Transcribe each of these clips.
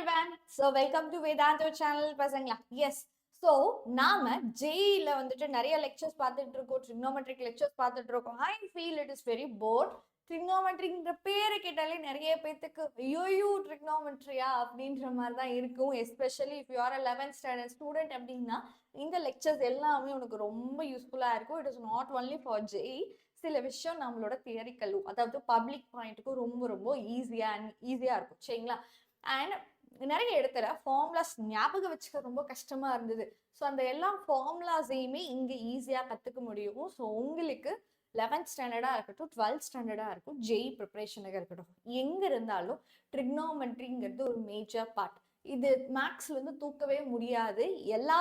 everyone. So welcome to Vedanta channel பசங்களா. Yes. So நாம JEE ல வந்துட்டு நிறைய lectures பார்த்துட்டு இருக்கோம். Trigonometric lectures பார்த்துட்டு இருக்கோம். I feel it is very bored. ட்ரிக்னோமெட்ரிங்கிற பேரை கேட்டாலே நிறைய பேத்துக்கு ஐயோ ட்ரிக்னோமெட்ரியா அப்படின்ற மாதிரி தான் இருக்கும். Especially if you are a 11th standard student அப்படின்னா இந்த லெக்சர்ஸ் எல்லாமே உனக்கு ரொம்ப யூஸ்ஃபுல்லாக இருக்கும். It is not only for JEE. சில விஷயம் நம்மளோட தியரிக்கலும் அதாவது பப்ளிக் பாயிண்ட்டுக்கும் ரொம்ப ரொம்ப ஈஸியாக இருக்கும் சரிங்களா. அண்ட் நிறைய இடத்துல ஃபார்முலாஸ் ஞாபகம் வச்சுக்க ரொம்ப கஷ்டமா இருந்தது. ஸோ அந்த எல்லா ஃபார்முலாஸையுமே இங்கே ஈஸியாக கற்றுக்க முடியும். ஸோ உங்களுக்கு 11th ஸ்டாண்டர்டாக இருக்கட்டும் 12th ஸ்டாண்டர்டாக இருக்கும் JEE ப்ரிப்பரேஷனாக இருக்கட்டும் எங்கே இருந்தாலும் ட்ரிக்னோமெட்ரிங்கிறது ஒரு மேஜர் பார்ட். இது மேக்ஸ்லேருந்து தூக்கவே முடியாது. எல்லா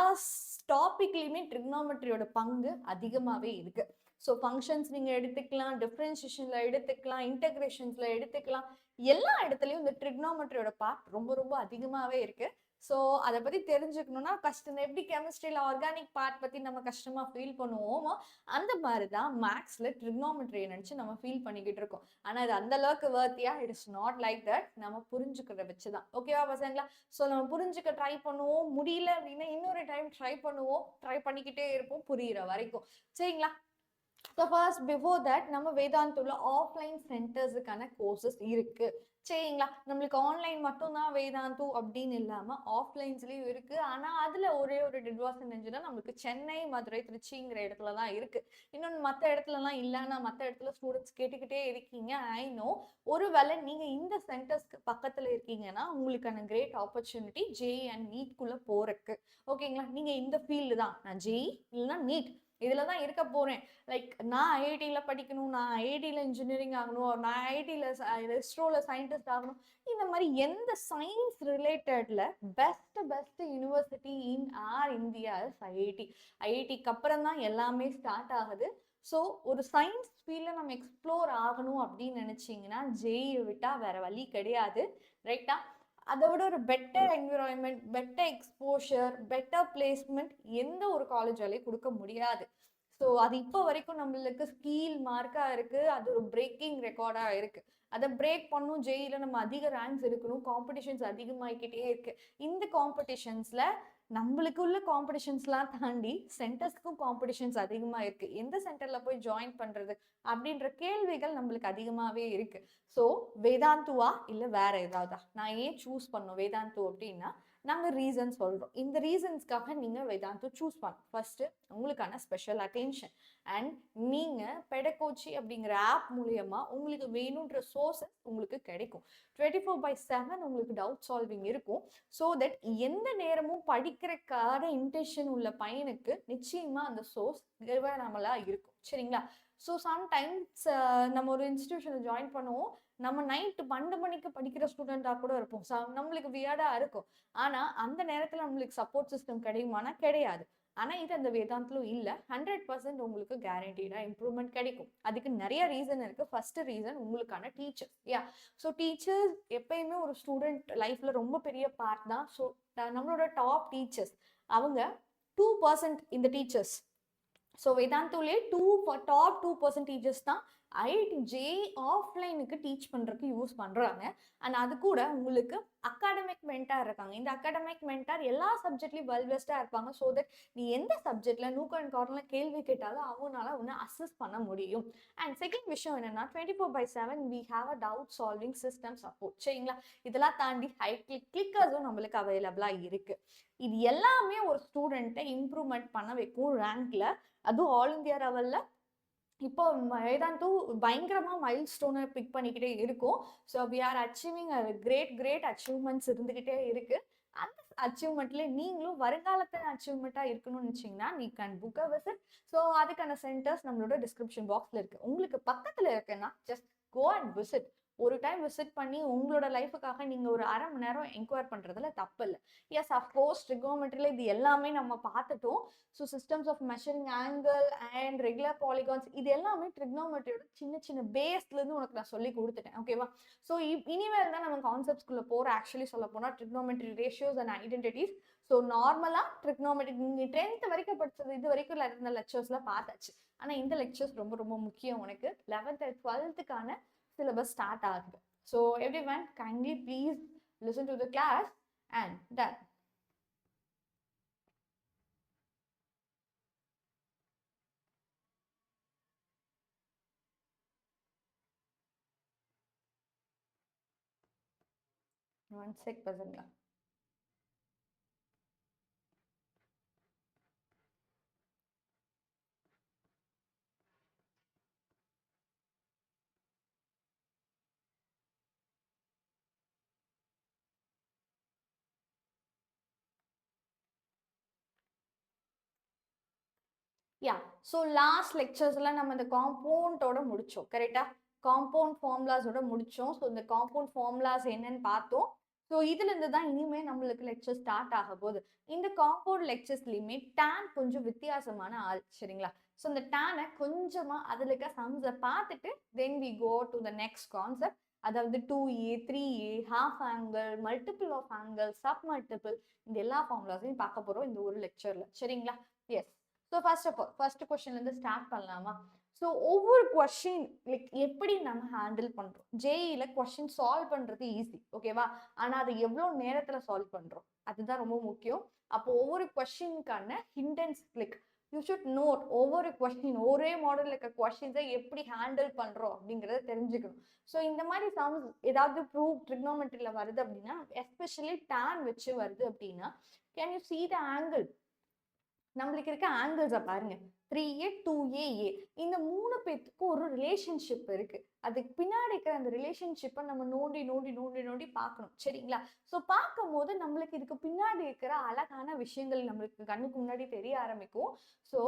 டாபிக்லையுமே ட்ரிக்னோமெட்ரியோட பங்கு அதிகமாகவே இருக்கு. ஸோ ஃபங்க்ஷன்ஸ் நீங்கள் எடுத்துக்கலாம், டிஃப்ரென்சியேஷனில் எடுத்துக்கலாம், இன்டகிரேஷன்ஸில் எடுத்துக்கலாம், எல்லா இடத்துலையும் இந்த ட்ரிக்னோமெட்ரியோட பார்ட் ரொம்ப ரொம்ப அதிகமாகவே இருக்கு. ஸோ அதை பற்றி தெரிஞ்சுக்கணுன்னா கஷ்டம். எப்படி கெமிஸ்ட்ரியில் ஆர்கானிக் பார்ட் பற்றி நம்ம கஷ்டமாக ஃபீல் பண்ணுவோமோ அந்த மாதிரி தான் மேக்ஸில் ட்ரிக்னோமெட்ரியை நினச்சி நம்ம ஃபீல் பண்ணிக்கிட்டு இருக்கோம். ஆனால் இது அந்த அளவுக்கு வர்த்தியா? It is not like that. நம்ம புரிஞ்சுக்கிறத வச்சு தான். ஓகேவா பசங்களா? ஸோ நம்ம புரிஞ்சுக்க ட்ரை பண்ணுவோம். முடியல அப்படின்னா இன்னொரு டைம் ட்ரை பண்ணுவோம். ட்ரை பண்ணிக்கிட்டே இருப்போம் புரிகிற வரைக்கும் சரிங்களா. ஸோ ஃபர்ஸ்ட் பிஃபோர் தட் நம்ம வேதாந்தூல ஆஃப்லைன் சென்டர்ஸுக்கான கோர்சஸ் இருக்கு சரிங்களா. நம்மளுக்கு ஆன்லைன் மட்டும்தான் வேதாந்து அப்படின்னு இல்லாமல் ஆஃப்லைன்ஸ்லேயும் இருக்கு. ஆனால் அதில் ஒரே ஒரு டிட்வான்டேஜ்னா நம்மளுக்கு சென்னை, மதுரை, திருச்சிங்கிற இடத்துல தான் இருக்கு. இன்னொன்று மற்ற இடத்துலலாம் இல்லைன்னா மற்ற இடத்துல ஸ்டூடெண்ட்ஸ் கேட்டுக்கிட்டே இருக்கீங்க. I know. ஒருவேளை நீங்கள் இந்த சென்டர்ஸ்க்கு பக்கத்தில் இருக்கீங்கன்னா உங்களுக்கான கிரேட் ஆப்பர்ச்சுனிட்டி JEE அண்ட் நீட்குள்ளே போகிறக்கு. ஓகேங்களா. நீங்கள் இந்த ஃபீல்டு தான், நான் JEE இல்லைன்னா நீட் இதில் தான் இருக்க போகிறேன். லைக் நான் IITயில் படிக்கணும், நான் IITயில் இன்ஜினியரிங் ஆகணும், நான் IITயில் இஸ்ரோவில் சயின்டிஸ்ட் ஆகணும், இந்த மாதிரி எந்த சயின்ஸ் ரிலேட்டடில் best university in our India IIT. IITக்கு அப்புறம் தான் எல்லாமே ஸ்டார்ட் ஆகுது. ஸோ ஒரு சயின்ஸ் ஃபீல்டில் நம்ம எக்ஸ்ப்ளோர் ஆகணும் அப்படின்னு நினச்சிங்கன்னா JEE விட்டால் வேறு வழி கிடையாது. ரைட்டா? அதை விட ஒரு better environment, better exposure, better placement எந்த ஒரு காலேஜாலையும் கொடுக்க முடியாது. ஸோ அது இப்போ வரைக்கும் நம்மளுக்கு ஸ்கீல் மார்க்காக இருக்குது. அது ஒரு பிரேக்கிங் ரெக்கார்டாக இருக்குது. அதை பிரேக் பண்ணும். JEEல நம்ம அதிக ரேங்க்ஸ் இருக்கணும். காம்படிஷன்ஸ் அதிகமாகிக்கிட்டே இருக்குது. இந்த காம்படிஷன்ஸில் நம்மளுக்கு உள்ள காம்படிஷன்ஸ்லாம் தாண்டி சென்டர்ஸ்க்கும் காம்படிஷன்ஸ் அதிகமாக இருக்குது. எந்த சென்டரில் போய் ஜாயின் பண்ணுறது அப்படின்ற கேள்விகள் நம்மளுக்கு அதிகமாகவே இருக்குது. ஸோ வேதாந்துவா இல்லை வேற ஏதாவதா? நான் ஏன் சூஸ் பண்ணோம் வேதாந்து அப்படின்னா நாங்கள் ரீசன் சொல்கிறோம். இந்த ரீசன்ஸ்க்காக நீங்கள் வேதாந்து சூஸ் பண்ணணும். ஃபர்ஸ்ட்டு உங்களுக்கான ஸ்பெஷல் அட்டென்ஷன் அண்ட் நீங்கள் பெடகோச்சி அப்படிங்கிற ஆப் மூலயமா உங்களுக்கு வேணுன்ற சோர்ஸஸ் உங்களுக்கு கிடைக்கும். 24/7 உங்களுக்கு டவுட் சால்விங் இருக்கும். ஸோ தட் எந்த நேரமும் படிக்கிறக்கான இன்டென்ஷன் உள்ள பையனுக்கு நிச்சயமாக அந்த சோர்ஸ் நிர்வாணமலாக இருக்கும் சரிங்களா. ஸோ சம்டைம்ஸ் நம்ம ஒரு இன்ஸ்டிடியூஷனில் ஜாயின் பண்ணுவோம். நம்ம நைட்டு 12 மணிக்கு படிக்கிற ஸ்டூடெண்ட்டாக கூட இருப்போம். நம்மளுக்கு வியர்டாக இருக்கும். ஆனால் அந்த நேரத்தில் நம்மளுக்கு சப்போர்ட் சிஸ்டம் கிடைக்குமானா கிடையாது. ஆனால் இது அந்த வேதாந்திலும் இல்லை. 100% உங்களுக்கு கேரண்டீடாக இம்ப்ரூவ்மெண்ட் கிடைக்கும். அதுக்கு நிறைய ரீசன் இருக்குது. ஃபர்ஸ்ட் ரீசன் உங்களுக்கான டீச்சர்ஸ். ஸோ டீச்சர்ஸ் எப்பயுமே ஒரு ஸ்டூடெண்ட் லைஃப்பில் ரொம்ப பெரிய பார்ட் தான். ஸோ நம்மளோட டாப் டீச்சர்ஸ் அவங்க 2% இந்த டீச்சர்ஸ். ஸோ வேதாந்துலே டாப் 2% டீச்சர்ஸ் தான் IIT JEE ஆஃப்லைனுக்கு டீச் பண்ணுறதுக்கு யூஸ் பண்ணுறாங்க. அண்ட் அது கூட உங்களுக்கு அகாடமிக் மென்டார் இருக்காங்க. இந்த அகாடமிக் மென்டார் எல்லா சப்ஜெக்ட்லையும் வெல் பெஸ்ட்டாக இருப்பாங்க. ஸோ தட் நீ எந்த சப்ஜெக்டில் நூக் அண்ட் கார்னரில் கேள்வி கேட்டாலும் அவங்களால ஒன்று அசஸ் பண்ண முடியும். அண்ட் செகண்ட் விஷயம் என்னென்னா 24/7 we have a doubt solving system support சரிங்களா. இதெல்லாம் தாண்டி கிளிக்கர்ஸும் நம்மளுக்கு அவைலபிளாக இருக்குது. இது எல்லாமே ஒரு ஸ்டூடெண்ட்டை இம்ப்ரூவ்மெண்ட் பண்ண வைக்கும் ரேங்க்ல. அதுவும் ஆல் இந்தியா லெவலில் இப்போ வேதாந்து பயங்கரமாக மைல் ஸ்டோனை பிக் பண்ணிக்கிட்டே இருக்கும். So we are achieving great achievements இருந்துக்கிட்டே இருக்குது. அந்த அச்சீவ்மெண்ட்ல நீங்களும் வருங்காலத்தில் அச்சீவ்மெண்ட்டாக இருக்கணும்னு நினச்சிங்கன்னா நீ can book a visit. So அதுக்கான சென்டர்ஸ் நம்மளோட டிஸ்கிரிப்ஷன் பாக்ஸில் இருக்குது. உங்களுக்கு பக்கத்தில் இருக்குன்னா ஜஸ்ட் கோ அண்ட் விசிட். ஒரு டைம் விசிட் பண்ணி உங்களோட லைஃபுக்காக நீங்கள் ஒரு அரை மணி நேரம் என்கொயர் பண்ணுறதுல தப்பு இல்லை. எஸ் அஃப்கோர்ஸ் ட்ரிகோமெட்ரியில் இது எல்லாமே நம்ம பார்த்துட்டோம். So systems of measuring angle and regular polygons இது எல்லாமே ட்ரிக்னோமெட்ரியோட சின்ன பேஸ்லேருந்து உனக்கு நான் சொல்லி கொடுத்துட்டேன். ஓகேவா. ஸோ இனிமேல் தான் நம்ம கான்செப்ட்ஸ்குள்ளே போகிற. ஆக்சுவலி சொல்ல போனால் trigonometry ratios and identities. So நார்மலாக ட்ரிக்னோமெட்ரி நீங்கள் 10th வரைக்கும் படித்தது இது வரைக்கும் இருந்த லெக்சர்ஸ்லாம் பார்த்தாச்சு. ஆனால் இந்த லெக்சர்ஸ் ரொம்ப ரொம்ப முக்கியம். உனக்கு 11th and 12th syllabus start ஆகுது. So everyone kindly please listen to the class and done. One sec பசங்களா. யா ஸோ லாஸ்ட் லெக்சர்ஸ்லாம் நம்ம இந்த காம்பவுண்டோட முடிச்சோம் கரெக்டா, காம்பவுண்ட் ஃபார்முலாஸோட முடிச்சோம். ஸோ இந்த காம்பவுண்ட் ஃபார்முலாஸ் என்னன்னு பார்த்தோம். ஸோ இதுலேருந்து தான் இனிமேல் நம்மளுக்கு லெக்சர் ஸ்டார்ட் ஆக போகுது. இந்த காம்பவுண்ட் லெக்சர்ஸ்லையுமே டேன் கொஞ்சம் வித்தியாசமான ஆள் சரிங்களா. ஸோ இந்த டேனை கொஞ்சமாக அதில் இருக்க சம்ஸை பார்த்துட்டு then we go to the next concept. அதாவது 2a 3a half angle multiple of angle sub multiple இந்த எல்லா ஃபார்முலாஸையும் பார்க்க போகிறோம் இந்த ஒரு லெக்சரில் சரிங்களா. Yes so first of all first கொஸ்டின்லேருந்து ஸ்டார்ட் பண்ணலாமா. ஸோ ஒவ்வொரு கொஸ்டின் லைக் எப்படி நம்ம ஹேண்டில் பண்ணுறோம். ஜேஇல கொஸ்டின் சால்வ் பண்ணுறது ஈஸி ஓகேவா, ஆனால் அதை எவ்வளோ நேரத்தில் சால்வ் பண்ணுறோம் அதுதான் ரொம்ப முக்கியம். அப்போ ஒவ்வொரு கொஸ்டினுக்கான ஹிண்டன்ஸ் லைக் யூ ஷுட் நோட் ஒவ்வொரு கொஸ்டின் ஒரே மாடலில் இருக்க கொஸ்டின்ஸை எப்படி ஹேண்டில் பண்ணுறோம் அப்படிங்கிறத தெரிஞ்சுக்கணும். ஸோ இந்த மாதிரி சம்ஸ் ஏதாவது ப்ரூவ் ட்ரிக்னோமெட்ரியில் வருது அப்படின்னா எஸ்பெஷலி டேன் வச்சு வருது அப்படின்னா can you see the angle. நம்மளுக்கு இருக்க ஆங்கிள்ஸை பாருங்க 3a 2aa இந்த மூணு பேத்துக்கும் ஒரு ரிலேஷன்ஷிப் இருக்கு. அதுக்கு பின்னாடி இருக்கிற அந்த ரிலேஷன்ஷிப்பை நம்ம நோண்டி நோண்டி நோண்டி நோண்டி பார்க்கணும் சரிங்களா. ஸோ பார்க்கும் போது நம்மளுக்கு இதுக்கு பின்னாடி இருக்கிற அழகான விஷயங்கள் நம்மளுக்கு கண்ணுக்கு முன்னாடி தெரிய ஆரம்பிக்கும். ஸோ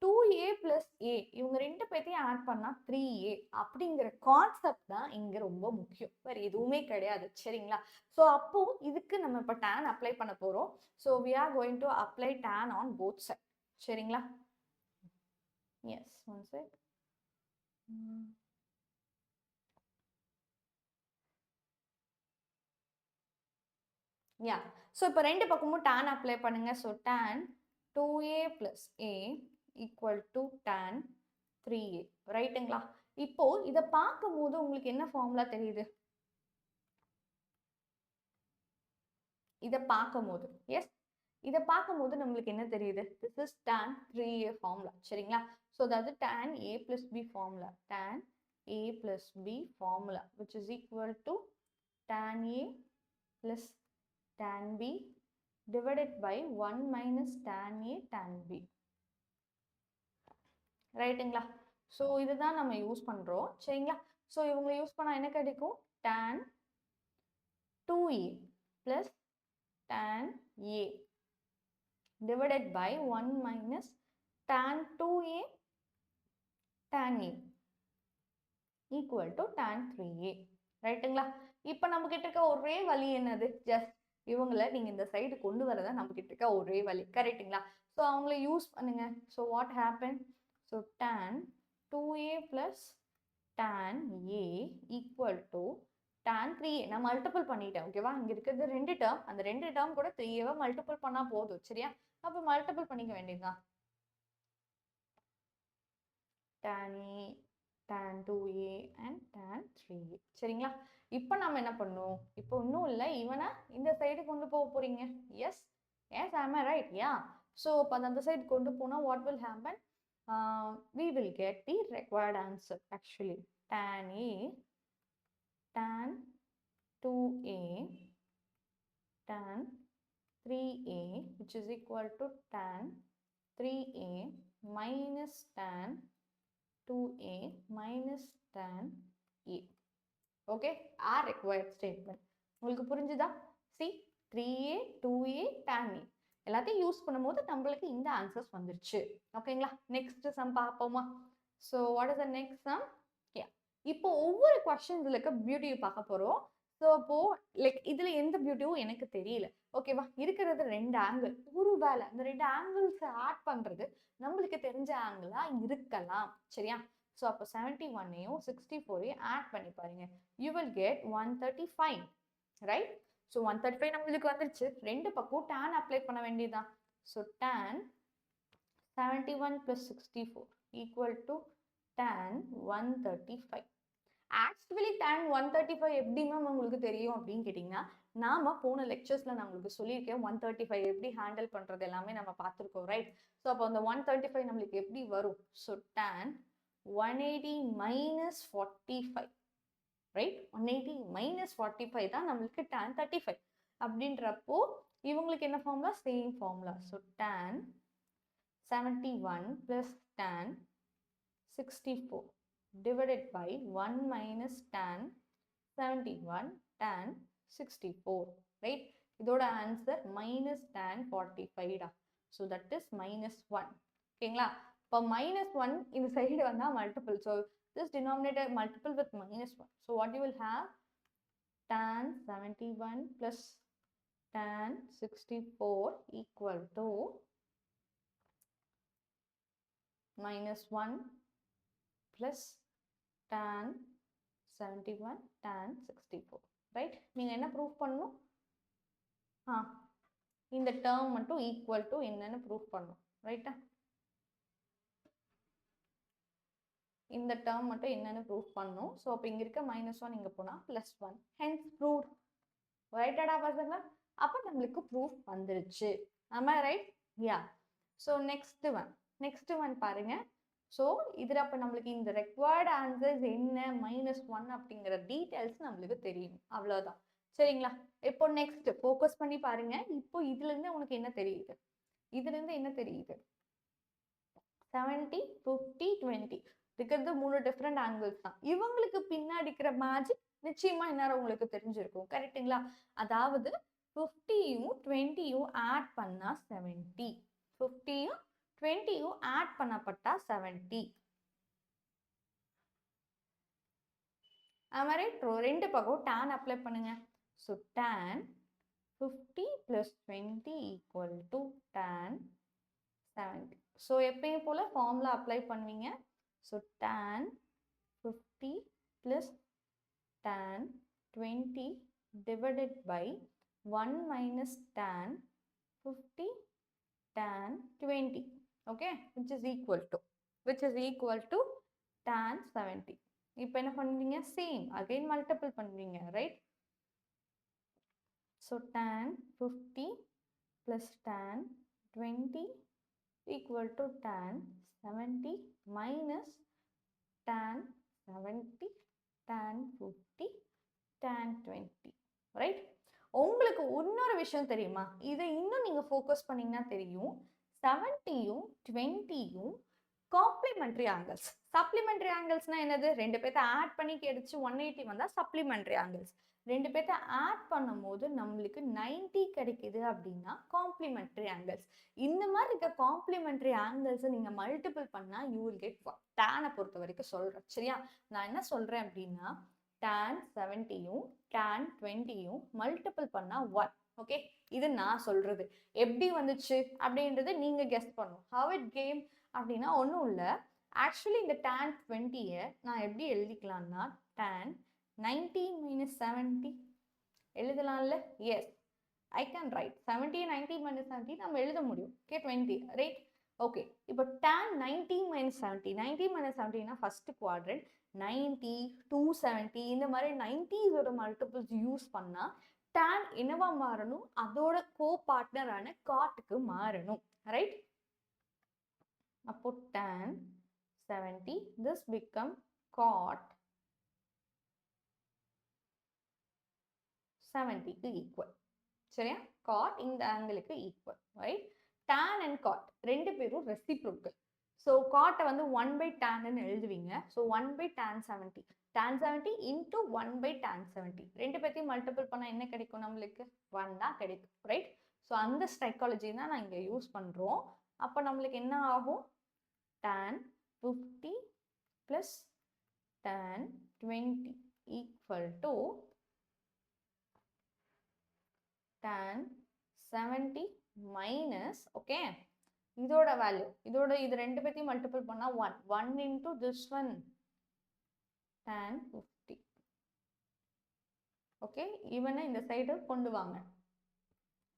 2a + a இவங்க ரெண்டு பேர்த்தையும் ஆட் பண்ணா 3a அப்படிங்கிற கான்செப்ட் தான் இங்க ரொம்ப முக்கியம், வேற எதுவுமே கிடையாது சரிங்களா. ஸோ அப்போ இதுக்கு நம்ம இப்போ tan அப்ளை பண்ண போறோம். So we are going to apply tan on both sides சரிங்களா. Yes one check. Yeah so இப்போ ரெண்டு பக்கமும் tan அப்ளை பண்ணுங்க. So tan 2a + a = tan 3a ரைட்டுங்களா. இப்போ இதை பார்க்கும் போது உங்களுக்கு என்ன ஃபார்முலா தெரியுது, இதை பார்க்கும் போது எஸ் இதை பார்க்கும்போது நம்மளுக்கு என்ன தெரியுது, this is tan 3a formula சரிங்களா. ஸோ அதாவது tan a + b formula tan a + b formula which is equal to tan a plus tan b divided by 1 minus tan a tan b ரைட்டுங்களா. So இதுதான் நம்ம use பண்ணுறோம் சரிங்களா. So இவங்களை use பண்ணால் என்ன கிடைக்கும், tan 2a plus tan a divided by 1 minus tan 2a tan a equal to tan 3a ரைட்டுங்களா. இப்போ நம்ம கிட்ட இருக்க ஒரே வழி என்னது, ஜஸ்ட் இவங்களை நீங்க இந்த சைடு கொண்டு வரதான் நம்ம கிட்ட இருக்க ஒரே வழி கரெக்டுங்களா. ஸோ அவங்கள யூஸ் பண்ணுங்க. So what happen, so tan 2a plus tan a equal to tan 3a நான் மல்டிபிள் பண்ணிட்டேன் ஓகேவா. இங்க இருக்கிறது ரெண்டு டேர்ம், அந்த ரெண்டு டேர்ம் கூட 3a மல்டிபிள் பண்ணா போதும் சரியா. அப்போ மல்டிபிள் பண்ணிக்க வேண்டியதுதான். tan a tan 2a and tan 3a சரிங்களா. இப்போ நம்ம என்ன பண்ணுவோம், இப்போ இன்னும் இல்லை இவனை இந்த சைடு கொண்டு போக போறீங்க. Yes yes am I right? yeah. So இப்போ அந்த சைடு கொண்டு போனால் what will happen, we will get the required answer actually. Tan a tan 2a tan 3a which is equal to tan 3a minus tan 2a minus tan a. okay, our required statement உங்களுக்கு புரிஞ்சுதா. see 3a 2a tan a எல்லாத்தையும் use பண்ணும்போது நம்மளுக்கு இந்த answers வந்துருச்சு ஓகேங்களா. Next sum பார்ப்போமா. So what is the next sum. இப்போ ஒவ்வொரு கொஸ்டின்ஸ்ல இருக்க பியூட்டியை பார்க்க போறோம். ஸோ அப்போ லைக் இதுல எந்த பியூட்டியும் எனக்கு தெரியல ஓகேவா. இருக்கிறது ரெண்டு ஆங்கிள், ஒரு வேலை அந்த ரெண்டு ஆங்கிள்ஸ் ஆட் பண்றது நம்மளுக்கு தெரிஞ்ச ஆங்கிளா இருக்கலாம் சரியா. ஸோ அப்போ 71ஐயும் 64ஐயும் ஆட் பண்ணி பாருங்க, you will get 135 right. So 135 நம்மளுக்கு வந்துருச்சு. ரெண்டு பக்கம் tan அப்ளை பண்ண வேண்டியதுதான். So tan 71 + 64 equal to tan 135. Actually tan 135 எப்படி மேம் உங்களுக்கு தெரியும் அப்படின்னு கேட்டிங்கன்னா, நாம போன லெக்சர்ஸ்ல நான் உங்களுக்கு சொல்லியிருக்கேன் 135 எப்படி ஹேண்டில் பண்றது எல்லாமே நம்ம பார்த்துருக்கோம் ரைட். ஸோ அப்போ அந்த 135 நம்மளுக்கு எப்படி வரும்? So tan 180 minus 45 right. 180 minus 45 தான் நம்மளுக்கு tan 35 அப்படின்றப்போ இவங்களுக்கு என்ன formula? Same formula. So tan 71 plus tan 64 divided by 1 minus tan 71 tan 64 right. இதோட ஆன்சர் minus tan 45 டா. so that is minus 1 ஓகேங்களா. இப்போ minus 1 இந்த சைடு வந்தா multiple, so this denominator multiple with minus 1, so what you will have? tan 71 plus tan 64 equal to minus 1 plus tan 71 tan 64 right. நீங்க என்ன proof பண்ணணும்? இந்த term மட்டும் ஈக்குவல் டு என்னன்னு ப்ரூஃப் பண்ணணும் ரைட்டா. இந்த டேர்ம் மட்டும் என்னன்னு ப்ரூஃப் பண்ணணும். ஸோ அப்போ இங்க இருக்க -1 இங்க போனா +1, ஹென்ஸ் ப்ரூவ்ட் ரைட்டடா பசங்களா. அப்போ நம்மளுக்கு ப்ரூஃப் வந்துருச்சு. ஆமா ரைட். யா. ஸோ நெக்ஸ்ட் ஒன் பாருங்க. ஸோ இதில் அப்போ நம்மளுக்கு இந்த ரெக்வயர்டு ஆன்சர்ஸ் என்ன -1 அப்படிங்கிற டீட்டெயில்ஸ் நம்மளுக்கு தெரியும், அவ்வளோதான் சரிங்களா. இப்போ நெக்ஸ்ட் ஃபோக்கஸ் பண்ணி பாருங்க. இப்போ இதுலேருந்து உனக்கு என்ன தெரியுது? இதுலேருந்து என்ன தெரியுது? 70, 50, 20 இருக்கிறது 3 டிஃப்ரெண்ட் ஆங்கிள்ஸ் தான். இவங்களுக்கு பின்னாடி இருக்கிற மேஜிக் நிச்சயமா இந்நேரம் உங்களுக்கு தெரிஞ்சிருக்கும் கரெக்டுங்களா. அதாவது 50யும் 20யும் ஆட் பண்ணா 70, 50யும் 20யும் ஆட் பண்ணப்பட்டா 70. ஆமா ரைட். ரெண்டு பக்கம் tan அப்ளை பண்ணுங்க. So tan 50 plus 20 equal to tan 70. So எப்பயும் போல ஃபார்முலா அப்ளை பண்ணுவீங்க. So tan 50 plus tan 20 divided by 1 minus tan 50 tan 20, okay, which is equal to tan 70. இப்போ என்ன பண்ணுவீங்க? சேம் அகைன் மல்டிபிள் பண்ணுவீங்க right. So tan 50 plus tan 20 equal to tan 70 minus tan 70 tan 50 tan 20 right. உங்களுக்கு இன்னொரு விஷயம் தெரியுமா? இதை இன்னும் நீங்க ஃபோக்கஸ் பண்ணீங்கன்னா தெரியும், 70யும் 20யும் காம்ப்ளிமெண்டரி ஆங்கிள்ஸ். சப்ளிமெண்டரி ஆங்கிள்ஸ்னா என்னது? ரெண்டு பேர்த்த ஆட் பண்ணி கிடைச்சு 180 வந்தா சப்ளிமெண்டரி ஆங்கிள்ஸ். ரெண்டு பேர்த்த ஆட் பண்ணும் போது நம்மளுக்கு 90 கிடைக்குது அப்படின்னா காம்ப்ளிமெண்டரி ஆங்கிள்ஸ். இந்த மாதிரி இருக்க காம்ப்ளிமெண்டரி ஆங்கிள்ஸ் நீங்க மல்டிபிள் பண்ணா யூ வில் கெட் tan பொறுத்த வரைக்கும் சொல்றேன் சரியா. நான் என்ன சொல்றேன் அப்படின்னா tan 70யும் tan 20யும் மல்டிபிள் பண்ணா 1. ஓகே, இது நான் சொல்றது. எப்படி வந்துச்சு அப்படின்றது நீங்க கெஸ் பண்ணணும். ஹவ் இட் கேம் அப்படின்னா ஒன்றும் இல்லை. ஆக்சுவலி இந்த tan 20யை நான் எப்படி எழுதிக்கலாம்னா tan 90 minus 70 எழுதலாம்ல. Yes, I can write 70 90 minus 70 நம்ம எழுத முடியும். Okay 20 right. ஓகே, இப்போ tan 90 minus 70, 90 minus 70னா ஃபர்ஸ்ட் குவாட்ரண்ட், 90 270 இந்த மாதிரி 90ஸோட மல்டிபிள்ஸ் யூஸ் பண்ணா tan என்னவா மாறணும்? அதோட கோ பார்ட்னரான காட்டுக்கு மாறணும் ரைட். அப்போ tan 70 this become cot 70க்கு ஈக்குவல் சரியா. cot இந்த ஆங்கிளுக்கு equal right. tan and cot ரெண்டு பேரும் ரெசிப்ரோக்கல். ஸோ காட்டை வந்து 1 by tan எழுதுவீங்க. So 1 by tan 70, tan 70 into 1 by tan 70 ரெண்டு பேர்த்தையும் மல்டிபிள் பண்ணால் என்ன கிடைக்கும்? நம்மளுக்கு 1 தான் கிடைக்கும் ரைட். ஸோ அந்த சைக்காலஜி தான் நான் இங்கே யூஸ் பண்ணுறோம். அப்போ நம்மளுக்கு என்ன ஆகும்? tan 50 plus tan 20 equal to tan 70 minus, okay, இதோட வேல்யூ இது ரெண்டு பேர்த்தையும் மல்டிபிள் பண்ணா 1 into this one tan 50. Okay, இவனை இந்த சைடு கொண்டு வாங்க.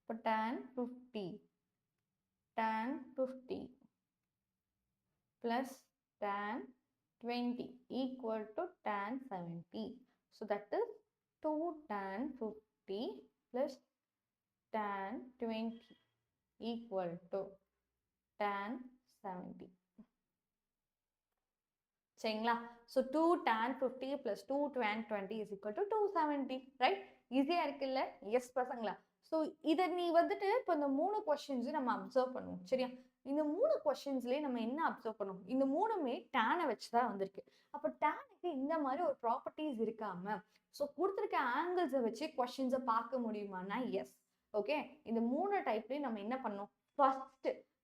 இப்போ tan 50 plus tan 20 equal to tan 70. So that is 2 tan 50 plus tan 20 equal to tan 70. சரிங்களா? So 2 tan 50 plus 2 tan 20 is equal to 270, right? ஈஸியா இருக்குல்ல? எஸ் பசங்களா? ஸோ இதை நீ வந்துட்டு இப்போ இந்த 3 கொஸ்டின்ஸ் நம்ம அப்சர்வ் பண்ணுவோம். சரியா? இந்த 3 கொஸ்டின்ஸ்லயே நம்ம என்ன அப்சர்வ் பண்ணுவோம்? இந்த 3மே டேனை வச்சு தான் வந்திருக்கு. அப்போ டேனுக்கு இந்த மாதிரி ஒரு ப்ராப்பர்ட்டிஸ் இருக்காம ஸோ கொடுத்துருக்க ஆங்கிள்ஸை வச்சு கொஸ்டின்ஸை பார்க்க முடியுமானா எஸ். ஓகே, இந்த 3 டைப்லயும் நம்ம என்ன பண்ணோம்?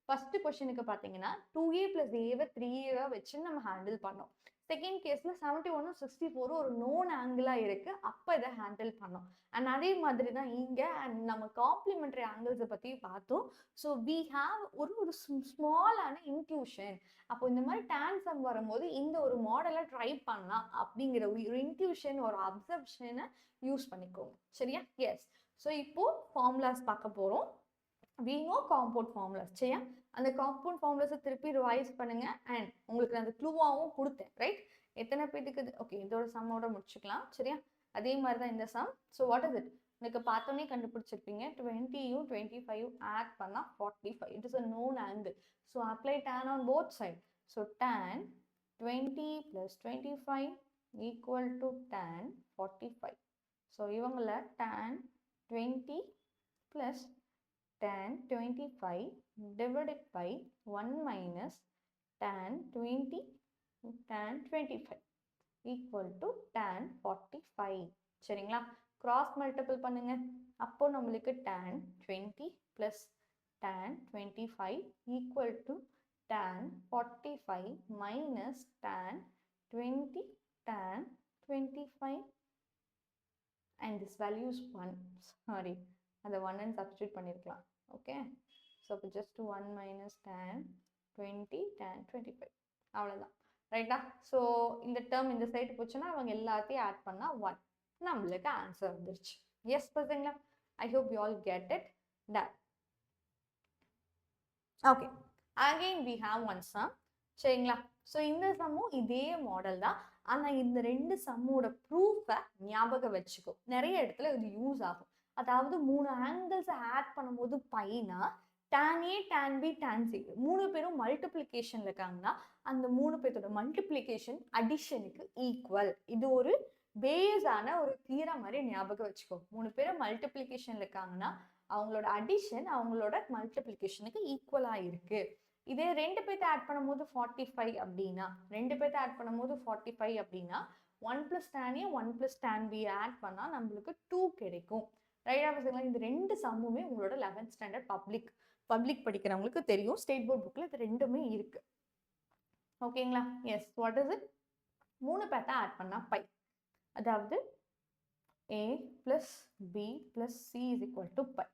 ஃபர்ஸ்ட் கொஸ்டினுக்கு பார்த்தீங்கன்னா 2a plus a-வை 3a வச்சு நம்ம ஹேண்டில் பண்ணோம். செகண்ட் கேஸ்ல 71 64 ஒரு நோன் ஆங்கிளா இருக்கு, அப்ப இதை ஹேண்டில் பண்ணோம். அண்ட் அதே மாதிரி தான் இங்க நம்ம காம்ப்ளிமெண்டரி ஆங்கிள்ஸை பத்தி பார்த்தோம். ஸோ வி ஹாவ் ஒரு ஸ்மாலான இன்ட்யூஷன். அப்போ இந்த மாதிரி டான்சம் வரும்போது இந்த ஒரு மாடலை ட்ரை பண்ணலாம் அப்படிங்கிற ஒரு இன்ட்யூஷன், ஒரு அப்சர்ப்ஷனை யூஸ் பண்ணிக்கோங்க. சரியா? எஸ். ஸோ இப்போ ஃபார்முலாஸ் பார்க்க போறோம். we know compound formulas. சரியா? அந்த காம்பவுண்ட் ஃபார்முலாஸை திருப்பி ரிவைஸ் பண்ணுங்க. அண்ட் உங்களுக்கு அந்த க்ளூவாகவும் கொடுத்தேன், ரைட்? எத்தனை பேருக்கு ஓகே, இதோட சம்மோட முடிச்சுக்கலாம். சரியா? அதே மாதிரி தான் இந்த sum. So what is it? எனக்கு பார்த்தோன்னே கண்டுபிடிச்சிருப்பீங்க. 20யும் 25யும் ஆட் பண்ணா 45. It is a known angle. So apply tan on both side. So tan 20 plus 25 equal to tan 45. So இவங்கள tan 20 plus tan 25 divided by 1 minus tan 20 tan 25 equal to tan 45. சரிங்களா? cross multiple பண்ணுங்க. அப்போ நம்மளுக்கு tan 20 plus tan 25 equal to tan 45 minus tan 20 tan 25 and this value is 1. Sorry, அந்த 1 and substitute பண்ணிருக்கலாம். Okay, so இப்போ just 1 minus tan 20 tan 25 அவ்வளோதான், ரைட்டா? So இந்த டேர்ம் இந்த சைடு போச்சுன்னா அவங்க எல்லாத்தையும் ஆட் பண்ணால் 1, நம்மளுக்கு ஆன்சர் வந்துருச்சு. எஸ் பசங்களா? I hope you all get it. Done. Okay, again we have one sum. சரிங்களா? ஸோ இந்த சம்மும் இதே மாடல் தான். ஆனால் இந்த 2 சம்மோட ப்ரூஃபை ஞாபகம் வச்சுக்கோ. நிறைய இடத்துல இது யூஸ் ஆகும். அதாவது 3 ஆங்கிள்ஸை ஆட் பண்ணும்போது பைனா tan A tan B tan C 3 பேரும் மல்டிப்ளிகேஷன்ல இருக்காங்கன்னா அந்த 3 பேரோட மல்டிப்ளிகேஷன் அடிஷனுக்கு ஈக்குவல். இது ஒரு பேஸான ஒரு தியரம் மாதிரி ஞாபகம் வச்சுக்கோ. 3 பேரும் மல்டிப்ளிகேஷன்ல இருக்காங்கன்னா அவங்களோட அடிஷன் அவங்களோட மல்டிப்ளிகேஷனுக்கு ஈக்குவலா இருக்கு. இதே 2 பேர்த்த ஆட் பண்ணும்போது 45 அப்படின்னா 2 பேர்த்த ஆட் பண்ணும்போது 45 அப்படின்னா 1 plus tan A 1 plus tan B add பண்ணா நம்மளுக்கு 2 கிடைக்கும். ரைட்டா பசங்களா? இந்த 2 சம்முமே உங்களோட 11th ஸ்டாண்டர்ட் பப்ளிக் படிக்கிறவங்களுக்கு தெரியும். ஸ்டேட் போர்ட் புக்ல இது ரெண்டுமே இருக்கு. ஓகேங்களா? எஸ். What is it? 3 பேர்த்த ஆட் பண்ணா பை. அதாவது A plus B plus C is equal to pi.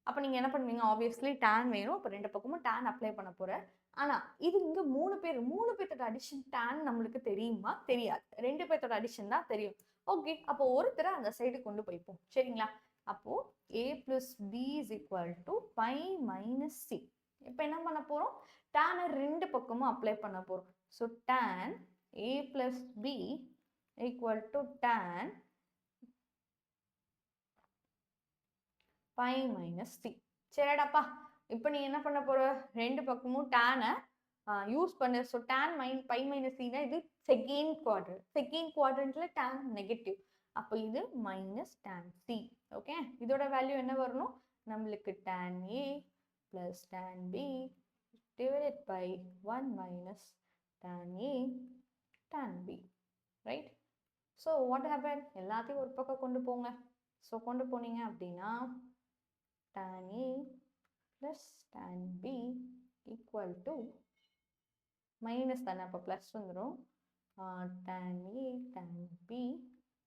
அப்போ நீங்கள் என்ன பண்ணுவீங்க? ஆப்வியஸ்லி tan வேணும். அப்போ 2 பக்கமும் tan அப்ளை பண்ண போகிறேன். ஆனால் இது இங்கே 3 பேர்த்தோட அடிஷன் tan நம்மளுக்கு தெரியுமா? தெரியாது. 2 பேர்த்தோட அடிஷன் தான் தெரியும். ஓகே, அப்போ ஒருத்தரை அந்த சைடு கொண்டு போய்ப்போம். சரிங்களா? அப்போ A plus B is equal to pi minus C. இப்போ என்ன பண்ண போகிறோம்? tan 2 பக்கமும் அப்ளை பண்ண போகிறோம். So tan A plus B equal to tan pi minus C. சரிடாப்பா? இப்போ நீ என்ன பண்ண போற? 2 பக்கமும் tan யூஸ் பண்ணு. So tan pi minus C னா இது செகண்ட் குவாட்ரண்ட்ல tan நெகட்டிவ். அப்போ இது மைனஸ் tan C. ஓகே, இதோட வேல்யூ என்ன வரணும்? நம்மளுக்கு tan A plus tan B divided by 1 minus tan A tan B. Right? So what happen? எல்லாத்தையும் ஒரு பக்கம் கொண்டு போங்க. ஸோ கொண்டு போனீங்க அப்படின்னா tan A plus tan B equal to minus தானே, அப்போ ப்ளஸ் வந்துடும். tan A tan B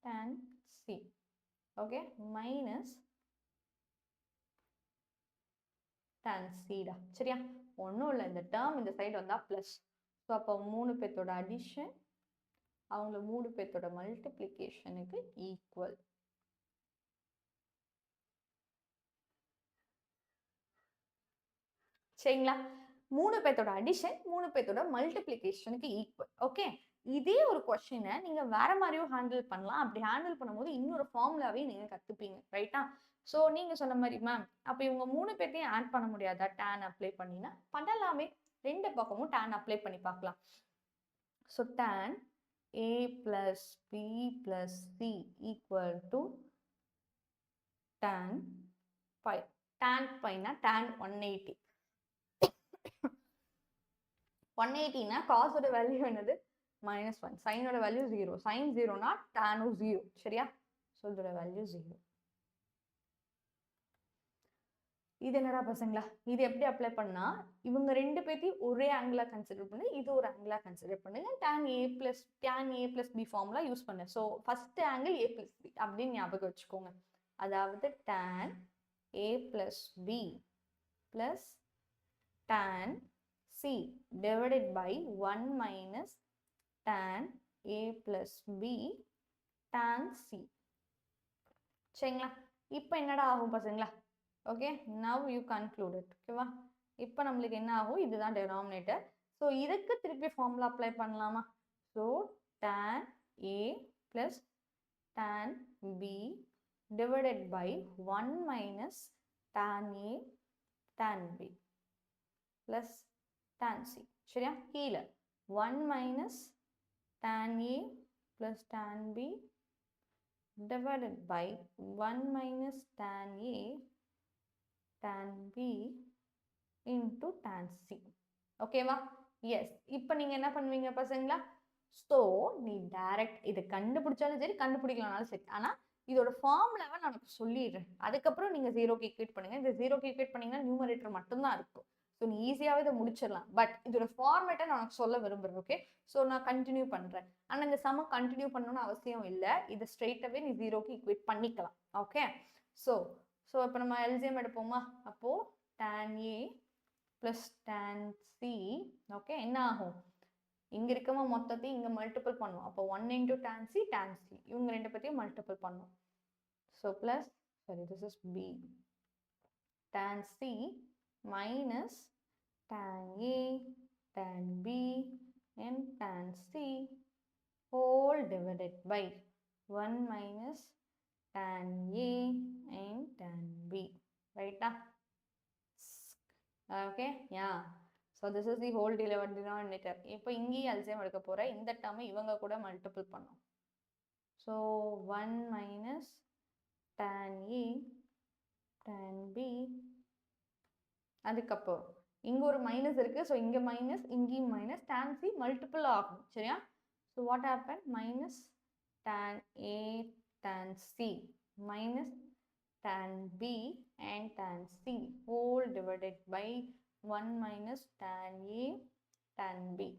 tan C. Okay, minus tan C டா. சரியா? ஒன்றும் இல்லை, இந்த டேர்ம் இந்த சைடு வந்தால் ப்ளஸ். ஸோ அப்போ 3 பேர்த்தோட அடிஷன் அவங்கள 3 பேர்த்தோட மல்டிப்ளிகேஷனுக்கு ஈக்குவல். சரிங்களா? 3 பேர்த்தோட அடிஷன் 3 பேர்த்தோட மல்டிப்ளிகேஷனுக்கு ஈக்குவல். ஓகே, இதே ஒரு கொஸ்டினை நீங்க வேற மாதிரியும் ஹேண்டில் பண்ணலாம். அப்படி ஹேண்டில் பண்ணும்போது இன்னொரு ஃபார்முலாவே நீங்க கத்துப்பீங்க, ரைட்டா? ஸோ நீங்க சொன்ன மாதிரி மேம் அப்ப இவங்க 3 பேர்த்தையும் ஆட் பண்ண முடியாதா tan அப்ளை பண்ணினா? பண்ணலாமே. ரெண்டு பக்கமும் tan அப்ளை பண்ணி பார்க்கலாம். So tan a plus b plus c equal to tan phi. tan phi na tan 180. 180 na cos ஓட வேல்யூ என்னது? -1. sin ஓட வேல்யூ 0. sin 0 na tan 0. சரியா? ஸோ இதோட வேல்யூ 0. இது என்னடா பசங்களா? இது எப்படி அப்ளை பண்ணா? இவங்க ரெண்டு பேர்த்தையும் ஒரே ஆங்கிளா கன்சிடர் பண்ணு, இது ஒரு ஆங்கிளா கன்சிடர் பண்ணுங்க. tan a plus b formula use பண்ணு. So first angle a plus b அப்படின்னு ஞாபகம் வச்சுக்கோங்க. அதாவது tan a plus b plus tan c divided by 1 minus tan a plus b tan c. சரிங்களா? இப்போ என்னடா ஆகும் பசங்களா? Okay, now you conclude it. ஓகேவா? இப்போ நம்மளுக்கு என்ன ஆகும்? இதுதான் denominator. ஸோ இதுக்கு திருப்பி ஃபார்முலா அப்ளை பண்ணலாமா? So tan a plus tan b divided by 1 minus tan a tan b plus tan c. சரியா? கீழே 1 minus tan a plus tan b divided by 1 minus tan a tan b into tan c. ஓகேவா? S. இப்போ நீங்க என்ன பண்ணுவீங்க பசங்களா? So நீ direct இதை கண்டுபிடிச்சாலும் சரி, கண்டுபிடிக்கலனாலும் சரி, ஆனா இதோட ஃபார்முலாவை நான் உனக்கு சொல்லிடுறேன். அதுக்கப்புறம் நீங்க ஜீரோக்கு ஈக்குவேட் பண்ணுங்க. இந்த ஜீரோக்கு ஈக்குவேட் பண்ணீங்கன்னா நியூமரேட்டர் மட்டும்தான் இருக்கும். ஸோ நீ ஈஸியாகவே இதை முடிச்சிடலாம். பட் இதோட ஃபார்மேட்டை நான் உனக்கு சொல்ல விரும்புகிறேன். ஓகே, ஸோ நான் கண்டினியூ பண்ணுறேன். ஆனால் இந்த சம கண்டினியூ பண்ணணும்னு அவசியம் இல்லை. இதை ஸ்ட்ரெயிட்டாகவே நீ ஜீரோக்கு ஈக்குவேட் பண்ணிக்கலாம். ஓகே, ஸோ இப்போ நம்ம எல்சிஎம் எடுப்போமா? அப்போது tan a plus tan c, okay, என்ன ஆகும்? இங்கே இருக்கவங்க மொத்தத்தையும் இங்கே மல்டிபிள் பண்ணுவோம். அப்போ 1 into tan c tan c, இவங்க ரெண்டு பற்றியும் மல்டிபிள் பண்ணுவோம். So plus, sorry, this is b, tan c minus tan a tan b and tan c whole divided by 1 minus tan a and tan b. Right? Okay, yeah. So this is the whole denominator. இப்போ இங்கேயும் LCM எடுக்க போறேன். இந்த டேர்மை இவங்க கூட multiple பண்ணும். So 1 minus tan a tan b, அதுக்கப்புறம் இங்க ஒரு மைனஸ் இருக்கு. ஸோ இங்க மைனஸ், இங்கேயும் மைனஸ், tan c மல்டிபிள் ஆகும். சரியா? So what happen? Minus tan a tan c minus tan b and tan c whole divided by 1 minus tan a tan b,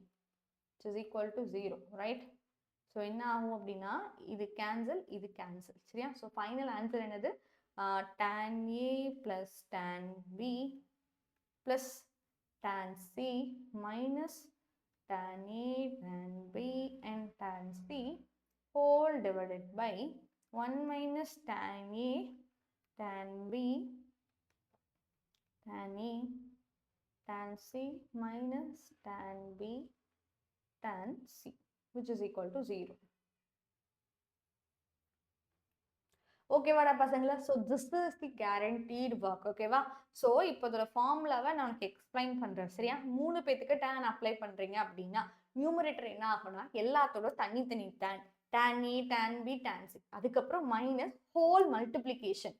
which is equal to 0, right? So என்ன ஆகும் அப்படின்னா இது cancel, இது cancel. சரியா? So final answer என்னது? tan a plus tan b plus tan c minus tan a tan b and tan c whole divided by 1 minus tan a tan b tan a tan c minus tan b tan c, which is equal to 0. ஓகேவாடா பசங்களா? So this is the guaranteed work. ஓகேவா? So இப்போ இதோட ஃபார்முலாவை நான் உனக்கு explain பண்ணுறேன். சரியா? 3 பேத்துக்கு tan அப்ளை பண்ணுறீங்க அப்படின்னா நியூமரேட்டர் என்ன ஆகும்னா எல்லாத்தோட தனித்தனி tan, tan a tan b tan c, அதுக்கப்புறம் மைனஸ் ஹோல் மல்டிப்ளிகேஷன்,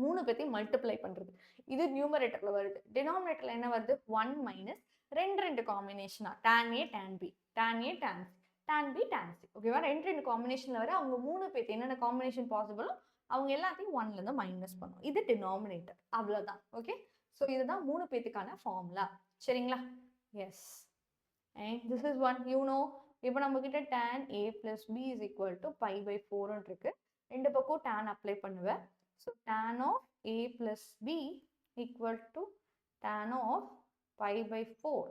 3 பேத்தையும் மல்டிப்ளை பண்ணுறது. இது நியூமரேட்டரில் வருது. டினாமினேட்டரில் என்ன வருது? 1 மைனஸ் ரெண்டு காம்பினேஷனா tan a tan b tan a tan c tan b tan c. ஓகேவா? ரெண்டு காம்பினேஷன்ல வர அவங்க 3 பேத்து என்னென்ன காம்பினேஷன் பாசிபிளோ அவங்க எல்லாத்தையும் 1ல இருந்து மைனஸ் பண்ணும். இது டினாமினேட்டர். அவ்வளோதான். ஓகே, ஸோ இதுதான் 3 பேத்துக்கான ஃபார்முலா. சரிங்களா? Yes. And this is one you know. இப்போ நம்ம கிட்ட tan a plus b is equal to pi by 4 இருக்கு. ரெண்டு பக்கம் tan அப்ளை பண்ணுவேன். So tan of a plus b equal to tan of pi by 4.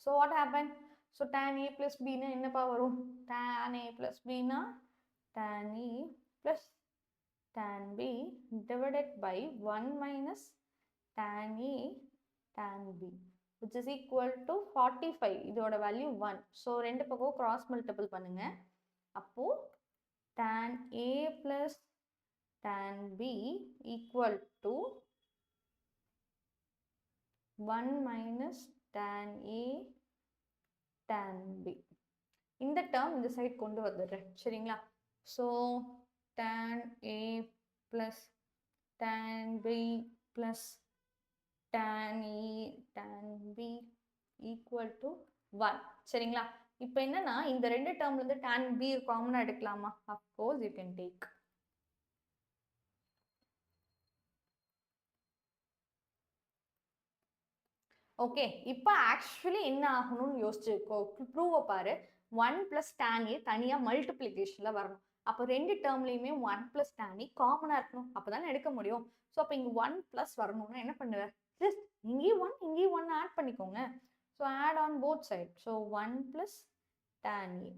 So what happened? So tan a plus b na enna pa varum? Tan a plus b na tan a plus tan b divided by 1 minus tan a tan b. which is equal to 45. இதோட value 1. So ரெண்டு பக்கம் cross multiple பண்ணுங்க. அப்போ tan A plus tan B equal to 1 minus tan A tan B. இந்த term இந்த side கொண்டு வந்துடுறேன் சரிங்களா. So tan A plus tan B plus tan A tan B equal to 1 சரிங்களா. இப்போ என்னன்னா இந்த ரெண்டு டேர்ம்ல இருந்து tan B காமனா எடுக்கலாமா? of course you can take. Okay இப்போ ஆக்சுவலி என்ன ஆகணும்னு யோசிச்சுக்கோ. ப்ரூவை பாரு. 1 plus tan A தனியா மல்டிப்ளிகேஷன்ல வரணும். அப்போ ரெண்டு டேர்ம்லையுமே 1 plus tan A காமனா இருக்கணும். அப்போதானே எடுக்க முடியும். ஸோ அப்போ இங்கே 1 plus வரணும்னா என்ன பண்ணுவேன்? ஜஸ்ட் இங்கேயும் 1 இங்கேயும் 1 ஆட் பண்ணிக்கோங்க. So add on both side. So 1 plus tan A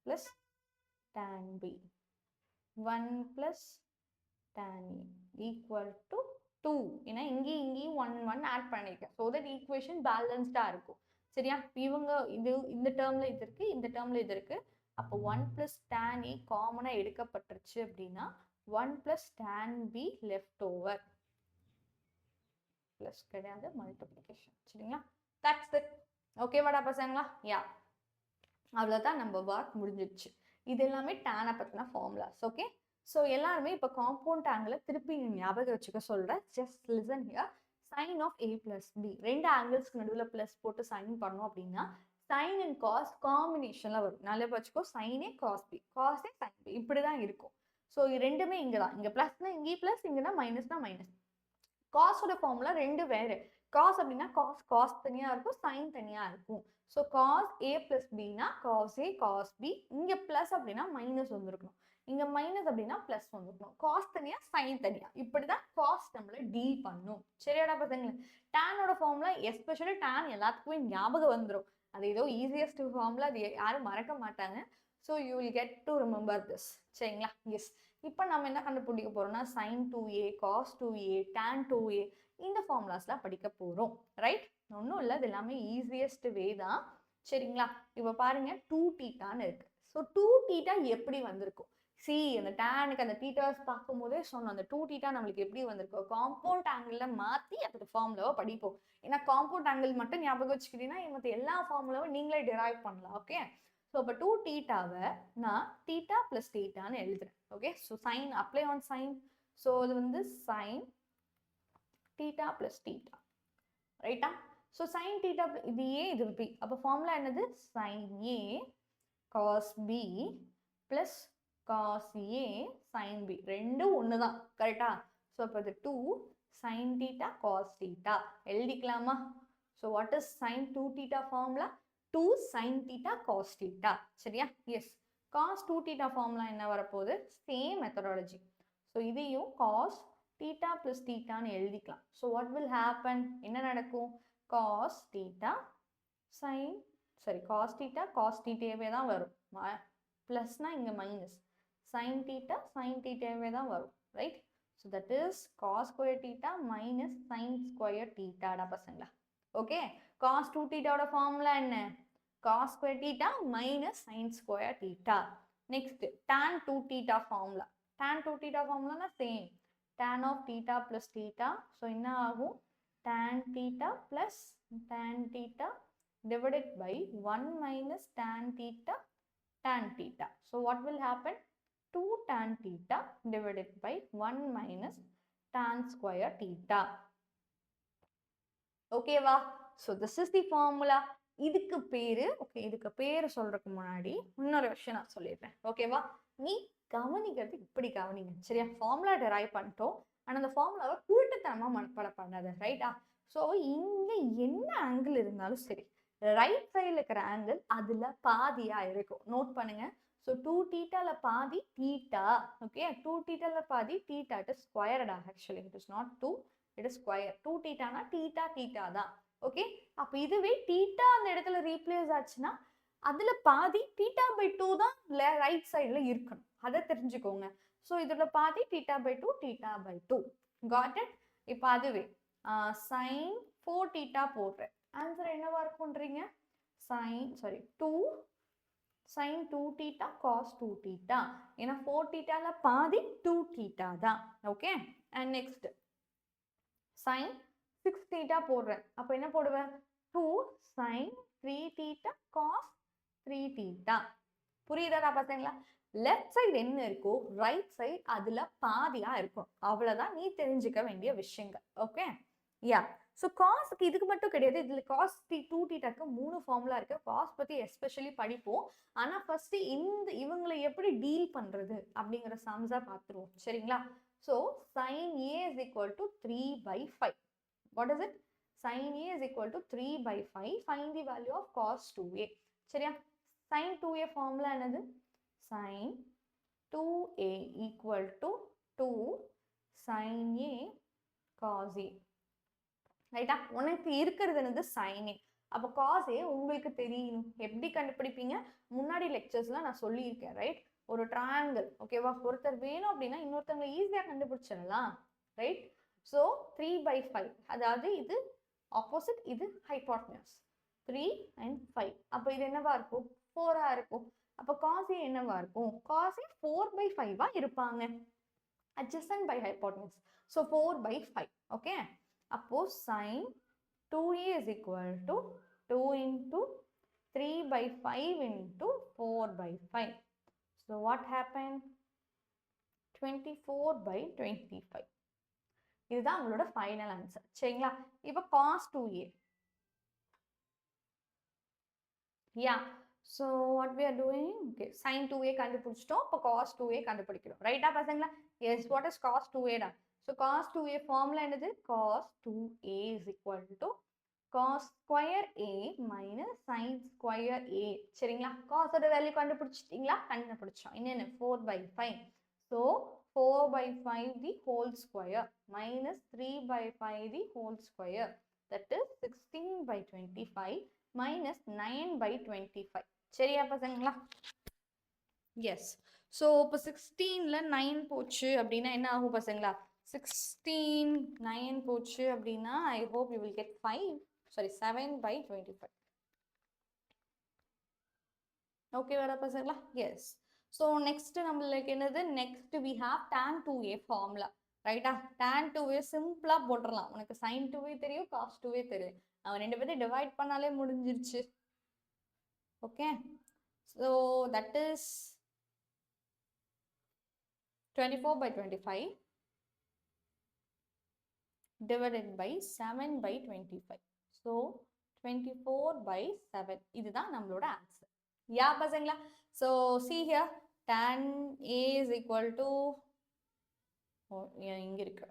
plus tan B 1 plus tan A equal to 2. ஏன்னா இங்கேயும் 1 1 ஆட் பண்ணிருக்கேன். ஸோ தட் ஈக்குவேஷன் பேலன்ஸ்டா இருக்கும் சரியா. இவங்க இந்த டேர்ம்ல இது இருக்கு, இந்த டேர்ம்ல இது இருக்கு. அப்போ 1 plus tan A காமனா எடுக்கப்பட்டுருச்சு அப்படின்னா 1 plus tan B left over plus கிடையாது மல்டிப்ளிகேஷன் சரிங்களா. That's it. ஓகேவாடா பசங்களா? யா அவ்வளோதான், நம்ம ஒர்க் முடிஞ்சிடுச்சு. இது எல்லாமே டேனை பற்றின ஃபார்முலாஸ். ஓகே ஸோ எல்லாருமே இப்போ காம்பவுண்ட் ஆங்கிளை திருப்பி ஞாபகம் வச்சுக்க சொல்கிறேன். Just listen here. Sine of A plus B ரெண்டு ஆங்கிள்ஸ்க்கு நடுவில் ப்ளஸ் போட்டு சைன் பண்ணோம் அப்படின்னா சைன் அண்ட் காஸ் காம்பினேஷனில் வரும். நல்லா வச்சுக்கோ. சைனே காஸ் பி, காஸே சைன் பி, இப்படி தான் இருக்கும். ஸோ ரெண்டுமே இங்கே தான். இங்கே ப்ளஸ்னா இங்கேயும் ப்ளஸ், இங்கன்னா மைனஸ்னா மைனஸ். காஸோட ஃபார்முலா ரெண்டு வேறு. காஸ் அப்படின்னா காஸ் தனியாக இருக்கும், சைன் தனியாக இருக்கும். ஸோ காஸ் A plus Bனா காஸ் A காஸ் B. இங்கே ப்ளஸ் அப்படின்னா மைனஸ் வந்துருக்கணும், இங்கே மைனஸ் அப்படின்னா ப்ளஸ் வந்துருக்கணும். காஸ் தனியாக சைன் தனியாக, இப்படி தான் காஸ் நம்மளை டீல் பண்ணும் சரியாடா பசங்களே. டேனோட ஃபார்முலா எஸ்பெஷலி டேன் எல்லாத்துக்குமே ஞாபகம் வந்துடும். அது ஏதோ ஈஸியஸ்ட் ஃபார்முலா, அது யாரும் மறக்க மாட்டாங்க. So you will get to remember this சரிங்களா. எஸ் இப்போ நம்ம என்ன கண்டுபிடிக்க போறோம்னா sin 2a cos 2a tan 2a இந்த ஃபார்முலாஸ்லாம் படிக்க போகிறோம் ரைட். ஒன்றும் இல்லை, இது எல்லாமே ஈஸியஸ்ட் வே தான் சரிங்களா. இப்போ பாருங்க 2 தீட்டான்னு இருக்கு. ஸோ 2 தீட்டா எப்படி வந்திருக்கும்? சி அந்த டேனுக்கு அந்த தீட்டாஸ் பார்க்கும்போதே சொன்னோம், அந்த 2 தீட்டா நம்மளுக்கு எப்படி வந்திருக்கும்? காம்பவுண்ட் ஆங்கிளில் மாற்றி அதோட ஃபார்முலாவை படிப்போம். ஏன்னா காம்பவுண்ட் ஆங்கிள் மட்டும் ஞாபகம் வச்சுக்கிட்டீங்கன்னா மற்ற எல்லா ஃபார்முலாவும் நீங்களே டிரைவ் பண்ணலாம். ஓகே ஸோ இப்போ 2 தீட்டாவை நான் தீட்டா ப்ளஸ் தீட்டான்னு எழுதுறேன். Okay so sine apply on sine. So இது வந்து சைன் தீட்டா ப்ளஸ் தீட்டா ரைட்டா. ஸோ சைன் தீட்டா இது ஏ இது பி. அப்போ ஃபார்முலா என்னது? Sine A cos B plus cos A sine B, ரெண்டும் ஒன்று தான் கரெக்டா. ஸோ இப்போ இது 2 சைன் தீட்டா காஸ் தீட்டா எழுதிக்கலாமா? So what is sine 2 theta formula? 2 sin theta cos theta சரியா. எஸ் cos 2 theta ஃபார்முலா என்ன வரப்போகுது? Same methodology. ஸோ இதையும் cos theta plus thetaன்னு எழுதிக்கலாம். So what will happen? என்ன நடக்கும்? cos theta sin cos theta cos thetaவே தான் வரும். ப்ளஸ்னா இங்கே மைனஸ் sin thetaவே தான் வரும் right. So that is cos square theta minus sin square theta பசங்களா. ஓகே cos 2 theta ஃபார்முலா என்ன? cos square theta minus sin square theta. Next tan 2 theta formula. tan 2 theta ஃபார்முலானா same tan of theta plus theta. So என்ன ஆகும்? tan theta plus tan theta divided by 1 minus tan theta tan theta. So what will happen? 2 tan theta divided by 1 minus tan square theta. ஓகேவா? So this is the formula. இதுக்கு பேரு இதுக்கு பேரு சொல்றதுக்கு முன்னாடி இன்னொரு விஷயம் நான் சொல்லிடுறேன். ஓகேவா? நீ கவனிக்கிறது இப்படி கவனிங்க சரியா. ஃபார்முலா டெரைவ் பண்ணிட்டோம், ஆனால் அந்த ஃபார்முலாவை குருட்டுத்தனமா மனப்பாடம் பண்ணாத ரைட்டா. ஸோ இங்க என்ன ஆங்கிள் இருந்தாலும் சரி, ரைட் சைடில் இருக்கிற ஆங்கிள் அதுல பாதியா இருக்கும். நோட் பண்ணுங்க. ஸோ 2 தீட்டால பாதி தீட்டா. ஓகே 2 தீட்டால பாதி தீட்டா. இட் இஸ் ஸ்கொயர்டா. Actually it is not 2, it is square. 2 தீட்டானா தீட்டா தான். ஓகே அப்போ இதுவே தீட்டா அந்த இடத்துல ரீப்ளேஸ் ஆச்சுன்னா அதுல பாதி தீட்டா பை 2 தான் ரைட் சைடில் இருக்கணும். அதை தெரிஞ்சுக்கோங்க. ஸோ இதோட பாதி theta by 2 theta by 2. Got it? இப்போ அதுவே சைன் 4 தீட்டா போடுறேன். ஆன்சர் என்னவா இருக்கும்ன்றீங்க? Two sin 2 theta cos 2 theta. ஏன்னா 4 thetaல பாதி 2 theta தான். Okay, and next sin 6 theta போடுறேன். அப்ப என்ன போடுவேன்? 2 sin 3 theta cos 3 theta. புரியுதா பசங்களா? லெஃப்ட் சைடு என்ன இருக்கோ ரைட் சைடு அதுல பாதியா இருக்கும். அவ்வளவுதான் நீ தெரிஞ்சுக்க வேண்டிய விஷயங்கள். ஓகே, யா. ஸோ காஸ்க்கு இதுக்கு மட்டும் கிடையாது, இதுல காஸ் 2 தீட்டாக்கு 3 ஃபார்முலா இருக்கு. காஸ் பத்தி எஸ்பெஷலி படிப்போம். ஆனா ஃபர்ஸ்ட் இவங்களை எப்படி டீல் பண்றது அப்படிங்கிற சம்ஸா பார்த்துருவோம். சரிங்களா? So sin A is equal to 3/5. What is it? sin A is equal to 3/5. Find the value of cos 2A. சரியா? sin 2A ஃபார்முலா என்னது? sin 2A equal to 2 sin A cos A. ரைட்டா? உனக்கு இருக்கிறது என்னது? sin A. அப்போ cos A உங்களுக்கு தெரியணும். எப்படி கண்டுபிடிப்பீங்க? முன்னாடி லெக்சர்ஸ்ல நான் சொல்லியிருக்கேன். ரைட்? ஒரு ட்ரையாங்கிள், ஓகேவா? ஒருத்தர் வேணும் அப்படின்னா இன்னொருத்தவங்க ஈஸியா கண்டுபிடிச்சிடலாம். ரைட்? ஸோ 3/5, அதாவது இது ஆப்போசிட், இது ஹைபோட்டனஸ். 3 and 5. அப்போ இது என்னவா இருக்கும்? 4 இருக்கும். அப்போ cos A என்னவா இருக்கும்? cos A 4/5 இருப்பாங்க. adjacent by hypotenuse. So 4/5. Okay, அப்போ sin 2A is equal to 2 into 3/5 into 4/5. So what happened? 24/25. இதுதான் உங்களோட ஃபைனல் ஆன்சர். சரிங்களா? இப்போ cos 2A. Yeah. So what we are doing? Okay, sin 2A கண்டுபிடிச்சிட்டோம். இப்போ cos 2A கண்டுபிடிக்கிறோம். ரைட்டா பசங்களா? Yes, what is cos 2A டா? So cos 2A formula என்னது? cos 2A is equal to cos square A minus sin square A. சரிங்களா? cos ஓட value கண்டுபிடிச்சிட்டீங்களா? கண்டுபிடிச்சோம். என்னென்ன? 4/5. So 4/5 the whole square minus 3/5 the whole square. That is 16/25 minus 9/25. சரியா பசங்களா? Yes. So இப்போ 16ல 9 போச்சு அப்படின்னா என்ன ஆகும் பசங்களா? 16 9 போச்சு அப்படின்னா I hope you will get 7/25. Okay வரா பசங்களா? எஸ். ஸோ நெக்ஸ்ட் நம்மளுக்கு என்னது? Next we have tan 2A formula. ரைட்டா? tan 2A சிம்பிளா போட்டுடலாம். உனக்கு sin 2A தெரியும், cos 2A தெரியும். அவன் ரெண்டு பேரும் டிவைட் பண்ணாலே முடிஞ்சிருச்சு. Okay, so that is 24/25 divided by 7/25. So 24/7. இதுதான் நம்மளோட ஆன்சர். யா பசங்களா? So see here, tan A is equal to இங்க இருக்கு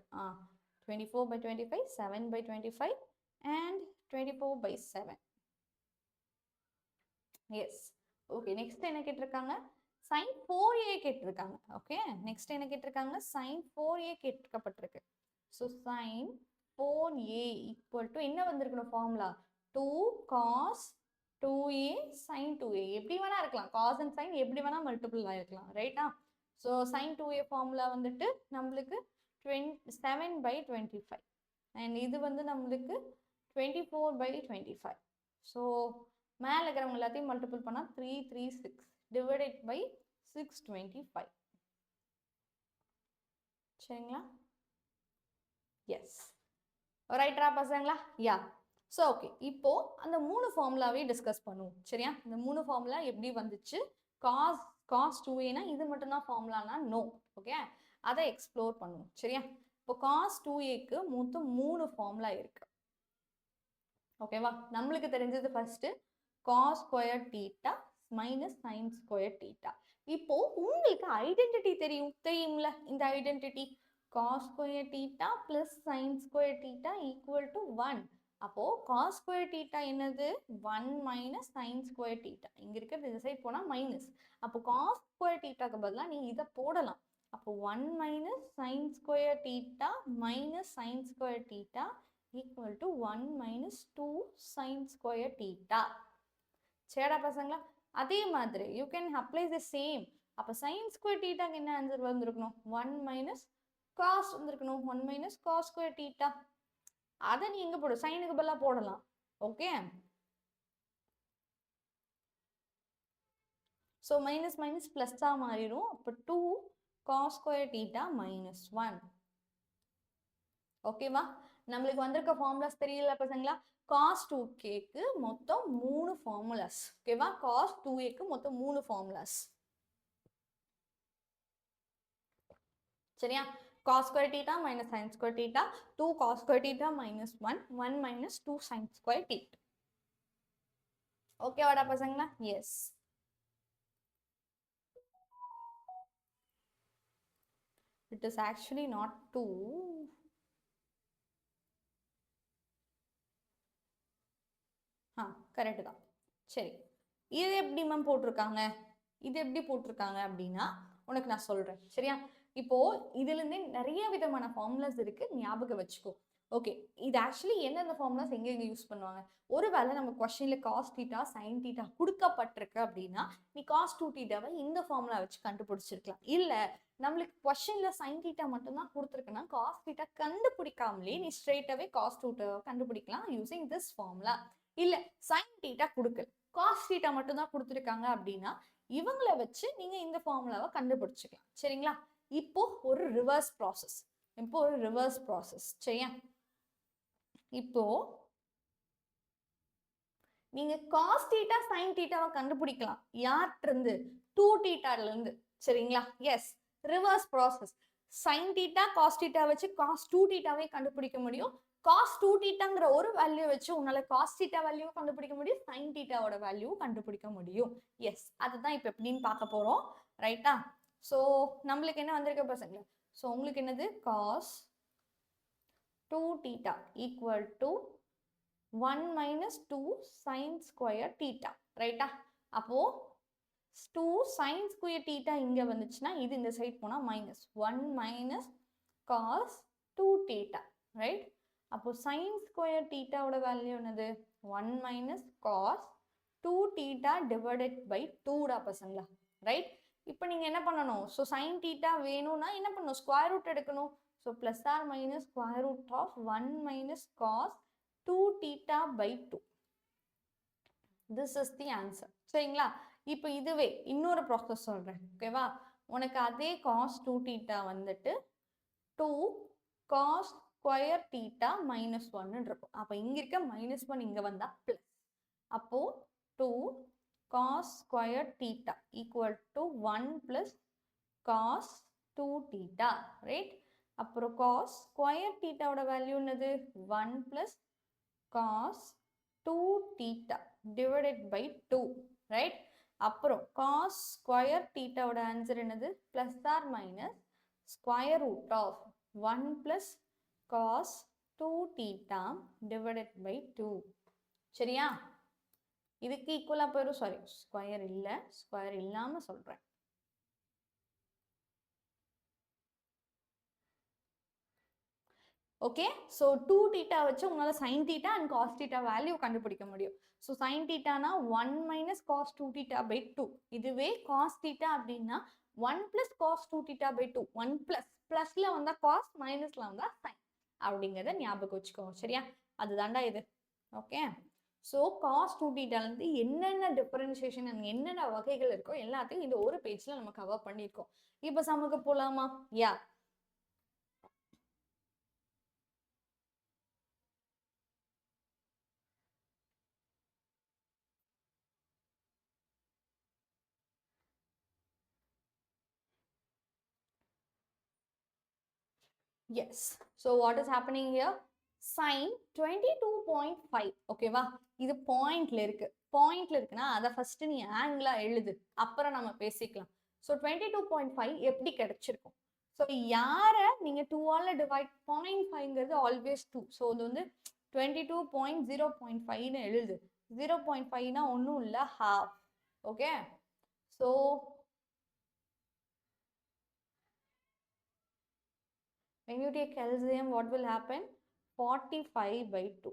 24/25, 7/25 and 24/7. எஸ். ஓகே, நெக்ஸ்ட் என்ன கேட்டிருக்காங்க? sin 4A கேட்டிருக்காங்க. ஓகே, நெக்ஸ்ட் என்ன கேட்டிருக்காங்க? sin 4A கேட்கப்பட்டிருக்கு. So sin 4A equal to என்ன வந்திருக்கணும் formula? 2 cos 2A sin 2A. எப்படி வேணா இருக்கலாம், cos and sin எப்படி வேணா மல்டிபிள் ஆயிருக்கலாம். ரைட்டா? ஸோ sin 2A ஃபார்முலா வந்துட்டு நம்மளுக்கு 7/25 அண்ட் இது வந்து நம்மளுக்கு 24/25. ஸோ மேலே இருக்கிறவங்க எல்லாத்தையும் மல்டிபிள் பண்ணால் 336 divided by 625. சரிங்களா? எஸ். ரைட்டா பசங்களா? யா. ஸோ ஓகே, இப்போ அந்த 3 ஃபார்முலாவே டிஸ்கஸ் பண்ணுவோம். சரியா? இந்த 3 ஃபார்முலா எப்படி வந்துச்சு? cos 2A இது மட்டும்தான் ஃபார்முலானா? நோ. ஓகே, அதை எக்ஸ்ப்ளோர் பண்ணுவோம். சரியா? இப்போ cos 2Aக்கு மொத்தம் 3 ஃபார்முலா இருக்கு. ஓகேவா? நம்மளுக்கு தெரிஞ்சது first cos square theta minus sin square theta. இப்போ உங்களுக்கு ஐடென்டிட்டி தெரியும்ல? இந்த identity cos square theta plus sin square theta equal to 1. அப்போ cos square theta என்னது? 1 minus sin square theta. இங்க இருக்கிறது இந்த சைடு போனா மைனஸ். அப்போ cos square thetaக்கு பதிலா நீ இதை போடலாம். அப்போ 1 minus sin square theta minus sin square theta equal to 1 minus 2 sin square theta. சரிடா பசங்களா? அதே மாதிரி you can apply the same. அப்போ sin square thetaக்கு என்ன ஆன்சர் வந்திருக்கணும்? 1 minus cos வந்திருக்கணும். 1 minus cos square theta. அதை நீ எங்க போடு? சைனுக்கு பதிலாக போடலாம். ஓகே. ஸோ மைனஸ் மைனஸ் ப்ளஸ்ஸாக மாறிடும். அப்போ 2 cos ஸ்கொயர் தீட்டா -1. ஓகேவா? நம்மளுக்கு வந்திருக்க ஃபார்முலாஸ் தெரியல பசங்களா? cos 2kக்கு மொத்தம் 3 ஃபார்முலாஸ். ஓகேவா? cos 2aக்கு மொத்தம் 3 ஃபார்முலாஸ். சரியா? cos square theta minus sin square theta, 2 cos square theta -1, 1 minus 2 sin square theta. ஓகேவாடா பசங்களா? Yes. It is actually not 2. Correct தான். சரி, இது எப்படி மேம் போட்டிருக்காங்க? இது எப்படி போட்டிருக்காங்க அப்படின்னா உனக்கு நான் சொல்றேன். சரியா? இப்போ இதுல இருந்தே நிறைய விதமான ஃபார்முலாஸ் இருக்கு, ஞாபகம் வச்சுக்கோ. ஓகே, இது ஆக்சுவலி எந்தெந்த ஃபார்முலாஸ் எங்க யூஸ் பண்ணுவாங்க? ஒருவேளை நம்ம கொஸ்டின்ல காஸ் தீட்டா சைன் தீட்டா கொடுக்கப்பட்டிருக்கு அப்படின்னா நீ காஸ் 2 தீட்டாவை இந்த ஃபார்முலா வச்சு கண்டுபிடிச்சிருக்கலாம். இல்ல நம்மளுக்கு கொஸ்டின்ல சைன் தீட்டா மட்டும்தான் கொடுத்துருக்குன்னா காஸ் தீட்டா கண்டுபிடிக்காமலே நீ ஸ்ட்ரெயிட்டாவே காஸ் 2 கண்டுபிடிக்கலாம் யூசிங் திஸ் ஃபார்முலா. இல்ல சைன் தீட்டா கொடுக்கல, காஸ் தீட்டா மட்டும் தான் கொடுத்துருக்காங்க அப்படின்னா இவங்களை வச்சு நீங்க இந்த ஃபார்முலாவை கண்டுபிடிச்சிக்கலாம். சரிங்களா? இப்போ ஒரு ரிவர்ஸ் ப்ராசஸ். சரியா? இப்போ நீங்க காஸ் தீட்டா சைன் தீட்டாவை கண்டுபிடிக்கலாம். யார்கிட்ட இருந்து? 2 தீட்டால இருந்து. சரிங்களா? Yes, reverse process. Sine theta cos theta வச்சு காஸ் 2 தீட்டாவே கண்டுபிடிக்க முடியும். காஸ் 2 தீட்டாங்கிற ஒரு வேல்யூ வச்சு உன்னால காஸ் தீட்டா வேல்யூ கண்டுபிடிக்க முடியும், சைன் தீட்டாவோட வேல்யூ கண்டுபிடிக்க முடியும். எஸ், அதுதான் இப்போ எப்படின்னு பார்க்க போறோம். ரைட்டா? ஸோ நம்மளுக்கு என்ன வந்திருக்க பசங்க? ஸோ உங்களுக்கு என்னது? Cos 2 theta equal to 1 minus 2 sin square theta. ரைட்டா? அப்போ 2 sin ஸ்கொயர் தீட்டா இங்க வந்துச்சுன்னா இது இந்த சைட் போனா மைனஸ் 1 minus cos 2 தீட்டா. ரைட்? அப்போ sin ஸ்கொயர் தீட்டாவோட வேல்யூ என்னது? 1 minus cos 2 theta divided by 2 டா பசங்களா. ரைட்? இப்போ நீங்க என்ன பண்ணணும்? ஸோ sin தீட்டா வேணும்னா என்ன பண்ணணும்? ஸ்கொயர் ரூட் எடுக்கணும். So plus or minus square root of 1 minus cos 2 theta by 2. This is the answer. சரிங்களா? இப்போ இதுவே இன்னொரு ப்ராசஸ் சொல்றேன். ஓகேவா? உனக்கு அதே cos 2 theta வந்துட்டு 2 cos ஸ்கொயர் தீட்டா -1 இருக்கும். அப்போ இங்க இருக்க -1 இங்க வந்தா பிளஸ். அப்போ 2 cos square theta equal to 1 plus cos 2 தீட்டா. ரைட்? அப்புறம் cos ஸ்கொயர் தீட்டாவோட வேல்யூ என்னது? 1 plus cos 2 theta divided by 2. Right? அப்புறம் cos ஸ்கொயர் தீட்டாவோட ஆன்சர் என்னது? Plus or minus square root of 1 plus cos 2 theta divided by 2. சரியா? இதுக்கு ஈக்குவலா போயிடும். சாரி, ஸ்கொயர் இல்லை, ஸ்கொயர் இல்லாம சொல்றேன். ஓகே, ஸோ 2 தீட்டா வச்சு உங்களால் sine theta and cos theta value கண்டுபிடிக்க முடியும். ஸோ சைன் தீட்டானா 1 மைனஸ் காஸ் 2 தீட்டா பை 2. இதுவே காஸ் தீட்டா அப்படின்னா 1 plus cos 2 theta by 2. 1 plus பிளஸ்ல வந்தா காஸ், மைனஸ்ல வந்தா சைன் அப்படிங்கிறத ஞாபகம் வச்சுக்கோங்க. சரியா? அதுதாண்டா இது. ஓகே, ஸோ காஸ் 2 தீட்டாலேருந்து என்னென்ன டிஃபரன்சியேஷன் அண்ட் என்னென்ன வகைகள் இருக்கோ எல்லாத்தையும் இந்த ஒரு பேஜ்ல நம்ம கவர் பண்ணியிருக்கோம். இப்போ சமக்கு போலாமா? யா. Yes. So what is happening here? Sin 22.5. ஓகேவா? இது பாயிண்ட்ல இருக்கு. பாயிண்ட்ல இருக்குன்னா அதை ஃபர்ஸ்ட் நீ ஆங்கிளா எழுது, அப்புறம் நம்ம பேசிக்கலாம். ஸோ 22.5 எப்படி கிடைச்சிருக்கும்? ஸோ யாரை நீங்க 2ஆல டிவைட் 0.5ங்கிறது ஆல்வேஸ் 2. ஸோ இது வந்து 22.0.5ன்னு எழுது. 0.5னா ஒன்றும் இல்லை, half. Okay, so when you take LCM, what will happen? 45 by 2.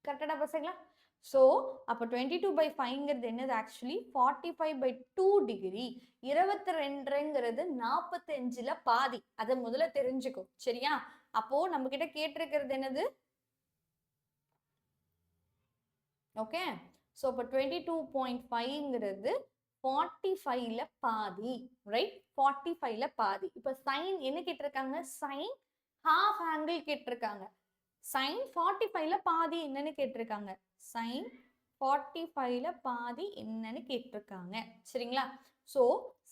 கரெக்டா பசங்களா? ஸோ அப்போ 22 by 5ங்கிறது என்னது? Actually 45 by 2 degree. 22ங்கிறது 45ல பாதி. அதை முதல்ல தெரிஞ்சுக்கோ. சரியா? அப்போ நம்ம கிட்ட கேட்டிருக்கிறது என்னது? ஓகே. ஸோ இப்போ 22.5ங்கிறது 45ல பாதி, ரைட்? 45ல பாதி. இப்போ சைன் என்ன கேட்டிருக்காங்க? சைன் ஹாஃப் ஆங்கிள் கேட்டிருக்காங்க. சைன் 45ல பாதி என்னன்னு கேட்டிருக்காங்க. சைன் 45ல பாதி என்னன்னு கேட்டிருக்காங்க. சரிங்களா? ஸோ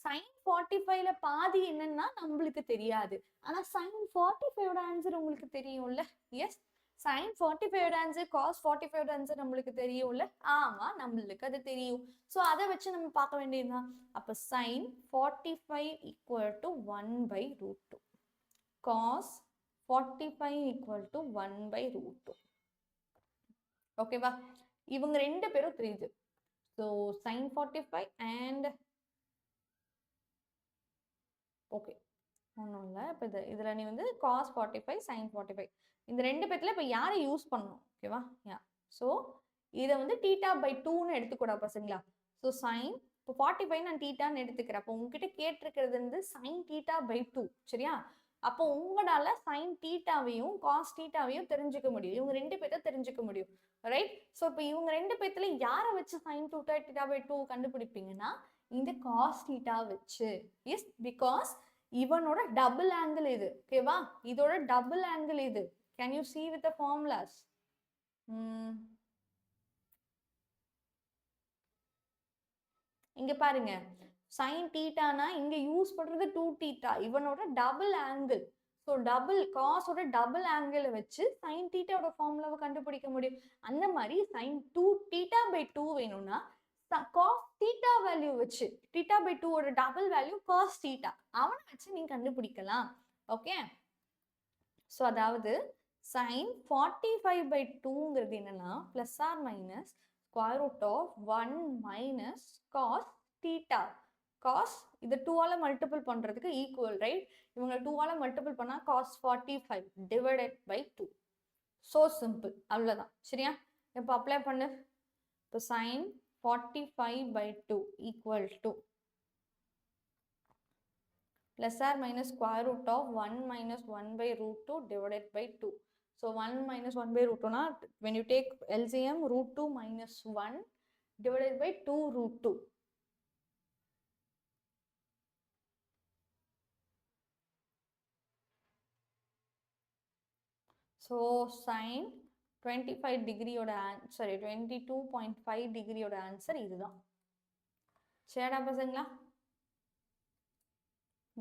சைன் 45ல பாதி என்னன்னா நம்மளுக்கு தெரியாது. ஆனா சைன் 45ஓட ஆன்சர் உங்களுக்கு தெரியும்ல? எஸ். சைன் 45ஓட ஆன்சர் காஸ் 45ஓட ஆன்சர் நம்மளுக்கு தெரியும்ல? ஆமா, நம்மளுக்கு அது தெரியும். ஸோ அதை வச்சு நம்ம பார்க்க வேண்டியதுதான். அப்போ sine 45 equal to 1/√2. Cos 45 equal to 1/√2. ஓகேவா? இவங்க ரெண்டு பேரும் தெரியுது. ஸோ சைன் 45 அண்ட் ஓகே ஒன்றும் இல்லை. இப்போ இதில் நீ வந்து காஸ் 45 சைன் 45 இந்த ரெண்டு பேர்த்துல இப்போ யாரை யூஸ் பண்ணணும்? ஓகேவா? யா. ஸோ இதை வந்து θ/2ன்னு எடுத்துக்கூடா பசங்களா? ஸோ சைன் இப்போ 45 நான் θன்னு எடுத்துக்கிறேன். அப்போ உங்ககிட்ட கேட்டிருக்கிறது வந்து சைன் θ/2. சரியா? அப்போ உங்களால சைன் θவையும் காஸ் θவையும் தெரிஞ்சுக்க முடியும். இவங்க ரெண்டு பேர்த்த தெரிஞ்சுக்க முடியும், ரைட்? ஸோ இப்போ இவங்க ரெண்டு பேர்த்துல யாரை வச்சு சைன் θ/2 கண்டுபிடிப்பீங்கன்னா இந்த காஸ் θ வச்சு. எஸ், பிகாஸ் இவனோட டபுள் ஆங்கிள் இது. ஓகேவா? இதோட டபுள் ஆங்கிள் இது. Can you see with the formulas? இங்க பாருங்க, சைன் θனா இங்க யூஸ் பண்றது 2θ. இவனோட டபுள் ஆங்கிள். ஸோ டபுள் காஸோட டபுள் ஆங்கிளை வச்சு சைன் θவோட ஃபார்முலாவை கண்டுபிடிக்க முடியும். அந்த மாதிரி சைன் 2θ/2 வேணும்னா காஸ் θ வேல்யூ வச்சு θ/2ஓட டபுள் வேல்யூ காஸ் θ அவனை வச்சு நீங்க கண்டுபிடிக்கலாம். ஓகே. ஸோ அதாவது சைன் 45/2ங்கிறது என்னன்னா plus or minus square root of 1 minus cos θ. Cos இது 2ஆல மல்டிபிள் பண்றதுக்கு ஈக்குவல், ரைட்? இவங்க 2ஆல மல்டிபிள் பண்ணா cos 45 divided by 2. So simple, அவ்வளோதான். சரியா? இப்போ அப்ளை பண்ணு. இப்போ sine 45/2 equal to plus or minus square root of 1 minus 1/√2 divided by 2. So 1 minus 1/√2 na, when you take LCM, √2 minus 1 divided by 2√2. So sin 25 degree oda sorry 22.5 degree oda answer இதுதான். சரிடா பசங்களா?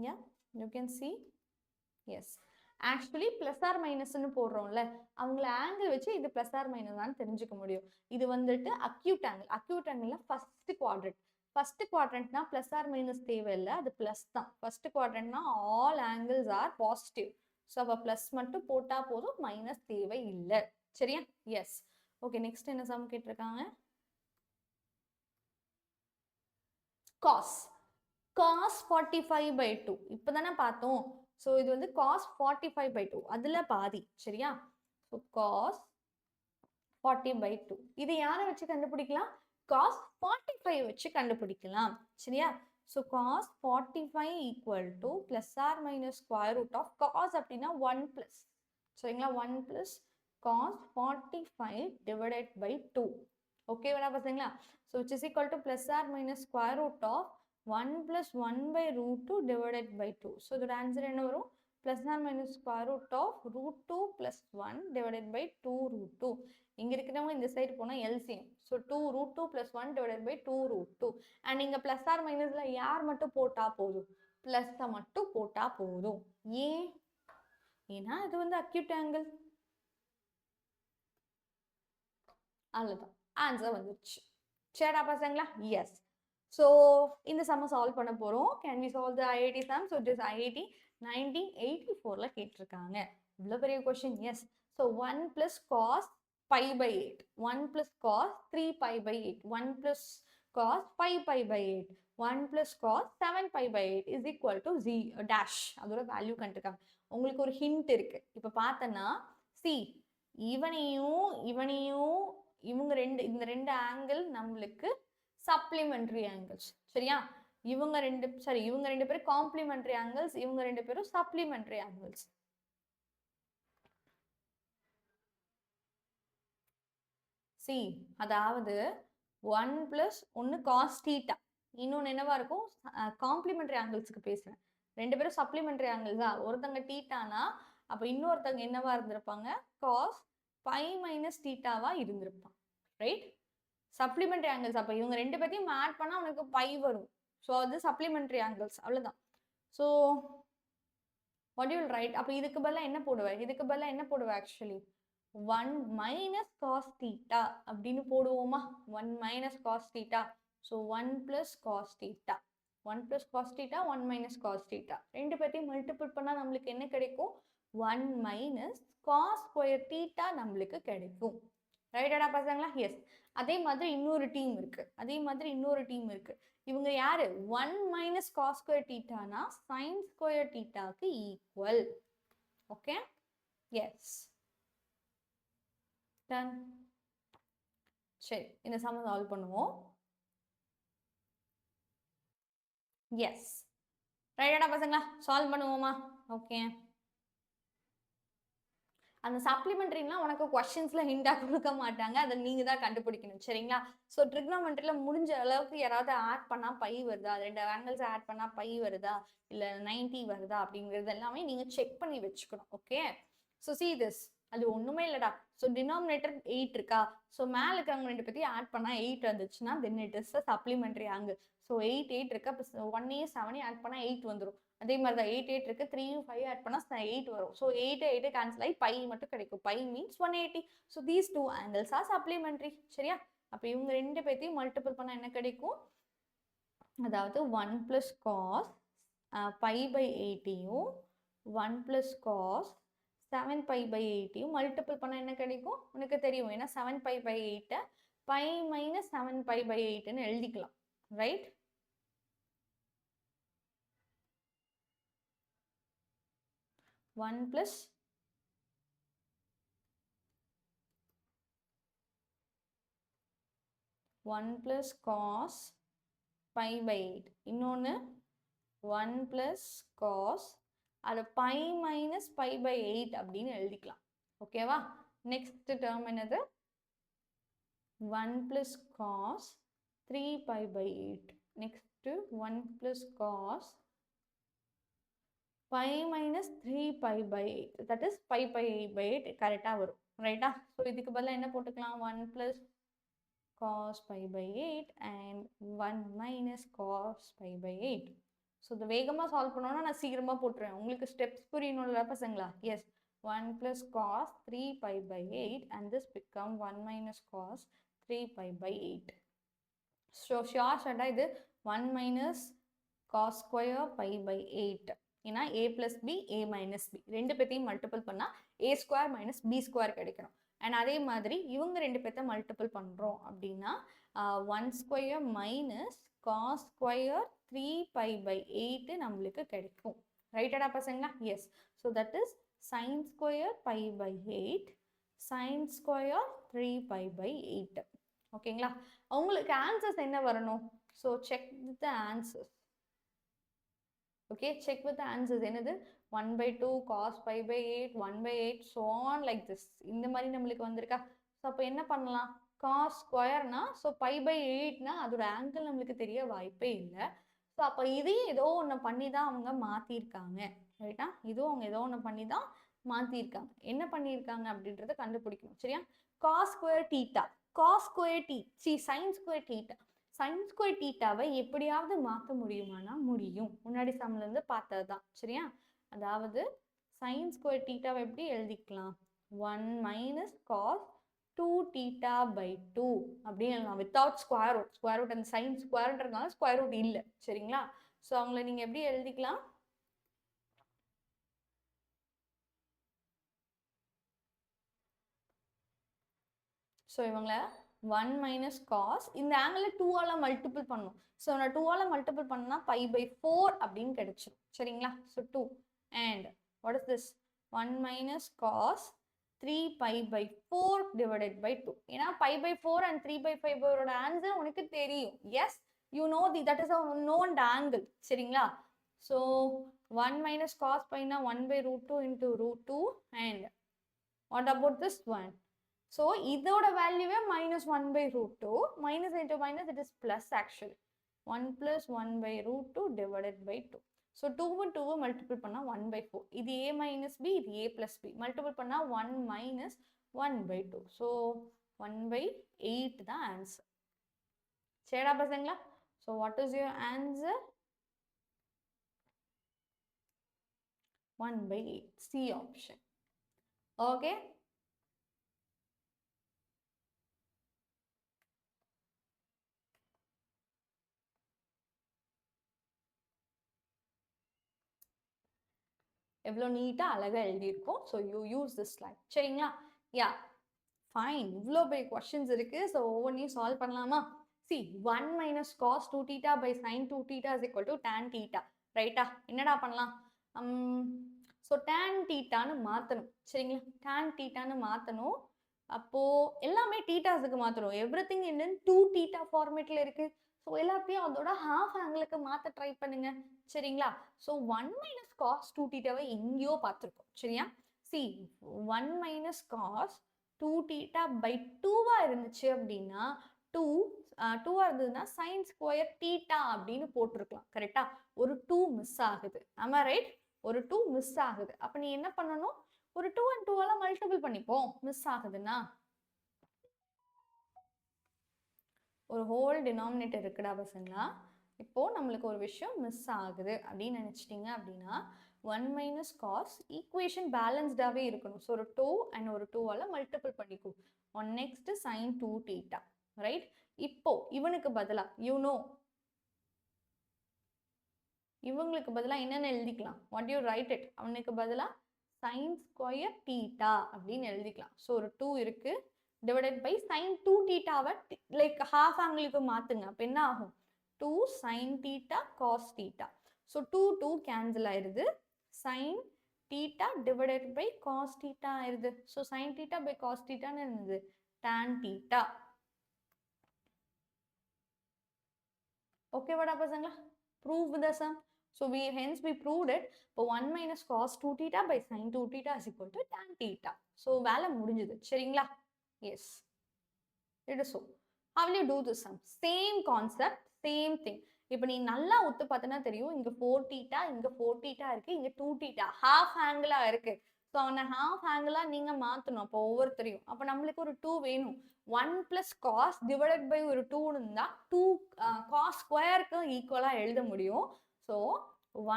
Yeah, you can see. Yes. Actually plus or மைனஸ்ன்னு போடுறோம்ல, அவங்கள angle வச்சு இது plus or minus தான் தெரிஞ்சுக்க முடியும். இது வந்துட்டு அக்யூட் ஆங்கிள். அக்யூட் ஆங்கிள்ல ஃபர்ஸ்ட் குவாட்ரண்ட். ஃபர்ஸ்ட் குவாட்ரண்ட்னா பிளஸ் ஆர் மைனஸ் தேவையில்லை, அது பிளஸ் தான். ஃபர்ஸ்ட் குவாட்ரண்ட்னா all angles are positive. So அப்போ பிளஸ் மட்டும் போட்டா போதும், மைனஸ் தேவை இல்லை. சரியா? எஸ். ஓகே, நெக்ஸ்ட் என்ன சம் கேட்டிருக்காங்க? காஸ் காஸ் 45/2 இப்போதானே பார்த்தோம். ஸோ இது வந்து காஸ் 45/2 அதில் பாதி. சரியா? ஸோ காஸ் 40/2 இதை யாரை வச்சு கண்டுபிடிக்கலாம்? காஸ் 45 வச்சு கண்டுபிடிக்கலாம். சரியா? So cos 45 equal to plus or minus square root of cos அப்படின்னா 1 பிளஸ். சரிங்களா? 1 பிளஸ் காஸ் 45 டிவைடட் பை 2. ஓகேவா பசங்களா? So which is equal to plus or minus square root of 1 plus 1/√2 divided by 2. So the answer என்ன வரும்? Plus or minus square root of √2 plus 1 divided by 2√2. இங்க இருக்கிறவங்க இந்த side போனா LCM. So 2√2 plus 1 divided by 2√2. And இங்க plus or minusல யார் மட்டும் போட்டா போதும்? Plus மட்டும் போட்டா போதும். ஏன்? ஏன்னா இது வந்து acute angle. அவ்வளவுதான், ஆன்சர் வந்துருச்சு. சரிடா பசங்களா? எஸ். So இந்த சம்ம சால்வ் பண்ண போறோம். Can we solve the IIT sum? So this IIT 1984ல கேட்டிருக்காங்க. இவ்வளவு பெரிய question. S. So 1 plus cos pi/8, 1 plus cos 3pi/8, 1 plus cos 5pi/8, 1 plus cos 7pi/8 is equal to dash. அதோட value கண்டுருக்காங்க. உங்களுக்கு ஒரு ஹிண்ட் இருக்கு. இப்ப பார்த்தனா சி இவனையும் இவனையும் இந்த ரெண்டு ஆங்கிள் நம்மளுக்கு சப்ளிமெண்டரி ஆங்கிள்ஸ். சரியா? இவங்க ரெண்டு பேரும் காம்ப்ளிமெண்டரி ஆங்கிள்ஸ், இவங்க ரெண்டு பேரும் சப்ளிமெண்டரி ஆங்கிள்ஸ். சி அதாவது 1 + 1 cos θ. இன்னொன்று என்னவா இருக்கும், காம்ப்ளிமெண்டரி ஆங்கிள்ஸுக்கு பேசுகிறேன். ரெண்டு பேரும் சப்ளிமெண்டரி ஆங்கிள்ஸ் தான். ஒருத்தங்க தீட்டானா அப்போ இன்னொருத்தங்க என்னவா இருந்திருப்பாங்க, காஸ் பை மைனஸ் தீட்டாவா இருந்திருப்பாங்க. ரைட்? Supplementary angles. அப்போ இவங்க ரெண்டு பேர்த்தையும் ஆட் பண்ணால் உனக்கு பை வரும். ஸோ அது சப்ளிமெண்டரி ஆங்கிள்ஸ், அவ்வளோதான். So what you will write? அப்போ இதுக்கு பதிலாக என்ன போடுவேன், இதுக்கு பதிலாக என்ன போடுவேன் ஆக்சுவலி 1 - cos θ அப்படின்னு போடுவோமா? 1 - cos θ. So 1 + cos θ, 1 + cos θ, 1 - cos θ. ரெண்டு பேர்த்தையும் மல்டிபிள் பண்ணால் நம்மளுக்கு என்ன கிடைக்கும், 1 - cos ஸ்கொயர் θ நம்மளுக்கு கிடைக்கும். ரைட்டடா பசங்களா? எஸ். அதே மாதிரி இன்னொரு டீம் இருக்கு. இவங்க யாரு, 1 - cos ஸ்கொயர் θனா sin ஸ்கொயர் θக்கு ஈக்குவல். Okay, yes. டன். சரி, இந்த சம்ம சால்வ் பண்ணுவோம். எஸ், ரைட்டடா பசங்களா? சால்வ் பண்ணுவோமா? ஓகே. அந்த சப்ளிமெண்ட்ரினா உனக்கு கொஸ்டின்ஸ்ல ஹிண்டா கொடுக்க மாட்டாங்க, அதை நீங்க தான் கண்டுபிடிக்கணும். சரிங்களா? ஸோ ட்ரிக்னாமெண்ட்ரியில முடிஞ்ச அளவுக்கு யாராவது ஆட் பண்ணா பை வருதா, 2 ஆங்கிள்ஸ் ஆட் பண்ணா பை வருதா, இல்ல 90 வருதா அப்படிங்கிறது எல்லாமே நீங்க செக் பண்ணி வச்சுக்கணும். ஓகே. ஸோ சி திஸ், அது ஒண்ணுமே இல்லடா. ஸோ டினாமினேட்டர் 8 இருக்கா, ஸோ மேல இருக்கிறவங்க ரெண்டு பத்தி ஆட் பண்ணா 8 வந்துச்சுன்னா then it is supplementary angle. So 8 இருக்கு, அப்போ 1 7 ஆட் பண்ணா 8 வந்துடும். அதே மாதிரி தான் 8 இருக்கு, 3 5 ஆட் பண்ணா 8 வரும். ஸோ 8 கேன்சல் ஆகி பை மட்டும் கிடைக்கும். Pi means 180. So these two angles are supplementary. சரியா? அப்போ இவங்க ரெண்டு பேர்த்தையும் மல்டிபிள் பண்ணா என்ன கிடைக்கும், அதாவது 1 + cos π/8யும் 1 + cos 7π/8யும் மல்டிபிள் பண்ணா என்ன கிடைக்கும் உனக்கு தெரியும். ஏன்னா 7π/8 π - 7π/8ன்னு எழுதிக்கலாம். ரைட்? ஒன் + cos π/8, இன்னொன்று 1 + cos அது π - π/8 அப்படின்னு எழுதிக்கலாம். ஓகேவா? நெக்ஸ்ட் டேர்ம் என்னது, 1 + cos 3π/8. Next 1 + cos π - 3π/8, that is π/8 கரெக்டாக வரும். ரைட்டா? ஸோ இதுக்கு பதிலாக என்ன போட்டுக்கலாம், 1 + cos π/8 and 1 - cos π/8. ஸோ இது வேகமாக சால்வ் பண்ணோன்னா நான் சீக்கிரமாக போட்டுருவேன். உங்களுக்கு ஸ்டெப்ஸ் புரியணும்ல பசங்களா? S. 1 + cos 3π/8 and this become 1 - cos 3π/8. So ஷார்ட்டாக இது 1 - cos ஸ்கொயர் π/8. ஏன்னா a + b a - b ரெண்டு பேர்த்தையும் மல்டிபிள் பண்ணால் a² - b² கிடைக்கணும். அண்ட் அதே மாதிரி இவங்க ரெண்டு பேர்த்த மல்டிபிள் பண்ணுறோம் அப்படின்னா 1² - cos ஸ்கொயர் 3π/8 நம்மளுக்கு கிடைக்கும். ரைட்டடா பசங்களா? Yes. So that is sin square π/8 sin square 3π/8. ஓகேங்களா? உங்களுக்கு ஆன்சர்ஸ் என்ன வரணும்? So check with the answers. Okay, check with answers. என்னது, 1/2 cos π/8 1/8 so on like this. இந்த மாதிரி நம்மளுக்கு வந்திருக்கா? ஸோ அப்போ என்ன பண்ணலாம், cos ஸ்கொயர்னா ஸோ π/8னா அதோட ஆங்கிள் நம்மளுக்கு தெரிய வாய்ப்பே இல்லை. ஸோ அப்போ இதையும் ஏதோ ஒன்று பண்ணி தான் அவங்க மாற்றிருக்காங்க. ரைட்டா? இதுவும் அவங்க ஏதோ ஒன்று பண்ணி தான் மாற்றிருக்காங்க. என்ன பண்ணியிருக்காங்க அப்படின்றத கண்டுபிடிக்கணும். சரியா? cos square θ, cos square t, sin square θ. sin square θவை எப்படியாவது மாற்ற முடியுமானா முடியும். முன்னாடி சம்ல இருந்து பார்த்தது தான். சரியா? அதாவது sin ஸ்கொயர் θவை எப்படி எழுதிக்கலாம், 1 - cos 2θ/2 அப்படின்னு எழுதலாம். Without square root. Square root அந்த சைன் ஸ்கொயர்ன்றதுனால ஸ்கொயர் ரூட் இல்லை. சரிங்களா? ஸோ அவங்கள நீங்க எப்படி எழுதிக்கலாம், ஸோ இவங்கள 1 - cos இந்த ஆங்கிள் 2ஆல மல்டிபிள் பண்ணும். ஸோ நான் 2ஆல மல்டிபிள் பண்ணா π/4 அப்படின்னு கிடைச்சிடும். சரிங்களா? So 2 and what is this 1 - cos 3π/4 divided by 2. ஏன்னா π/4 and 3/5 ஓட ஆன்சர் உனக்கு தெரியும். Yes, you know that is a known angle. சரிங்களா? ஸோ 1 - cos πனா 1/√2 into √2 and what about this one? So இதோட வேல்யூவே minus 1 by root 2. Minus into minus, it is plus actually. 1 plus 1 by root 2 divided by 2. So 2 and 2 multiple பண்ணா 1 by 4. இது a minus b, இது a plus b. Multiple பண்ணா 1 minus 1 by 2. So 1 by 8 தான் answer. சரிடா பசங்களா? So what is your answer? 1 by 8. C option. Okay. எவ்வளோ நீட்டாக அழகாக எழுதியிருக்கோம். So you use this slide. சரிங்களா? Yeah fine. இவ்வளோ பெரிய கொஸ்டின்ஸ் இருக்குது. ஸோ ஒவ்வொன்றையும் சால்வ் பண்ணலாமா? சி 1 minus cos 2 theta by sin 2 theta is equal to tan theta. ரைட்டா? என்னடா பண்ணலாம்? ஸோ tan thetaன்னு மாற்றணும். சரிங்களா? tan thetaன்னு மாற்றணும். அப்போது எல்லாமே தீட்டாஸுக்கு மாற்றணும். எவ்ரி திங் இன் 2 theta ஃபார்மேட்டில் இருக்குது. ஸோ எல்லாத்தையும் அதோட ஹாஃப் ஆங்கிளுக்கு மாற்ற ட்ரை பண்ணுங்க. சரிங்களா? ஸோ 1 minus cos 2 theta எங்கேயோ பார்த்துருக்கோம். சரியா? C 1 minus cos 2 theta by 2 இருந்துச்சு அப்படின்னா 2 இருந்ததுன்னா sin square theta அப்படின்னு போட்டிருக்கலாம். கரெக்டா? ஒரு 2 மிஸ் ஆகுது. ஆமா ரைட்? ஒரு 2 மிஸ் ஆகுது. அப்போ நீ என்ன பண்ணணும்? ஒரு 2 and 2 மல்டிபிள் பண்ணிப்போம் மிஸ் ஆகுதுன்னா. ஒரு ஹோல் டினாமினேட்டர் இருக்குடா பசங்களா. இப்போ நம்மளுக்கு ஒரு விஷயம் மிஸ் ஆகுது அப்படின்னு நினைச்சிட்டீங்க அப்படின்னா 1 minus cos ஈக்குவேஷன் பேலன்ஸ்டாவே இருக்கணும். ஸோ ஒரு 2 and ஒரு 2 மல்டிபிள் பண்ணிக்கும். 1 next sin 2 theta. ரைட்? இப்போ இவனுக்கு பதிலா இவங்களுக்கு பதிலா என்னன்னு எழுதிக்கலாம்? What you right it? அவனுக்கு பதிலா sin square theta அப்படின்னு எழுதிக்கலாம். ஸோ ஒரு 2 இருக்கு divided by sin 2 theta like half ஆங்கிளுக்கு மாத்துங்க. அப்போ என்ன ஆகும்? 2 sin theta cos theta. So 2 cancel ஆயிருது. sin theta divided by cos theta ஆயிருது. So sin theta by cos theta என்னது? tan theta. ஓகே வாடா பசங்களா? prove the sum. So hence we proved it. இப்போ 1 minus cos 2 theta by sin 2 theta is equal to tan theta. So வேலை முடிஞ்சது. சரிங்களா? Yes. It is so. How will you do this sum? Same concept, same thing. இப்போ நீ நல்லா ஒத்து பார்த்தனா தெரியும். இங்க 4 theta, இங்க 4 theta இருக்கு, இங்க 2 theta. ஹாஃப் ஆங்கிளா இருக்கு. ஸோ அவனை ஹாஃப் ஆங்கிளா நீங்க மாத்தணும். அப்போ ஒவ்வொருத்தரையும். அப்போ நம்மளுக்கு ஒரு 2 வேணும். 1 plus cos divided by ஒரு 2 இருந்தா 2 cos ஸ்கொயருக்கு ஈக்குவலா எழுத முடியும். ஸோ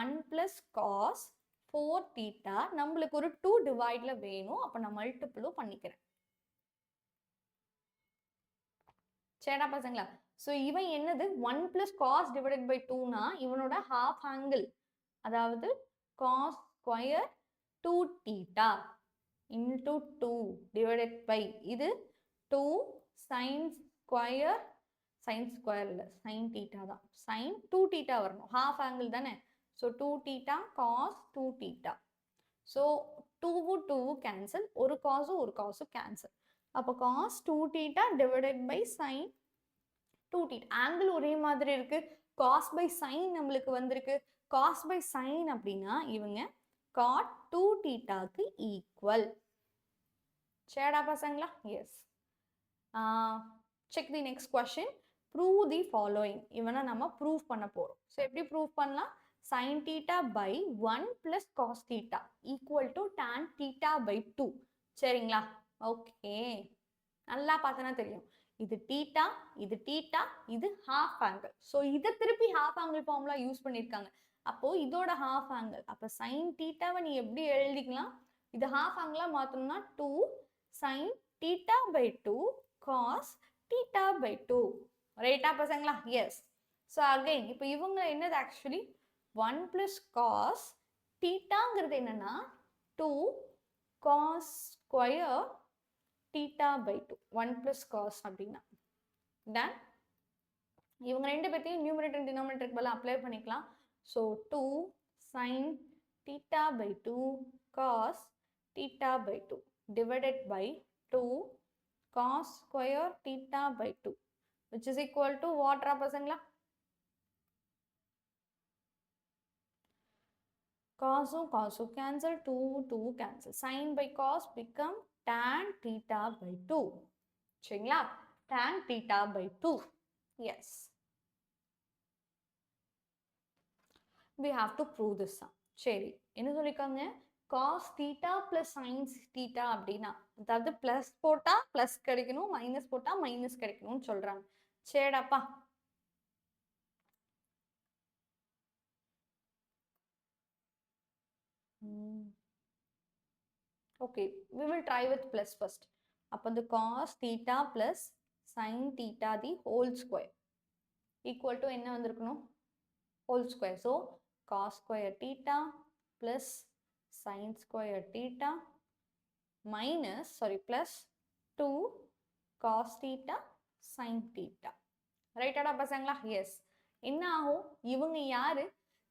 1 plus cos 4 theta நம்மளுக்கு ஒரு 2 டிவைட்ல வேணும். அப்போ நான் மல்டிபிளும் பண்ணிக்கிறேன். சரிடா பசங்களா? ஸோ இவன் என்னது? 1 plus cos divided by 2னா இவனோட ஹாஃப் ஆங்கிள், அதாவது cos square 2 theta into 2 divided by இது 2 sin ஸ்கொயர் இல்லை sin theta தான். sin 2 theta வரணும். ஹாஃப் ஆங்கிள் தானே. So 2 theta cos 2 theta. So 2 cancel. ஒரு காசும் கேன்சல். அப்போ cos 2 theta divided by sin 2 theta. Angle ஒரே மாதிரி இருக்கு. cos by sin நம்மளுக்கு வந்திருக்கு. cos by sin அப்படின்னா இவங்க cot 2 thetaக்கு ஈக்குவல். சரிடா பசங்களா? Yes. Check the next question. Prove the following. இவனை நம்ம ப்ரூவ் பண்ண போறோம். ஸோ எப்படி ப்ரூவ் பண்ணலாம்? sin theta by 1 plus cos theta equal to tan theta by 2. சரிங்களா? ஓகே, நல்லா பார்த்தனா தெரியும். இது தீட்டா, இது ஹாஃப் ஆங்கிள். ஸோ இதை திருப்பி ஹாஃப் ஆங்கிள் ஃபார்முலா யூஸ் பண்ணியிருக்காங்க. அப்போ இதோட ஹாஃப் ஆங்கிள். அப்போ சைன் தீட்டாவை நீ எப்படி எழுதிக்கலாம்? இது half ஆங்கிளா மாற்றணும்னா 2 sin theta by 2 cos theta by 2. ரைட்டா பசங்களா? எஸ். ஸோ அகைன் இப்போ இவங்க என்னது? ஆக்சுவலி 1 plus cos தீட்டாங்கிறது என்னன்னா 2 cos square theta by 2. 1 plus cos அப்படின்னா டன். இவங்க ரெண்டு பேர்த்தையும் நியூமரேட்டர் டினாமினேட்டருக்கு பதிலா அப்ளை பண்ணிக்கலாம். So 2 sin theta by 2 cos theta by 2 divided by 2 cos square theta by 2 which is equal to what ரா பசங்களா? cos cancel, 2 cancel. Sin by cos become tan theta by 2. சரிங்களா? tan theta by 2. Yes. We have to prove this sum. சரி, என்ன சொல்லிருக்காங்க? cos theta plus sin theta அப்படின்னா, அதாவது plus போட்டா plus கிடைக்கணும், minus போட்டா மைனஸ் கிடைக்கணும்னு சொல்றாங்க. சரிடாப்பா. Okay, we will try with plus first. அப்போ the cos theta plus sin theta the whole square equal to என்ன வந்திருக்கணும்? whole square. So cos square theta plus sin square theta minus plus 2 cos theta sin theta. ரைட்டாடா பசங்களா? S. என்ன ஆகும்? இவங்க யாரு?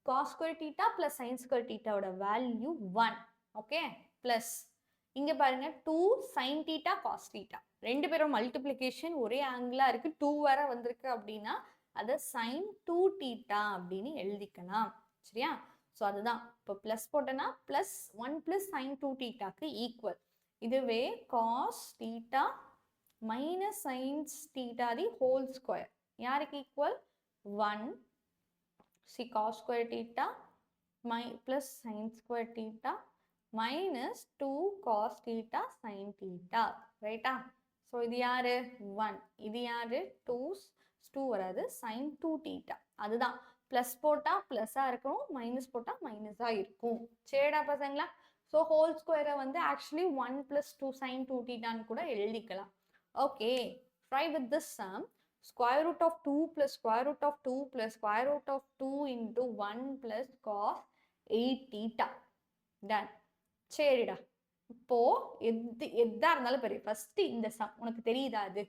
cos square theta plus sin square theta ஓட value 1. Okay, plus இங்க பாருங்க 2 sin theta cos theta, ரெண்டு பேரும் மல்டிப்ளிகேஷன் ஒரே ஆங்கிளா இருக்கு, 2 வர வந்திருக்கு அப்படின்னா அதை sin 2 theta அப்படின்னு எழுதிக்கலாம். சரியா? ஸோ அதுதான் இப்போ பிளஸ் போட்டேன்னா பிளஸ் 1 பிளஸ் sin 2 thetaக்கு ஈக்குவல். இதுவே cos theta minus sin theta the whole square யாருக்கு equal? 1 see cos square theta plus sin square theta minus 2 cos theta sin theta. ரைட்டா? ஸோ இது யாரு? 1. இது யாரு? 2 வராது, sin 2 theta. அதுதான் பிளஸ் போட்டா பிளஸ்ஸா இருக்கும், மைனஸ் போட்டா மைனஸா இருக்கும். சரிடா பசங்களா? ஸோ ஹோல் ஸ்கொயரை வந்து ஆக்சுவலி 1 plus 2 sin 2 thetaன்னு கூட எழுதிக்கலாம். Okay, try with this sum. Square root of 2 plus square root of 2 plus square root of 2 into 1 plus cos 8 theta. Done. சரிடா, இப்போ எதா இருந்தாலும் பெரிய ஃபர்ஸ்ட் இந்த சம் உனக்கு தெரியுதா? அது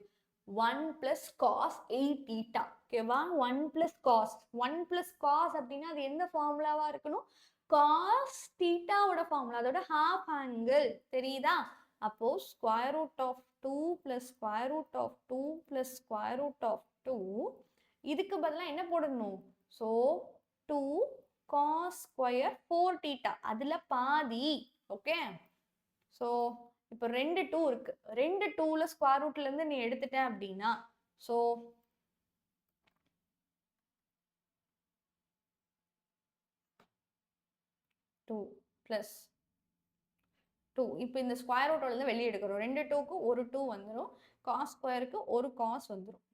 1 plus cos 8 theta. ஓகேவா? 1 plus cos அப்படின்னா அது எந்த ஃபார்முலாவா இருக்கணும்? cos theta ஓட ஃபார்முலா, அதோட ஹாஃப் ஆங்கிள். தெரியுதா? அப்போ square root of 2 plus square root of 2 plus square root of 2, இதுக்கு பதிலாக என்ன போடணும்? ஸோ 2 cos square 4 theta, அதுல பாதி. ஓகே, ஸோ இப்போ ரெண்டு 2 இருக்கு, ரெண்டு 2ல ஸ்கொயர் ரூட்ல இருந்து நீ எடுத்துட்ட அப்படின்னா ஸோ டூ பிளஸ் 2, இப்போ இந்த ஸ்கொயர் ரூட்ல இருந்து வெளியே எடுக்கிறோம், ரெண்டு 2க்கு ஒரு 2 வந்துடும், காஸ் ஸ்கொயருக்கு ஒரு காஸ் வந்துடும்.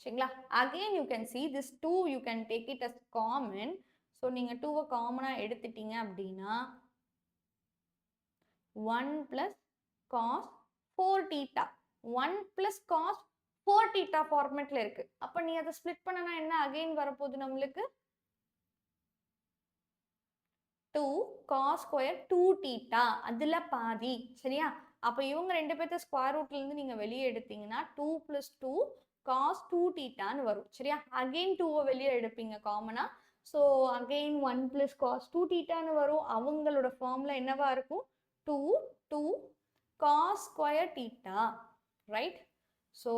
சரிங்களா? Again you can see this 2 you can take it as common. So நீங்கள் 2வை காமனாக எடுத்துட்டீங்க அப்படின்னா 1 plus cos 4 theta, 1 plus cos 4 theta ஃபார்மேட்ல இருக்கு. அப்போ நீ அதை ஸ்ப்ளிட் பண்ணனா என்ன அகைன் வரப்போகுது நம்மளுக்கு? 2 cos square 2 theta, அதுல பாதி. சரியா? அப்போ இவங்க ரெண்டு பேர்த்த ஸ்கொயர் ரூட்ல இருந்து நீங்க வெளியே எடுத்தீங்கன்னா 2 plus 2 cos 2 thetaன்னு வரும். சரியா? அகைன் 2வை வெளியே எடுப்பீங்க காமனா. ஸோ அகைன் 1 plus cos 2 thetaன்னு வரும். அவங்களோட ஃபார்ம்ல என்னவா இருக்கும்? 2 cos square theta, right? So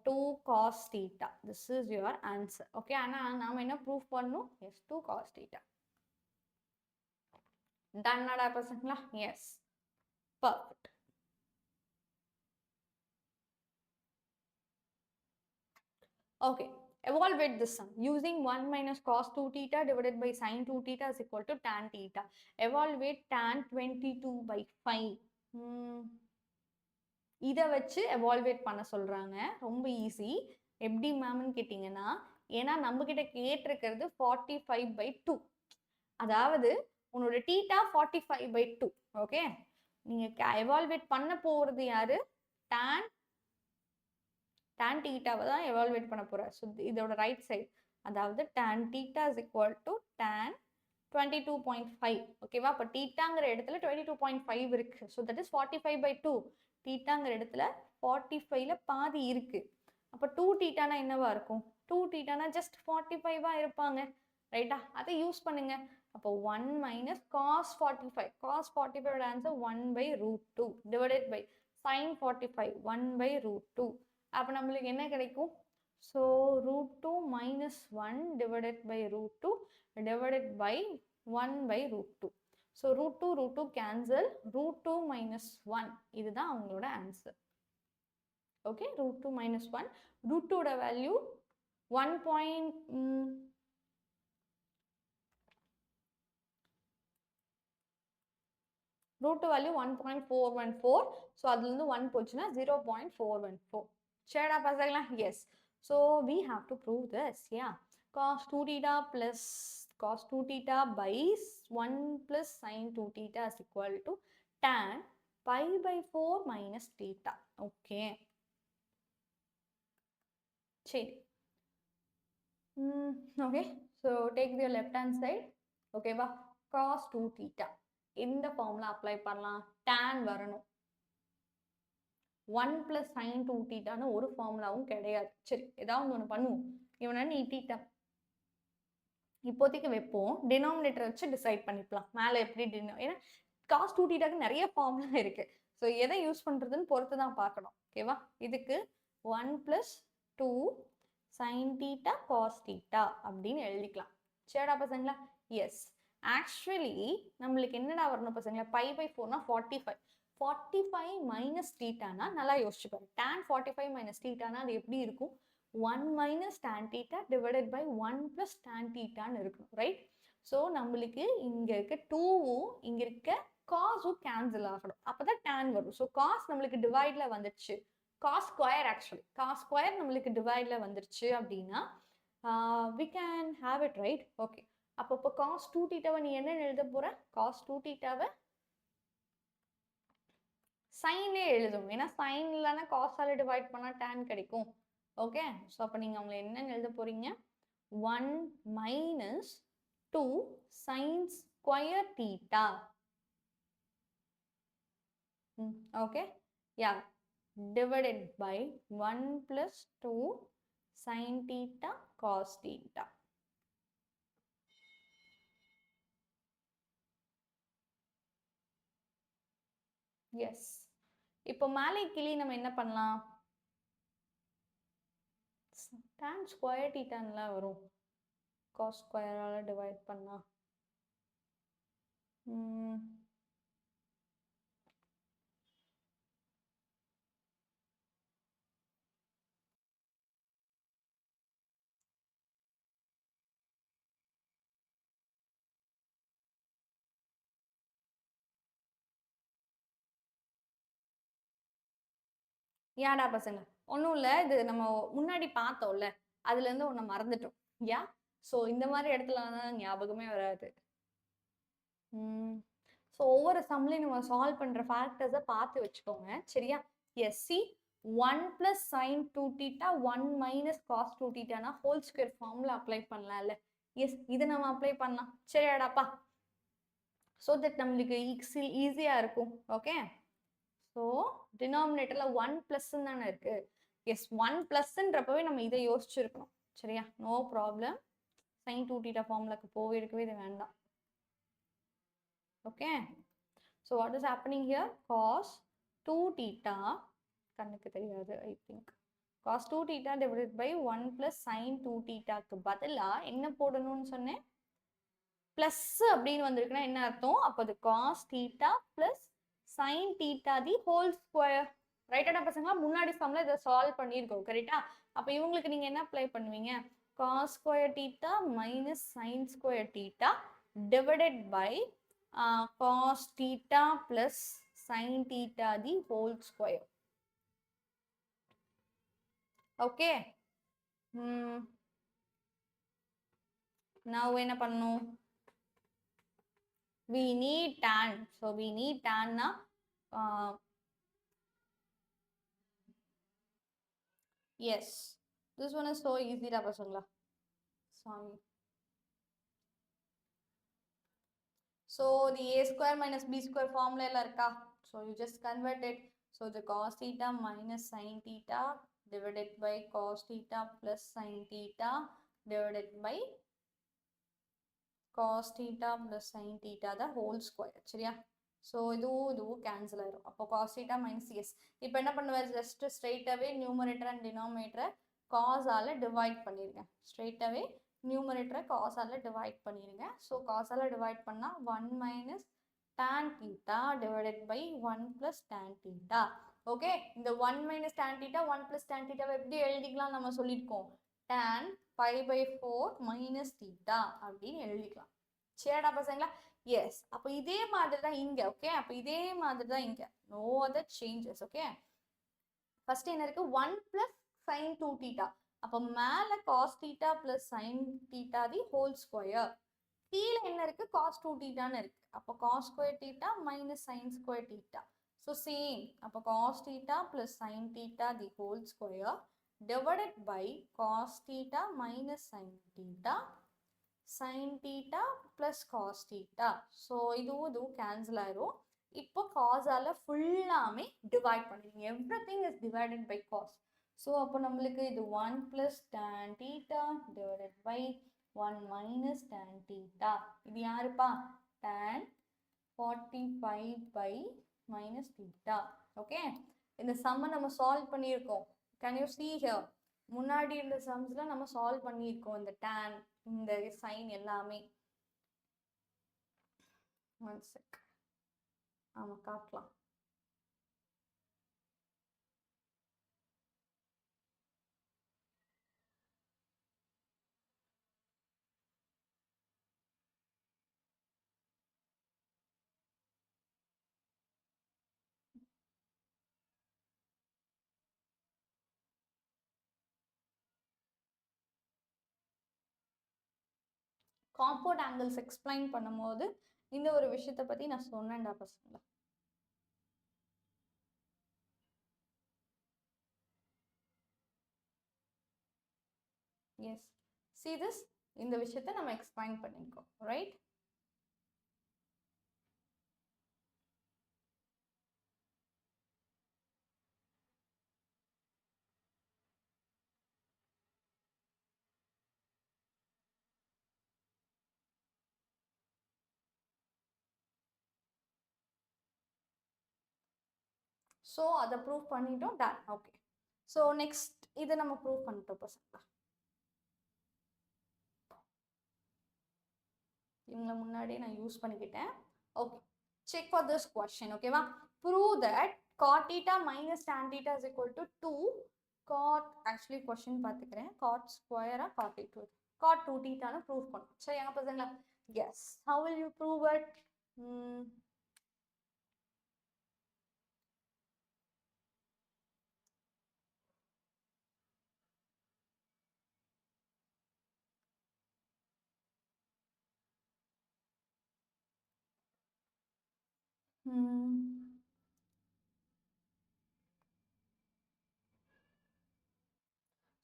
2 cos theta, this is your answer. Okay, ஆனா நாம என்ன ப்ரூஃப் பண்ணணும்? Yes, 2 cos theta. Done நாடா பசங்களா? Yes, perfect. Okay, evaluate this sum using 1 minus cos 2 theta divided by sin 2 theta is equal to tan theta. Evaluate tan 22 by 5. இதை வச்சு evaluate பண்ண சொல்றாங்க. ரொம்ப ஈஸி. எப்படி மேம்னு கேட்டிங்கன்னா, ஏன்னா நம்ம கிட்ட கேட்டிருக்கிறது 45/2, அதாவது உன்னோட தீட்டா 45/2. ஓகே, நீங்க எவால்வேட் பண்ண போறது யாரு? tan தீட்டாவை தான் எவால்வேட் பண்ண போற. ஸோ இதோட ரைட் சைடு, அதாவது tan theta is equal to tan 22.5. ஓகேவா? அப்போ தீட்டாங்கிற இடத்துல 22.5 இருக்கு. So that is 45/2. தீட்டாங்கிற இடத்துல 45ல பாதி இருக்கு. அப்போ 2 தீட்டானா என்னவா இருக்கும்? 2 தீட்டானா ஜஸ்ட் 45வா இருப்பாங்க. ரைட்டா? அதை யூஸ் பண்ணுங்க. அப்போ 1 minus cos 45. cos 45 answer 1/√2 divided by sin 45 1/√2. அப்போ நம்மளுக்கு என்ன கிடைக்கும்? So √2 minus 1 divided by √2 divided by 1 by root 2. So root 2 cancel, root 2 minus 1. இதுதான் அவங்களோட answer. Okay, root 2 minus 1. root 2 ஓட வேல்யூ 1. root 2 value 1.414. So அதுலேருந்து 1 போச்சுன்னா 0.414. சரிடா பசங்களா? Yes. So we have to prove this. Yeah. Cos 2 theta plus cos 2 theta by 1 plus sin 2 theta is equal to tan pi by 4 minus theta. Okay. சரி. Okay. So take the left hand side. Okay வா? Cos 2 theta. இந்த formula apply பண்ணலாம். tan வரணும். 1 plus sin 2 thetaன்னு ஒரு ஃபார்முலாவும் கிடையாது. சரி, ஏதாவது ஒன்று பண்ணுவோம். இவனை நீ தீட்டா இப்போதைக்கு வைப்போம். டினாமினேட்டர் வச்சு டிசைட் பண்ணிக்கலாம். மேலே எப்படி ஏன்னா காஸ் 2 தீட்டாக்கு நிறைய ஃபார்முலா இருக்கு. ஸோ எதை யூஸ் பண்ணுறதுன்னு பொறுத்து தான் பார்க்கணும். ஓகேவா? இதுக்கு 1 plus 2 sin theta cos theta அப்படின்னு எழுதிக்கலாம். சரிடா பசங்களா? எஸ். ஆக்சுவலி நம்மளுக்கு என்னடா வரணும் பசங்களா? பை பை 4னா 45. 45 மைனஸ் தீட்டானா நல்லா யோசிச்சு பாரு. tan 45 மைனஸ் தீட்டானா அது எப்படி இருக்கும்? 1 minus tan theta divided by 1 plus tan thetaன்னு இருக்கும், ரைட்? ஸோ நம்மளுக்கு இங்க இருக்க 2வும் இங்க இருக்க காஸும் கேன்சல் ஆகணும். அப்பதான் tan வரும். ஸோ காஸ் நம்மளுக்கு டிவைட்ல வந்துடுச்சு. Cos square actually cos square நம்மளுக்கு டிவைட்ல வந்துருச்சு அப்படின்னா we can have it, right? Okay, அப்போ காஸ் 2 தீட்டாவை நீ என்ன எழுத போற? காஸ் 2 தீட்டாவை சைன்லே எழுதும். ஏன்னா சைன் இல்லைன்னா காஸால டிவைட் பண்ணா tan கிடைக்கும். ஓகே, ஸோ அப்போ நீங்கள் அவங்களை என்னன்னு எழுத போறீங்க? 1 minus 2 sin square theta. Okay, yeah, divided by 1 plus 2 sin theta cos theta. Yes. இப்போ மேலே கிளி நம்ம என்ன பண்ணலாம்? tan square thetaன்ல வரும். cos ஸ்கொயரால டிவைட் பண்ணா யாடா பசங்க? ஒன்றும் இல்லை, இது நம்ம முன்னாடி பார்த்தோம்ல, அதுலேருந்து ஒன்று மறந்துட்டோம். யா, ஸோ இந்த மாதிரி இடத்துல தான் ஞாபகமே வராது. ஸோ ஒவ்வொரு சம்லையும் நம்ம சால்வ் பண்ணுற ஃபேக்டர்ஸை பார்த்து வச்சுக்கோங்க. சரியா? எஸ்சி 1 plus sin 2 theta 1 minus cos 2 thetaனா ஹோல் ஸ்கொயர் ஃபார்முலா அப்ளை பண்ணலாம்ல? எஸ், இதை நம்ம அப்ளை பண்ணலாம். சரியாடாப்பா? ஸோ தட் நம்மளுக்கு ஈஸியாக இருக்கும். ஓகே, ஸோ டினாமினேட்டரில் 1 ப்ளஸ்ன்னு தானே இருக்கு. எஸ், 1 ப்ளஸ்ன்றப்பவே நம்ம இதை யோசிச்சிருக்கணும். சரியா? No problem. சைன் 2 தீட்டா ஃபார்முலாக்கு போவே இருக்கவே இது வேண்டாம். Okay, so what is happening here? Cos 2 theta கண்ணுக்கு தெரியாது I think. Cos 2 theta divided by 1 plus sine 2 தீட்டாக்கு பதிலாக என்ன போடணும்னு சொன்னேன்? ப்ளஸ் அப்படின்னு வந்திருக்குன்னா என்ன அர்த்தம்? அப்போ அது cos theta plus sin theta the whole square. ரைட்டாடா பசங்களா? முன்னாடி சம்ல இதை சால்வ் பண்ணியிருக்கோம். கரெக்டா? அப்போ இவங்களுக்கு நீங்க என்ன அப்ளை பண்ணுவீங்க? cos square theta minus sine square theta divided by cos theta plus sine theta the whole square. Okay, நான் என்ன பண்ணணும்? we need tan. So we need tan na yes, this one is so easy da pasangla. Sorry. So the a square minus b square formula ella irukka, so you just convert it. So the cos theta minus sin theta divided by cos theta plus sin theta divided by cos theta plus sin theta the whole square. சரியா? So இதுவும் cancel ஆயிரும். அப்போ cos theta minus yes. இப்போ என்ன பண்ணுவேன்? Just ஸ்ட்ரெயிட்டாகவே numerator and டினாமினேட்டரை காஸால் divide பண்ணிடுங்க. ஸ்ட்ரெயிட்டாகவே நியூமரேட்டரை காசால divide பண்ணிடுங்க. So காசால divide பண்ணால் 1 minus tan theta divided by 1 plus tan theta. Okay, இந்த 1 minus tan theta 1 plus tan theta எப்படி எழுதிக்கலாம் நம்ம சொல்லியிருக்கோம். tan pi by 4 minus theta அப்படின்னு எழுதிக்கலாம். சரிடா பசங்களா? எஸ். அப்போ இதே மாதிரி தான் இங்க. ஓகே, அப்போ இதே மாதிரி தான் இங்க. No other changes. Okay, first என்ன இருக்கு? 1 plus sin 2 theta. அப்போ மேல cos theta plus sin theta the whole square. கீழே என்ன இருக்கு? cos 2 thetaன்னு இருக்கு. அப்போ cos square theta minus sin square theta. So same. அப்போ cos theta plus sin theta the whole square divided by cos theta minus sin theta sin theta plus cos theta. So இதுவும் cancel ஆயிரும். இப்போ cos ஆல ஃபுல்லாமே divide பண்ணிடுங்க. everything is divided by cos. So அப்போ நம்மளுக்கு இது 1 plus tan theta divided by 1 minus tan theta. இது யாருப்பா? tan 45 by minus theta. Okay, இந்த சம்மை நம்ம சால்வ் பண்ணியிருக்கோம். Can you see here? முன்னாடி இருந்த சம்ஸ்ல நம்ம சால்வ் பண்ணியிருக்கோம். இந்த tan, இந்த சைன் எல்லாமே. One check. ஆமா, காட்டலாம். காம்பவுண்ட் ஆங்கிள்ஸ் எக்ஸ்பிளைன் பண்ணும்போது இந்த ஒரு விஷயத்தை பத்தி நான் சொன்னேன்டா பசங்களா. எஸ், see this, இந்த விஷயத்தை நம்ம எக்ஸ்பிளைன் பண்ணிருக்கோம். ரைட்? ஸோ அதை ப்ரூவ் பண்ணிட்டோம். டன். ஓகே, ஸோ நெக்ஸ்ட் இதை நம்ம ப்ரூவ் பண்ணிட்டோம் பசங்களா. இவங்களை முன்னாடியே நான் யூஸ் பண்ணிக்கிட்டேன். Okay, check for this question. ஓகேவா? Prove that cot theta minus tan theta is equal to 2 cot, actually question பார்த்துக்கிறேன், cot ஸ்கொயரா cot 2 cot 2 thetaன்னு ப்ரூவ் பண்ணும். சரியா பசங்களா? Yes. how will you prove it?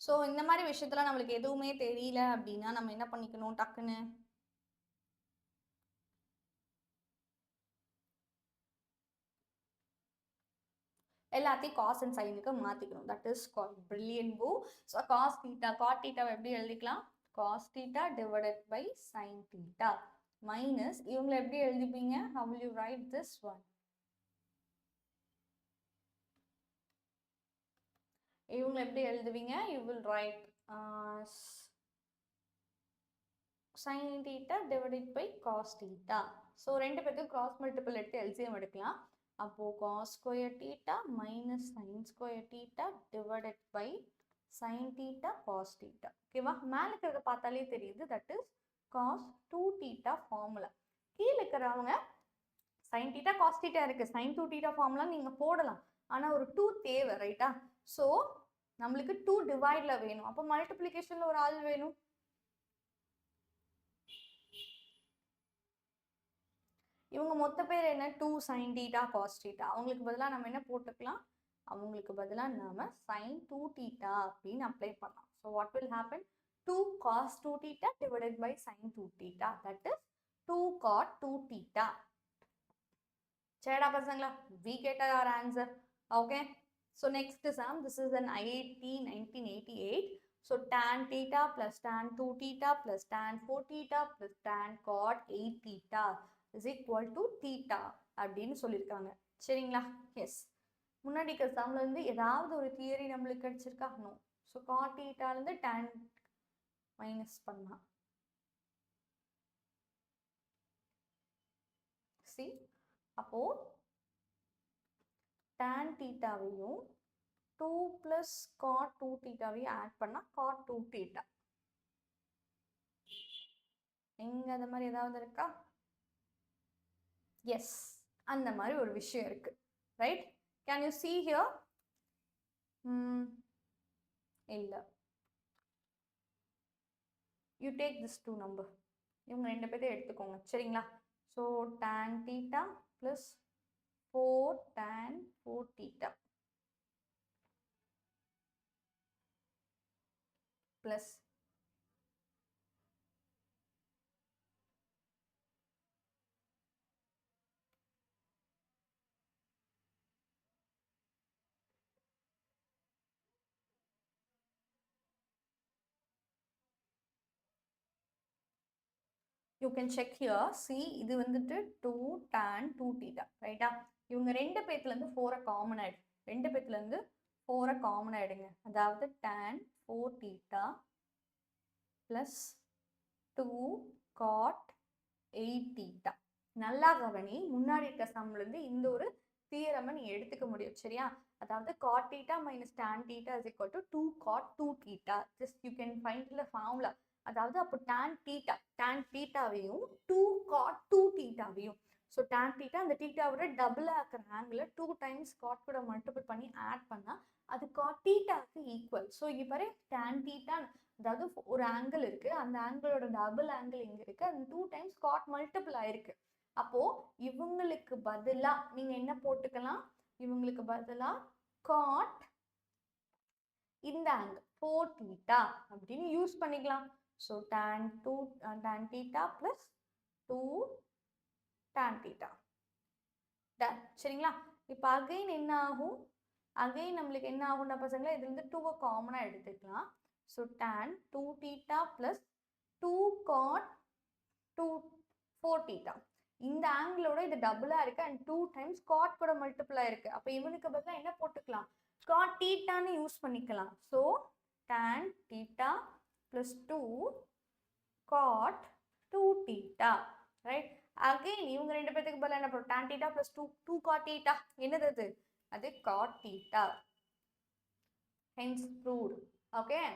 So இந்த மாதிரி விஷயத்துல நம்மளுக்கு எதுவுமே தெரியல அப்படின்னா நம்ம என்ன பண்ணிக்கணும்? டக்குன்னு எல்லாத்தையும் காஸ் அண்ட் சைனுக்கு மாத்திக்கணும். That is called brilliant move. So cos theta, cot தீட்டாவை எப்படி எழுதிக்கலாம்? Cos theta divided by sine theta minus இவங்களை எப்படி எழுதிப்பீங்க? how will you write this one? இவங்களை எப்படி எழுதுவீங்க? you will write sin theta divided by cos theta. So ரெண்டு பேருக்கு கிராஸ் மல்டிபிள் எடுத்து எல்சிஎம் எடுக்கலாம். அப்போ cos square theta minus sin square theta divided by sin theta cos theta. ஓகேவா? மேலே இருக்கிறத பார்த்தாலே தெரியுது, that is cos 2 theta formula. கீழே இருக்கிறவங்க sin theta cos theta இருக்கு, sin 2 theta ஃபார்முலா நீங்க போடலாம். ஆனா ஒரு 2 தேவை, ரைட்டா? ஸோ நம்மளுக்கு 2 டிவைட்ல வேணும். அப்போ மல்டிப்ளிகேஷன்ல ஒரு ஆள் வேணும். இவங்க மொத்த பேர் என்ன? 2 sin theta cos theta. அவங்களுக்கு பதிலாக நம்ம என்ன போட்டுக்கலாம்? அவங்களுக்கு பதிலாக நாம sin 2 theta அப்படின்னு அப்ளை பண்ணலாம். So what will happen? 2 cos 2 theta divided by sin 2 theta. That is 2 cot 2 theta. சரிடா பசங்களா? We get our answer. Okay. So next sum, this is an IIT 1988. So tan theta plus tan 2 theta plus tan 4 theta plus tan cot 8 theta is equal to theta அப்படின்னு சொல்லியிருக்காங்க. சரிங்களா? S. முன்னாடி இருக்கிற சம்ல இருந்து ஏதாவது ஒரு தியரி நம்மளுக்கு கிடைச்சிருக்கா? No. So cot theta இருந்து tan மைனஸ் பண்ணலாம். சி அப்போ tan தீட்டாவையும் 2 plus cot 2 தீட்டாவையும் ஆட் பண்ணா cot 2 தீட்டா. இங்க அந்த மாதிரி ஏதாவது இருக்கா? எஸ், அந்த மாதிரி ஒரு விஷயம் இருக்கு. Right? Can you see here? இல்ல. you take this 2 number. இவங்க ரெண்டு பேரையும் எடுத்துக்கோங்க. சரிங்களா? so tan theta plus 4 tan 4 theta plus you can check here. see இது வந்துட்டு 2 tan 2 theta. ரைட்டா? இவங்க ரெண்டு பேத்துல இருந்து 4 காமன் ஆயிடு. ரெண்டு பேத்துல இருந்து 4 காமன் ஆயிடுங்க. அதாவது tan 4 theta plus 2 cot 8 theta. நல்லா கவனி, முன்னாடி இருக்க சம்ல இருந்து இந்த ஒரு தியரமை நீ எடுத்துக்க முடியும். சரியா? அதாவது cot theta minus tan theta is equal to 2 cot 2 theta. just you can find the formula. அதாவது அப்போ tan thetaவையும் 2 cot 2 thetaவையும், ஸோ tan theta அந்த thetaவோட டபுள் ஆக்கிற ஆங்கிள் 2 times cot கூட மல்டிபிள் பண்ணி ஆட் பண்ணா அது cot thetaக்கு ஈக்குவல். ஸோ இங்க பாரு tan theta, அதாவது ஒரு ஆங்கிள் இருக்கு, அந்த ஆங்கிளோட டபுள் ஆங்கிள் இங்க இருக்கு, அது 2 times cot மல்டிபிள் ஆயிருக்கு. அப்போ இவங்களுக்கு பதிலா நீங்க என்ன போட்டுக்கலாம்? இவங்களுக்கு பதிலா cot இந்த ஆங்கிள் 4 theta அப்படின்னு யூஸ் பண்ணிக்கலாம். so tan theta plus 2 tan theta. Done. சரிங்களா? இப்போ அகைன் என்ன ஆகும்? அகைன் நம்மளுக்கு என்ன ஆகும்னா பசங்களா, இதுல இருந்து 2 காமனா எடுத்துக்கலாம். so tan 2 theta plus 2 cot 2 4 theta. இந்த ஆங்கிளோட இது டபுளா இருக்கு and 2 times cot கூட மல்டிபிள் ஆயிருக்கு. அப்ப இவனுக்கு பதிலா என்ன போட்டுக்கலாம்? cot theta ன்னு யூஸ் பண்ணிக்கலாம். so tan theta plus 2 cot 2 theta. Right? Again இவங்க ரெண்டு பேருக்கு பதிலா என்ன போடும்? tan theta plus 2 cot theta. என்னது அது? அது cot theta. hence proved. okay?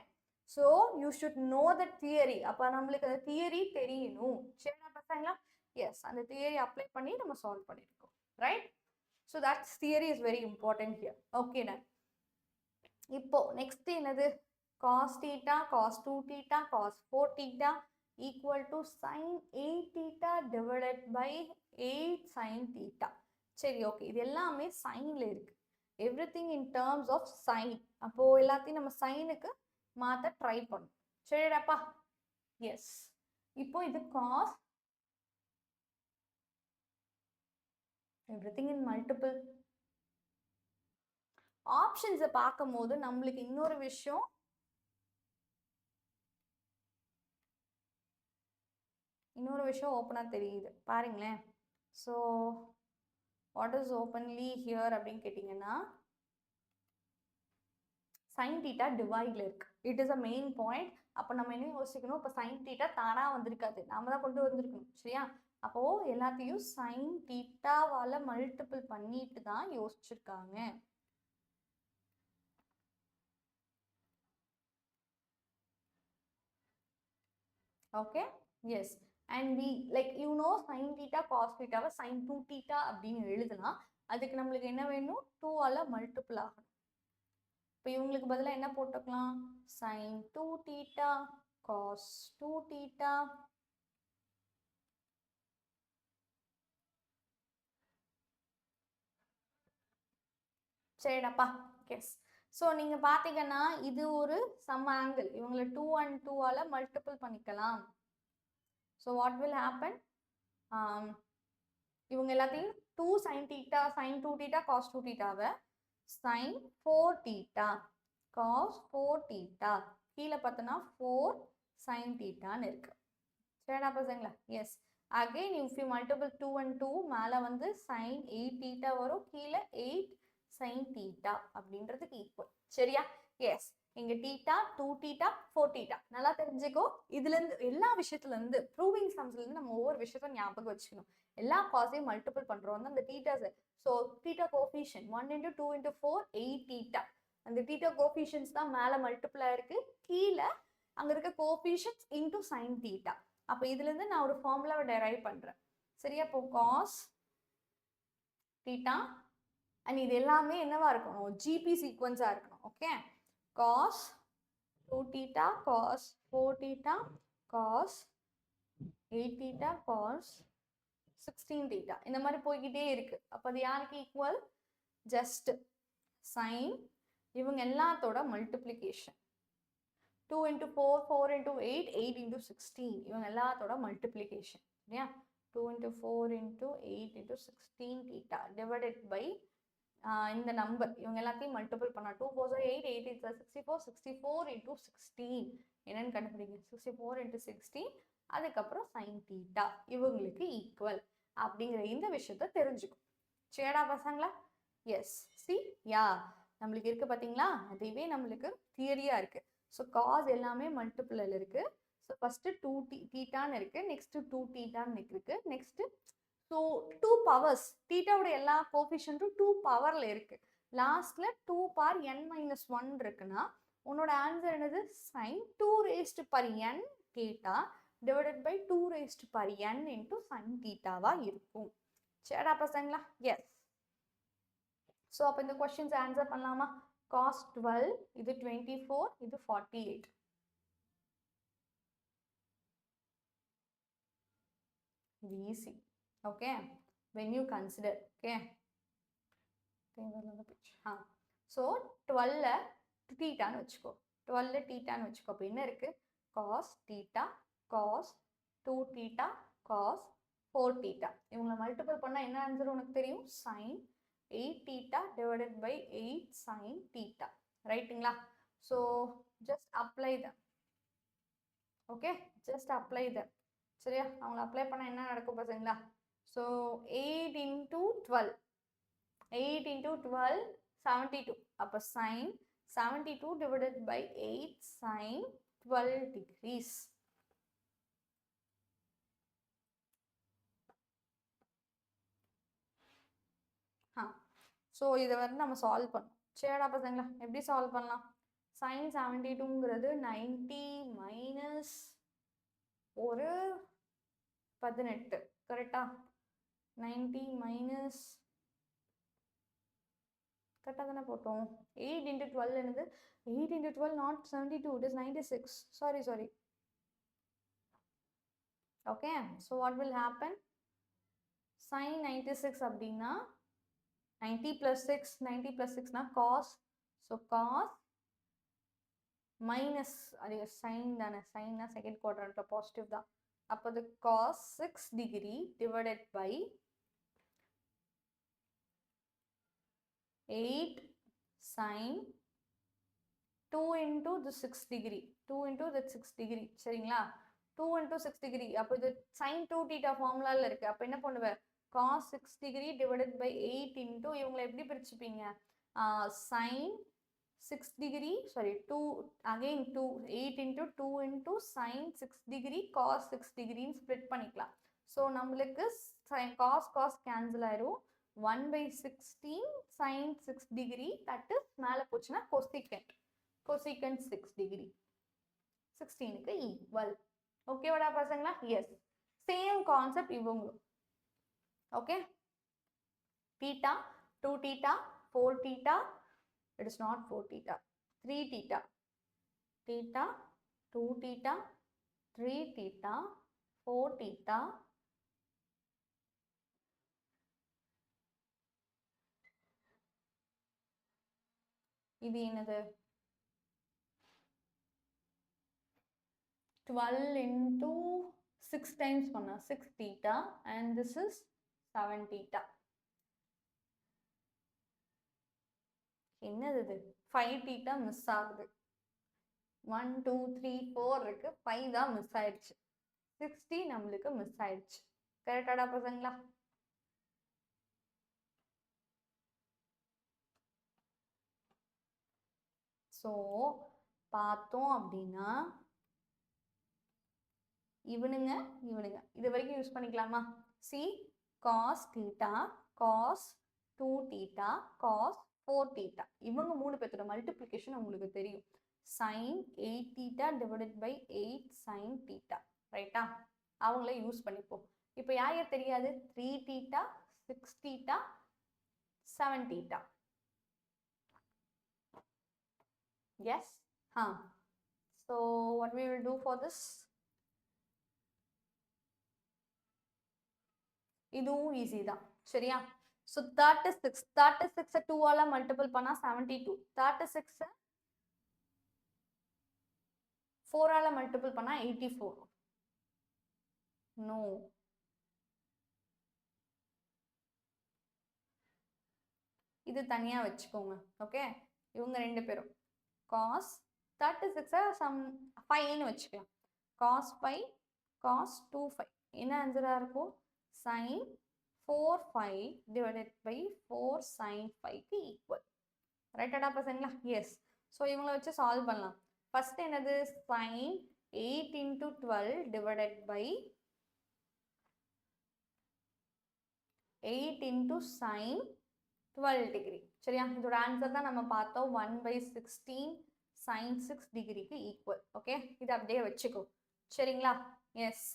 so you should know the theory. அப்ப நம்மளுக்கு அந்த தியரி தெரியணும். சரியா பசங்களா? yes, அந்த தியரி அப்ளை பண்ணி நம்ம சால்வ் பண்ணிருக்கோம். Right? so that theory is very important here. okay done. இப்போ நெக்ஸ்ட் என்னது? cos theta cos 2 theta cos 4 theta equal to sin 8 theta divided by 8 sin theta. சரி, ஓகே, இது எல்லாமே சைன்ல இருக்கு. everything in terms of sin. அப்போ எல்லாத்தையும் நம்ம சைனுக்கு மாத்த ட்ரை பண்ணும். சரிடாப்பா? எஸ். இப்போ இது cos, everything in multiple. ஆப்ஷன்ஸை பார்க்கும் போது நம்மளுக்கு இன்னொரு விஷயம் ஓப்பனா தெரியுது பாருங்களேன். So what is openly here அப்படின்னு கேட்டிங்கன்னா sin theta டிவைட்ல இருக்கு. It is a main point. அப்போ நம்ம என்ன யோசிக்கணும்? இப்போ sin theta தானா வந்திருக்காது, நாம தான் கொண்டு வந்திருக்கணும். சரியா? அப்போ எல்லாத்தையும் sin thetaவால மல்டிபிள் பண்ணிட்டு தான் யோசிச்சிருக்காங்க. okay? yes, and we like you know sin theta cos theta sin 2 theta அப்படின்னு எழுதலாம். அதுக்கு நம்மளுக்கு என்ன வேணும்? 2 ஆல மல்டிபிள் ஆகணும். இப்போ இவங்களுக்கு பதிலாக என்ன போட்டுக்கலாம்? sin 2 theta cos 2 theta சரிடாப்பா? எஸ். ஸோ நீங்க பாத்தீங்கன்னா இது ஒரு சம் ஆங்கிள், இவங்களை 2 and 2 ஆல மல்டிபிள் பண்ணிக்கலாம். So what will happen? இவங்க எல்லாத்தையும் 2 sin theta sin 2 theta cos 2 thetaவை sin 4 theta cos 4 theta கீழே பார்த்தோன்னா 4 sin thetaன்னு இருக்கு. சரிடா பசங்களா? Yes. Again if you multiple 2 and 2 மேலே வந்து sin 8 theta வரும், கீழே 8 sin theta அப்படின்றதுக்கு ஈக்குவல். சரியா? எஸ். இங்க theta 2 theta 4 theta நல்லா தெரிஞ்சுக்கோ. இதுல இருந்து எல்லா விஷயத்துல இருந்து ப்ரூவிங் சம்ஸ்ல இருந்து நம்ம ஒவ்வொரு விஷயத்த ஞாபகம் வச்சுக்கணும். எல்லா காசையும் மல்டிபிள் பண்றோம் அந்த thetas. So theta coefficient 1 into 2 into 4 8 theta. அந்த தீட்டா கோஃபிஷியன்ட்ஸ் தான் மேலே மல்டிபிள் ஆயிருக்கு, கீழே அங்க இருக்க கோஃபிஷியன்ட்ஸ் இன்டூ சைன் தீட்டா. அப்போ இதுல இருந்து நான் ஒரு ஃபார்முலாவை டெரைவ் பண்றேன். சரியா? அப்போ காஸ் தீட்டா அண்ட் இது எல்லாமே என்னவா இருக்கணும்? ஜிபி சீக்வன்ஸா இருக்கணும். Okay, cos 2 theta cos 4 theta cos 8 theta cos 16 theta இந்த மாதிரி போய்கிட்டே இருக்கு. அப்ப அது யாருக்கு ஈக்குவல்? ஜஸ்ட் சைன் இவங்க எல்லாத்தோட மல்டிப்ளிகேஷன். 2 into 4 4 into 8 8 into 16 இவங்க எல்லாத்தோட மல்டிப்ளிகேஷன். சரியா? 2 into 4 into 8 into 16 theta divided by இந்த நம்பர் இவங்க எல்லாத்தையும் மல்டிபிள் பண்ணா 2 4 8 8 64 64 into 16 என்னன்னு கண்டுபிடிங்க. 64 into 16 அதுக்கப்புறம் sin தீட்டா இவங்களுக்கு ஈக்குவல் அப்படிங்கிற இந்த விஷயத்த தெரிஞ்சுக்கும். சரிடா பசங்களா? எஸ், சி யா நம்மளுக்கு இருக்கு பாத்தீங்களா? அதுவே நம்மளுக்கு தியரியா இருக்கு. ஸோ காஸ் எல்லாமே மல்டிபிள்ல இருக்கு. ஸோ ஃபர்ஸ்ட் 2 தீட்டான்னு இருக்கு, நெக்ஸ்ட் 2 தீட்டான்னு இருக்கு, நெக்ஸ்ட் ஸோ 2 பவர்ஸ் தீட்டாவோட எல்லா கோஃபிஷியன்ட்டும் 2 பவர்ல இருக்கு. லாஸ்ட்ல 2 power n-1 இருக்குன்னா உன்னோட ஆன்சர் என்னது? sin 2 raised per n theta divided by 2 raised per n into sin தீட்டாவா இருக்கும். சரிடா பசங்களா? எஸ். ஸோ அப்போ இந்த கொஸ்டின்ஸ் ஆன்சர் பண்ணலாமா? cos 12 இது 24 இது 48. இது easy. Okay, when you consider, okay, so 12 theta னு வெச்சுக்கோ, 12 theta னு வெச்சுக்கோ. அப்ப என்ன இருக்கு? cos theta cos 2 theta cos 4 theta இவங்களை மல்டிபிள் பண்ணா என்ன ஆன்சர் உனக்கு தெரியும்? sin 8 theta divided by 8 sin theta. ரைட்டுங்களா? so just apply them. okay, just apply them. சரியா? அவங்களை அப்ளை பண்ணா என்ன நடக்கும் பசங்களா? So 8 into 12 8 into 12 72. அப்ப sin 72 divided by 8 sin 12 degrees. So இதை வந்து நம்ம சால்வ் பண்ணோம். சரிடா பசங்களா? எப்படி சால்வ் பண்ணலாம்? sin 72ங்கிறது 90 மைனஸ் ஒரு 18 கரெக்டா? 90 minus கரெக்டாக தானே போட்டோம்? 8 into 12 என்னது? 8 into 12 not 72, it is 96. Sorry. Okay, so what will happen? Sin 96 அப்படின்னா 90 plus 6, 90 plus 6 na cos. So cos minus அது sin தானே, sin na second quadrant positive தான். அப்போ அது cos 6 degree divided by 8 sin 2 into the 6 degree 2 into the 6 degree சரிங்களா? 2 into 6 degree அப்போ இது sin 2 theta ஃபார்முலால இருக்கு. அப்போ என்ன பண்ணுவேன்? cos 6 degree divided by 8 into இவங்களை எப்படி பிரிச்சுப்பீங்க? sin 6 degree sorry 2 again 2 8 into 2 into sin 6 degree cos 6 degree split பண்ணிக்கலாம். ஸோ நம்மளுக்கு cos cancel ஆயிரும். 1 by 16 sin 6 degree that is மேலே போச்சுன்னா cosecant 6 degree 16க்கு ஈக்குவல். ஓகேவாடா பசங்களா? எஸ், சேம் கான்செப்ட் இவங்களும். Okay, theta 2 theta 4 theta, it is not 4 theta 3 theta, theta 2 theta 3 theta 4 theta இது என்னது? 12 into 6 times பண்ணா 6 theta and this is 7 theta. என்னது இது? 5 theta miss ஆகுது. 1 2 3 4 இருக்கு, 5 தான் மிஸ் ஆயிடுச்சு. 60 நம்மளுக்கு மிஸ் ஆயிடுச்சு. கரெக்டாடா பசங்களா? ஸோ பார்த்தோம் அப்படின்னா இவனுங்க இது வரைக்கும் யூஸ் பண்ணிக்கலாமா? C cos theta, cos 2 theta, cos 4 theta. இவங்க மூணு பேர்த்தோட மல்டிப்ளிகேஷன் உங்களுக்கு தெரியும். sin 8 theta divided by 8 sin theta. ரைட்டா? அவங்கள யூஸ் பண்ணிப்போம். இப்போ யார் தெரியாது? 3 theta, 6 theta, 7 theta. Yes? So what we will do for this? இதுவும் ஈஸி தான். சரியா? So 36 2 ஆல மல்டிபிள் பண்ணா 72. 36 4 ஆல மல்டிபிள் பண்ணா 84. No. இது தனியா வச்சுக்கோங்க. ஓகே? இவங்க ரெண்டு பேரும் cos 36 சம் 5 ன்னு வச்சுக்கலாம். cos 5 cos 2 5. என்ன ஆன்சரா இருக்கும்? sin 4 5 divided by 4 sin 5 க்கு ஈக்குவல். ரைட்டடா பசங்களா? எஸ். ஸோ இவங்களை வச்சு சால்வ் பண்ணலாம். ஃபர்ஸ்ட் என்னது? sin 8 into 12 divided by 8 into sin 12 degree. சரியா? இதோட ஆன்சர் தான் நம்ம பார்த்தோம். 1/16 sin 6 டிகிரிக்கு ஈக்குவல். ஓகே, இது அப்படியே வச்சுக்கோ. சரிங்களா? எஸ்.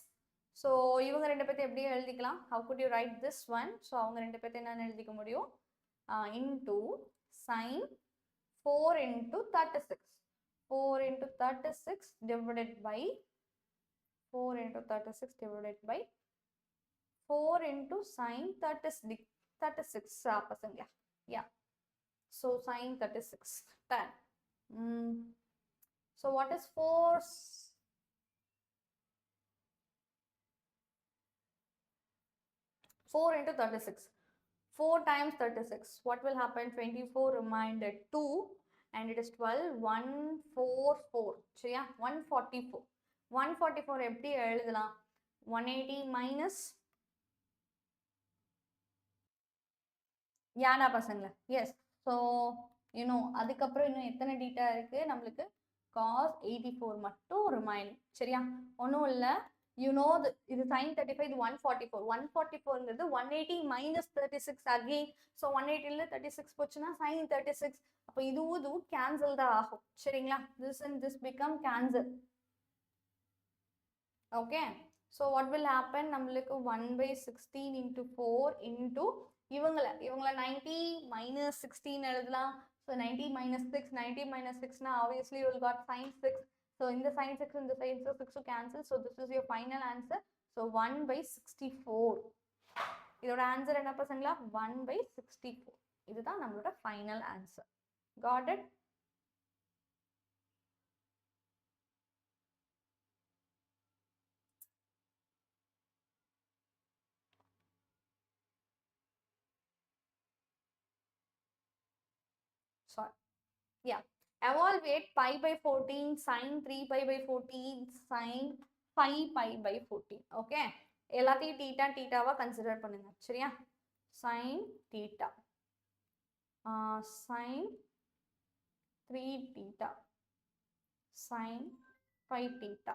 ஸோ இவங்க ரெண்டு பேர்த்தை எப்படியே எழுதிக்கலாம். how could you write this one? So அவங்க ரெண்டு பேர்த்தை என்னன்னு எழுதிக்க முடியும்? into sin 4 into 36. 4 into 36 divided by 4 into 36 divided by 4 into sin 36 பசங்களா? Yeah. So sin 36 10. So what is 4? 4 into 36. 4 times 36. What will happen? 24 remainder 2 and it is 12. 144. சரியா? 144. 144 எப்படி எழுதலாம்? 180 minus யானா பசங்களா? எஸ். ஸோ அதுக்கப்புறம் இன்னும் எத்தனை டீட்டா இருக்கு நம்மளுக்கு? cos 84 மட்டும் ரிமைனிங். சரியா? ஒன்றும் இல்லை. இது sin 35, இது 144. 144ங்கிறது 180 minus 36 again. ஸோ 180ல 36 போச்சுன்னா sin 36. அப்போ இதுவும் கேன்சல் தான் ஆகும். சரிங்களா? this and this become cancel. Okay. So what will happen? நம்மளுக்கு 1/16 into 4 into இவங்களை 90 minus 16 எழுதலாம். So 90 minus 6. 90 minus 6னா obviously you will got sin 6. So in the sin 6 and the sin 6 to cancel. So this is your final answer. So 1/64. இதோட answer என்ன பசங்களா? 1/64. இதுதான் நம்மளோட final answer. Got it? Sorry. Yeah. Evaluate pi by 14, sin 3pi/14, sin 5pi/14. Okay, எல்லாத்தையும் தீட்டாவா consider பண்ணுங்க. சரியா? sin theta, sin 3 theta, sin 5 theta.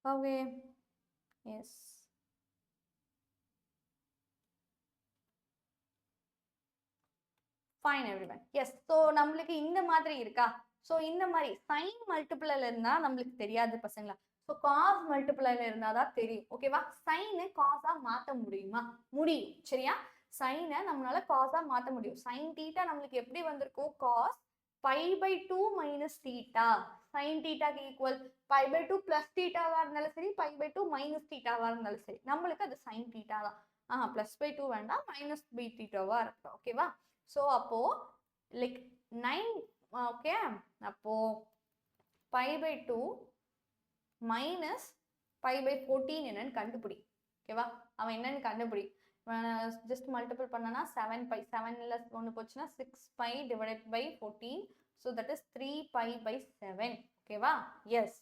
Okay, yes. Fine everyone. Yes. So நம்மளுக்கு இந்த மாதிரி இருக்கா? ஸோ இந்த மாதிரி சைன் மல்டிப்ளைல இருந்தா நம்மளுக்கு தெரியாது பசங்களா. ஸோ காஸ் மல்டிப்ளைல இருந்தாதான் தெரியும். ஓகேவா? சைனை காஸா மாற்ற முடியுமா? முடியும். சரியா? சைனை நம்மளால காஸா மாற்ற முடியும். சைன் தீட்டா நம்மளுக்கு எப்படி வந்திருக்கும்? Cos π/2 minus theta. சைன் தீட்டாக்கு ஈக்குவல் π/2 பிளஸ் தீட்டாவா இருந்தாலும் சரி, π/2 மைனஸ் தீட்டாவா இருந்தாலும் சரி, நம்மளுக்கு அது சைன் தீட்டா தான். +/2 வேண்டாம், -b/θவா இருக்கும். ஓகேவா? ஸோ அப்போ லைக் 9. ஓகே, அப்போ π/2 மைனஸ் π/14 என்னன்னு கண்டுபிடி. ஓகேவா? அவன் என்னன்னு கண்டுபிடி. ஜஸ்ட் மல்டிபிள் பண்ணனா 7π. 7ல 1 போச்சுன்னா 6π divided by 14. So that is 3π/7. ஓகேவா? எஸ்.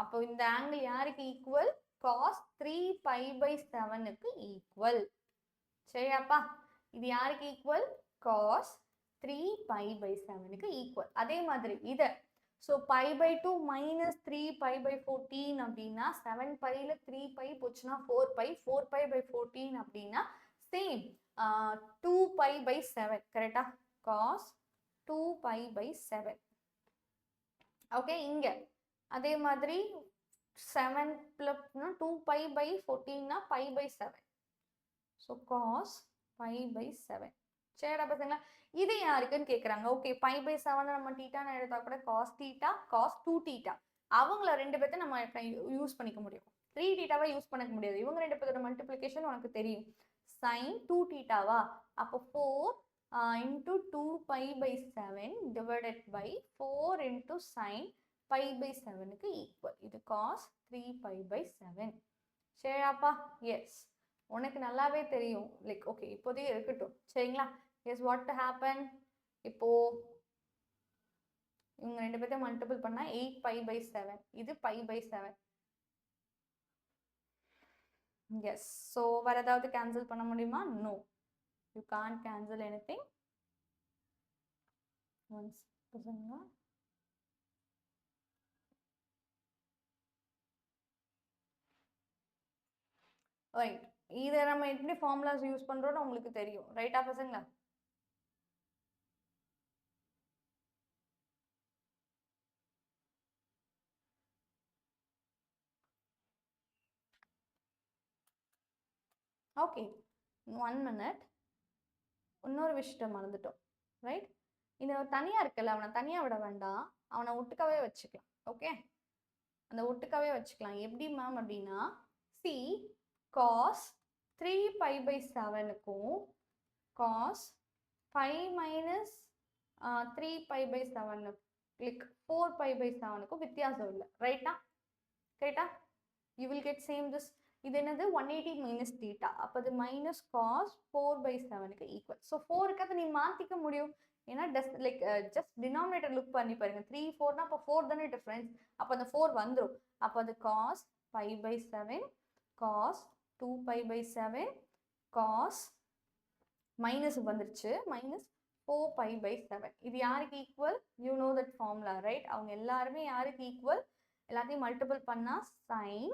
அப்போ இந்த ஆங்கிள் யாருக்கு ஈக்குவல்? cos 3π/7க்கு ஈக்குவல். சரியாப்பா? இது யாருக்கு ஈக்குவல்? cos 3π/7க்கு ஈக்குவல். அதே மாதிரி இதை so pi by 2 minus 3 pi by 14 அப்படின்னா 7 பைல 3 பை போச்சுன்னா 4 பை 4 பை பை 14 அப்படின்னா சேம் 2 பை பை 7 கரெக்டா காஸ் 2 பை பை 7 ஓகே இங்க அதே மாதிரி 7 plus 2 pi by 14 pi by 7 so cos pi by 7 சரிடா பசங்களா இது யாருக்குன்னு கேட்குறாங்க ஓகே பை பை 7 நம்ம தீட்டான்னு எடுத்தா கூட காஸ் தீட்டா காஸ் 2 தீட்டா அவங்கள ரெண்டு பேர்த்த நம்ம யூஸ் பண்ணிக்க முடியும் 3 தீட்டாவா யூஸ் பண்ணிக்க முடியாது இவங்க ரெண்டு பேரோட மல்டிப்ளிகேஷன் உனக்கு தெரியும் சைன் 2 தீட்டாவா அப்போ 4 into 2 pi by 7 divided by 4 into sin pi by 7 க்கு equal இது cos 3 pi by 7 சரியாப்பா எஸ் உனக்கு நல்லாவே தெரியும் லைக் ஓகே இப்போதைக்கு இருக்கட்டும் சரிங்களா எஸ் வாட் டு ஹேப்பன் இப்போ இவங்க ரெண்டு பேர்த்தையும் மல்டிபிள் பண்ணா 8 pi by 7 இது pi by 7 எஸ் ஸோ வேற ஏதாவது கேன்சல் பண்ண முடியுமா no you can't cancel anything once பசங்களா ரைட் இதை நம்ம எப்படி ஃபார்முலாஸ் யூஸ் பண்றோம்னு உங்களுக்கு தெரியும் ரைட்டா பசங்களா ஓகே 1 minute இன்னொரு விஷயத்தை மறந்துட்டோம் ரைட் இந்த தனியா இருக்குல்ல அவனை தனியா விட வேண்டாம் அவனை ஒட்டுக்காவே வச்சுக்கலாம் ஓகே அந்த ஒட்டுக்காவே வச்சுக்கலாம் எப்படி மேம் அப்படின்னா சி காஸ் 3 pi by 7க்கும் காஸ் 5 minus 3 pi by 7 கிளிக் 4 pi by 7க்கும் வித்தியாசம் இல்லை ரைட்டா கரெக்டா you will get same this இது என்னது 180 மைனஸ் தீட்டா அப்போ அது மைனஸ் காஸ் 4 by 7க்கு ஈக்குவல் ஸோ 4க்கு அதை நீ மாற்றிக்க முடியும் ஏன்னா லைக் ஜஸ்ட் டினாமினேட்டர் லுக் பண்ணி பாருங்க 3 4னா அப்போ 4 தானே டிஃப்ரென்ஸ் அப்போ அந்த 4 வந்துடும் அப்போ அது cos 5 by 7 cos 2 pi by 7 cos minus வந்துருச்சு மைனஸ் 4 pi by 7 இது யாருக்கு equal you know that formula right அவங்க எல்லாருமே யாருக்கு ஈக்குவல் எல்லாத்தையும் மல்டிபிள் பண்ணா sine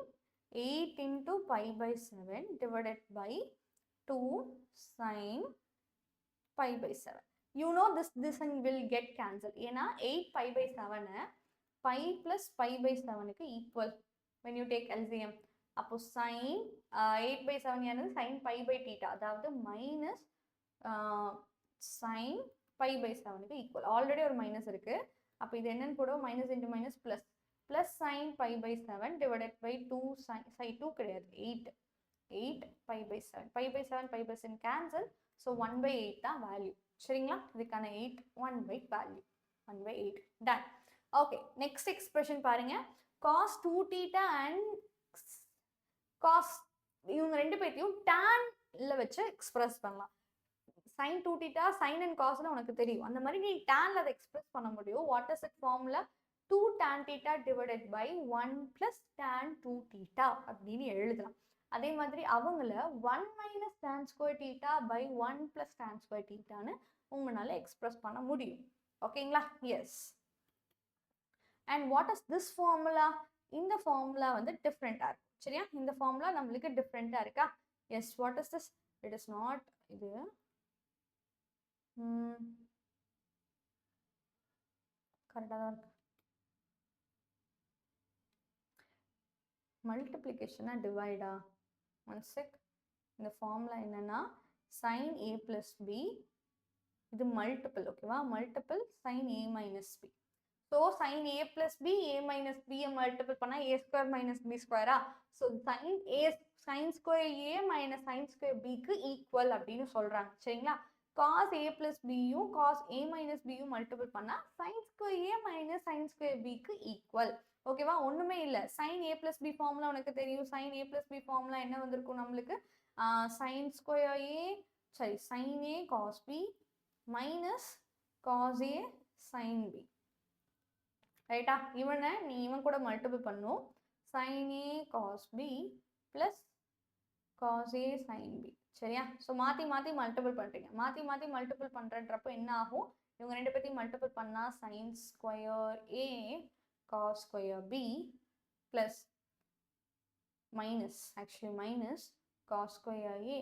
8 into pi by 7 divided by 2 sin pi by 7 you know this and will get cancelled ஏன்னா 8 pi by 7 pi plus pi by 7 க்கு equal when you take LCM அப்போ sin 8 by 7 என்னது sin pi by theta அதாவது minus sin pi by 7 க்கு equal already ஒரு minus இருக்கு அப்போ இது என்னன்னு போடுவோம் minus into minus plus plus sin pi by 7 divided by 2 sin 2 கிடையாது 8 pi by 7 pi by 7 pi by 7 cancel so 1 by 8 தான் வேல்யூ சரிங்களா இதுக்கான 8 1 by value 1 by 8 done okay next expression பாருங்க cos 2 theta and cos இவங்க ரெண்டு பேத்தையும் tan ல வச்சு express பண்ணலாம் sin 2 theta sin and cos ல உனக்கு தெரியும் அந்த மாதிரி நீ tan ல அதை எக்ஸ்பிரஸ் பண்ண முடியும் what is that formula 2 tan theta divided by 1 plus tan 2 theta அப்படின்னு எழுதலாம் அதே மாதிரி அவங்கள 1 minus tan square theta by 1 plus tan square theta ன்னு உங்களால எக்ஸ்பிரஸ் பண்ண முடியும் ஓகேங்களா yes and what is this formula இந்த ஃபார்முலா வந்து டிஃப்ரெண்டா இருக்கும் சரியா இந்த ஃபார்முலா நம்மளுக்கு டிஃப்ரெண்டா இருக்கா yes what is this it is not இது கரெக்டாக தான் இருக்கு மல்டிப்ளிகேஷனா டிவைடா ஒன் செக் இந்த ஃபார்முலா என்னன்னா sin a plus b இது மல்டிபிள் ஓகேவா multiple sin a minus b so sin a plus b a minus b multiple பண்ணா a ஸ்கொயர் மைனஸ் b ஸ்கொயரா so sin square a minus sin square b க்கு equal அப்படின்னு சொல்றாங்க சரிங்களா cos a plus b யும் cos a minus b யும் multiple பண்ணா sin square a minus sin square b க்கு ஈக்குவல் ஓகேவா ஒண்ணுமே இல்ல sin a plus b formula உனக்கு தெரியும் sin a plus b formula என்ன வந்திருக்கும் நம்மளுக்கு sin ஸ்கொயர் a சரி sin a cos b minus cos a sin b ரைட்டா இவனை நீ இவன் கூட மல்டிபிள் பண்ணும் sin a cos b plus cos a sin b சரியா ஸோ மாற்றி மாற்றி மல்டிபிள் பண்ணுறீங்க மாற்றி மாற்றி மல்டிபிள் பண்ணுறன்றப்போ என்ன ஆகும் இவங்க ரெண்டு பேர்த்தையும் மல்டிபிள் பண்ணா sin square a cos square b plus minus cos square a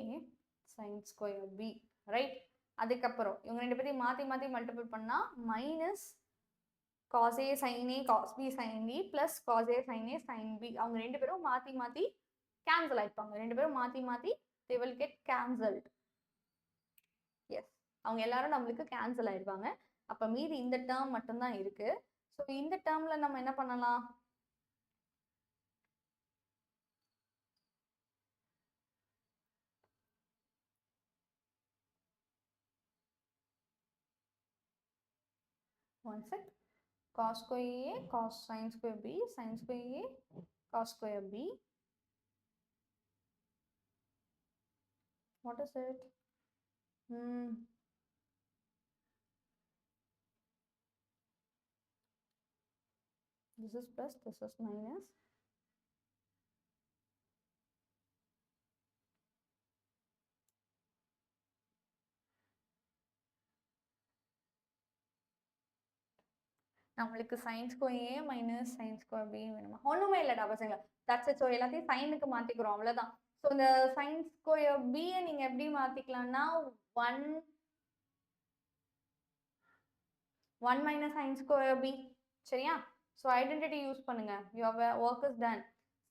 sin square b, right? அதுக்கப்புறம் இவங்க ரெண்டு பேர்த்தையும் மாற்றி மல்டிபிள் பண்ணா minus cos a sin a cos b sin b plus cos a sin a sin b. அவங்க ரெண்டு பேரும் மாற்றி கேன்சல் ஆயிப்பாங்க. ரெண்டு பேரும் மாற்றி they will get cancelled. Yes, அவங்க எல்லாரும் நம்மளுக்கு கேன்சல் ஆயிடுவாங்க. அப்போ மீதி இந்த டேர்ம் மட்டும்தான் இருக்கு. ஸோ இந்த டேர்ம்ல நம்ம என்ன பண்ணலாம்? One check. cos square a cos sin square b sin square a cos square b. What is it? This is plus, this is minus. நம்மளுக்கு sin square a minus sin square b வேணுமா? ஒண்ணுமே இல்லடா பசங்க. That's it. So எல்லாத்தையும் சைனுக்கு மாத்திக்கிறோம், அவ்வளவுதான். So இந்த sin square b நீங்க எப்படி மாத்திக்கலாம்னா 1 minus sin square b, சரியா? ஸோ ஐடென்டிட்டி யூஸ் பண்ணுங்க. your work is done.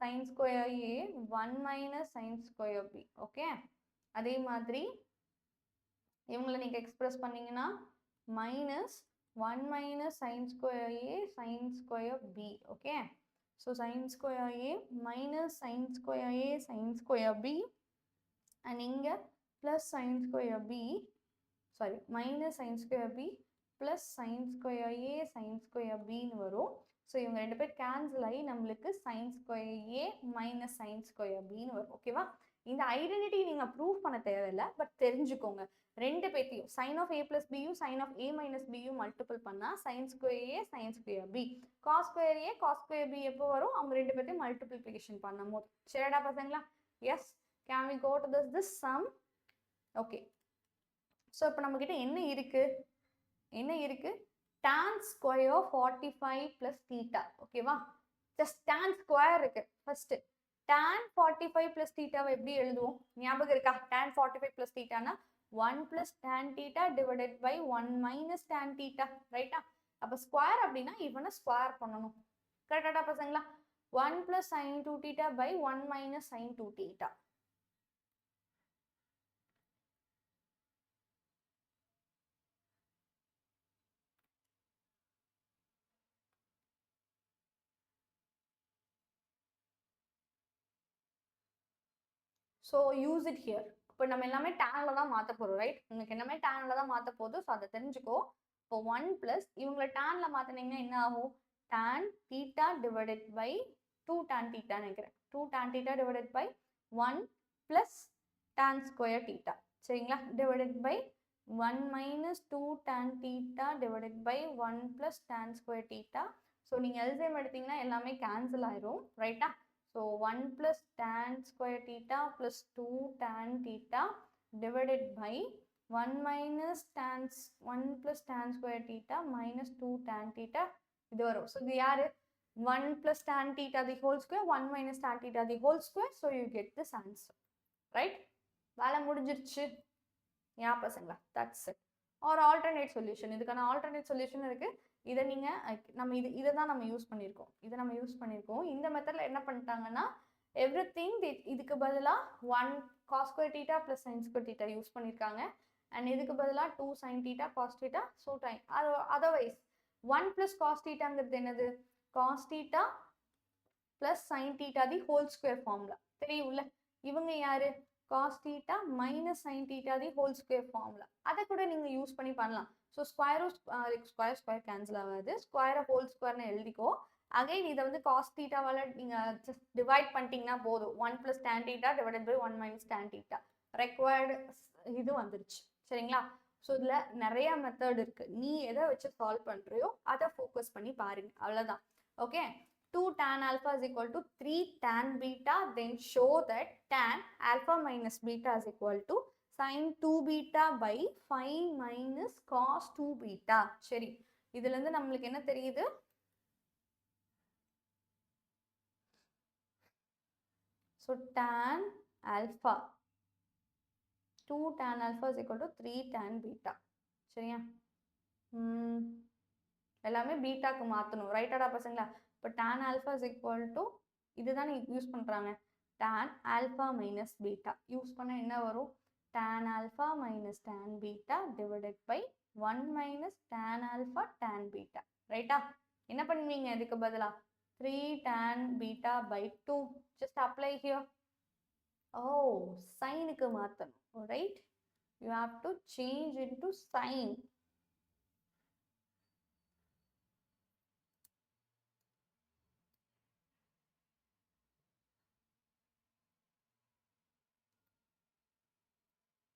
sin square a 1 minus sin square b, okay? அதே மாதிரி இவங்களை நீங்க எக்ஸ்பிரஸ் பண்ணீங்கன்னா minus 1 minus sin square a sin square b, okay? So sin square a minus sin square a sin square b, and இங்க plus sin square b, sorry, minus sin square b plus sin square a sin square b ன்னு வரும். So இவங்க ரெண்டு பேர் cancel ஆகி நம்மளுக்கு sin square a minus sin square b ன்னு வரும், ஓகேவா? இந்த ஐடென்டிட்டி நீங்க ப்ரூவ் பண்ண தேவையில்லை, பட் தெரிஞ்சுக்கோங்க. ரெண்டு பேத்தையும் sin of a plus b யும் sin of a minus b யும் மல்டிபிள் பண்ணா sin square a sin square b, cos square a cos square b எப்போ வரும்? அவங்க ரெண்டு பேத்தையும் மல்டிபிளிகேஷன் பண்ணும்போது. சரிடா பசங்களா? Yes. can we go to this sum? Okay. So இப்போ நம்ம கிட்ட என்ன இருக்கு? tan square 45 plus theta, ஓகேவா? just tan square இருக்கு. ஃபர்ஸ்ட் tan 45 plus theta எப்படி எழுதுவோம்? ஞாபகம் இருக்கா? tan 45 plus theta னா 1 plus tan theta divided by 1 minus tan theta, ரைட்டா? அப்ப ஸ்கொயர் அப்படின்னா இவனை ஸ்கொயர் பண்ணணும். கரெக்டாடா பசங்களா? 1 plus sin 2 theta by 1 minus sin 2 theta. So use it here. இப்போ நம்ம எல்லாமே டேன்ல தான் மாற்ற போகிறோம், ரைட்? உங்களுக்கு எல்லாமே டேன்ல தான் மாற்ற போகுது. ஸோ அதை தெரிஞ்சுக்கோ. இப்போ 1 ப்ளஸ் இவங்களை டேன்ல மாற்றினீங்கன்னா என்ன ஆகும்? tan theta divided by 2 tan theta நினைக்கிறேன். 2 tan theta divided by 1 plus tan square theta, சரிங்களா? Divided by 1 minus 2 tan theta divided by 1 plus tan square theta. So நீங்கள் எல்சிஎம் எடுத்தீங்கன்னா எல்லாமே கேன்சல் ஆயிரும், ரைட்டா? So 1 plus tan square theta plus 2 tan theta divided by 1 minus tan 1 plus tan square theta minus 2 tan theta. இது வரும். So இது யாரு? 1 plus tan theta the whole square, 1 minus tan theta the whole square. So you get this answer, right? வேலை முடிஞ்சிருச்சு. யா பசங்களா? That's it. Or alternate solution. இதுக்கான alternate solution இருக்கு. இதை நீங்க நம்ம இதை தான் நம்ம யூஸ் பண்ணியிருக்கோம். இந்த மெத்தட்ல என்ன பண்ணிட்டாங்கன்னா எவ்ரிதிங் இதுக்கு பதிலா 1 cos square theta plus sin square theta use பண்ணியிருக்காங்க. அண்ட் இதுக்கு பதிலா 2 sin theta cos theta. So time otherwise 1 plus cos thetaங்கிறது என்னது? cos theta plus sin theta the whole square formula தெரியும்ல? இவங்க யாரு? cos theta minus sin theta the whole square formula. அதை கூட நீங்க யூஸ் பண்ணி பண்ணலாம். ஸோ ஸ்கொயர் கேன்சல் ஆகாது. ஸ்கொயரை ஹோல் ஸ்கொயர்னு எழுதிக்கோ. அகைன் இதை வந்து cos thetaவால் நீங்கள் ஜஸ்ட் டிவைட் பண்ணிட்டீங்கன்னா போதும். 1 plus tan theta divided by 1 minus tan theta. Required இது வந்துருச்சு, சரிங்களா? ஸோ இதில் நிறைய மெத்தட் இருக்கு. நீ எதை வச்சு சால்வ் பண்ணுறியோ அதை ஃபோக்கஸ் பண்ணி பாருங்க, அவ்வளோதான். Okay. 2 tan alpha is equal to 3 tan beta. Then show that tan alpha minus beta is equal to sin 2 beta by 5 minus cos 2 beta. சரி, இதுல இருந்து நம்மளுக்கு என்ன தெரியுது? So tan alpha 2 tan alpha is equal to 3 tan beta. சரியா? எல்லாமே பீட்டாக்கு மாற்றணும், ரைட்டாடா பசங்களா? இப்போ tan alpha is equal to இதுதான் யூஸ் பண்ணுறாங்க, tan alpha minus beta use பண்ண என்ன வரும்? tan alpha minus tan beta divided by 1 minus tan alpha tan beta. ரைட்டா? என்ன பண்ணுவீங்க இதுக்கு பதிலா? 3 tan beta by 2 just apply here. Oh, சைனுக்கு மாற்றணும், right? You have to change into sin.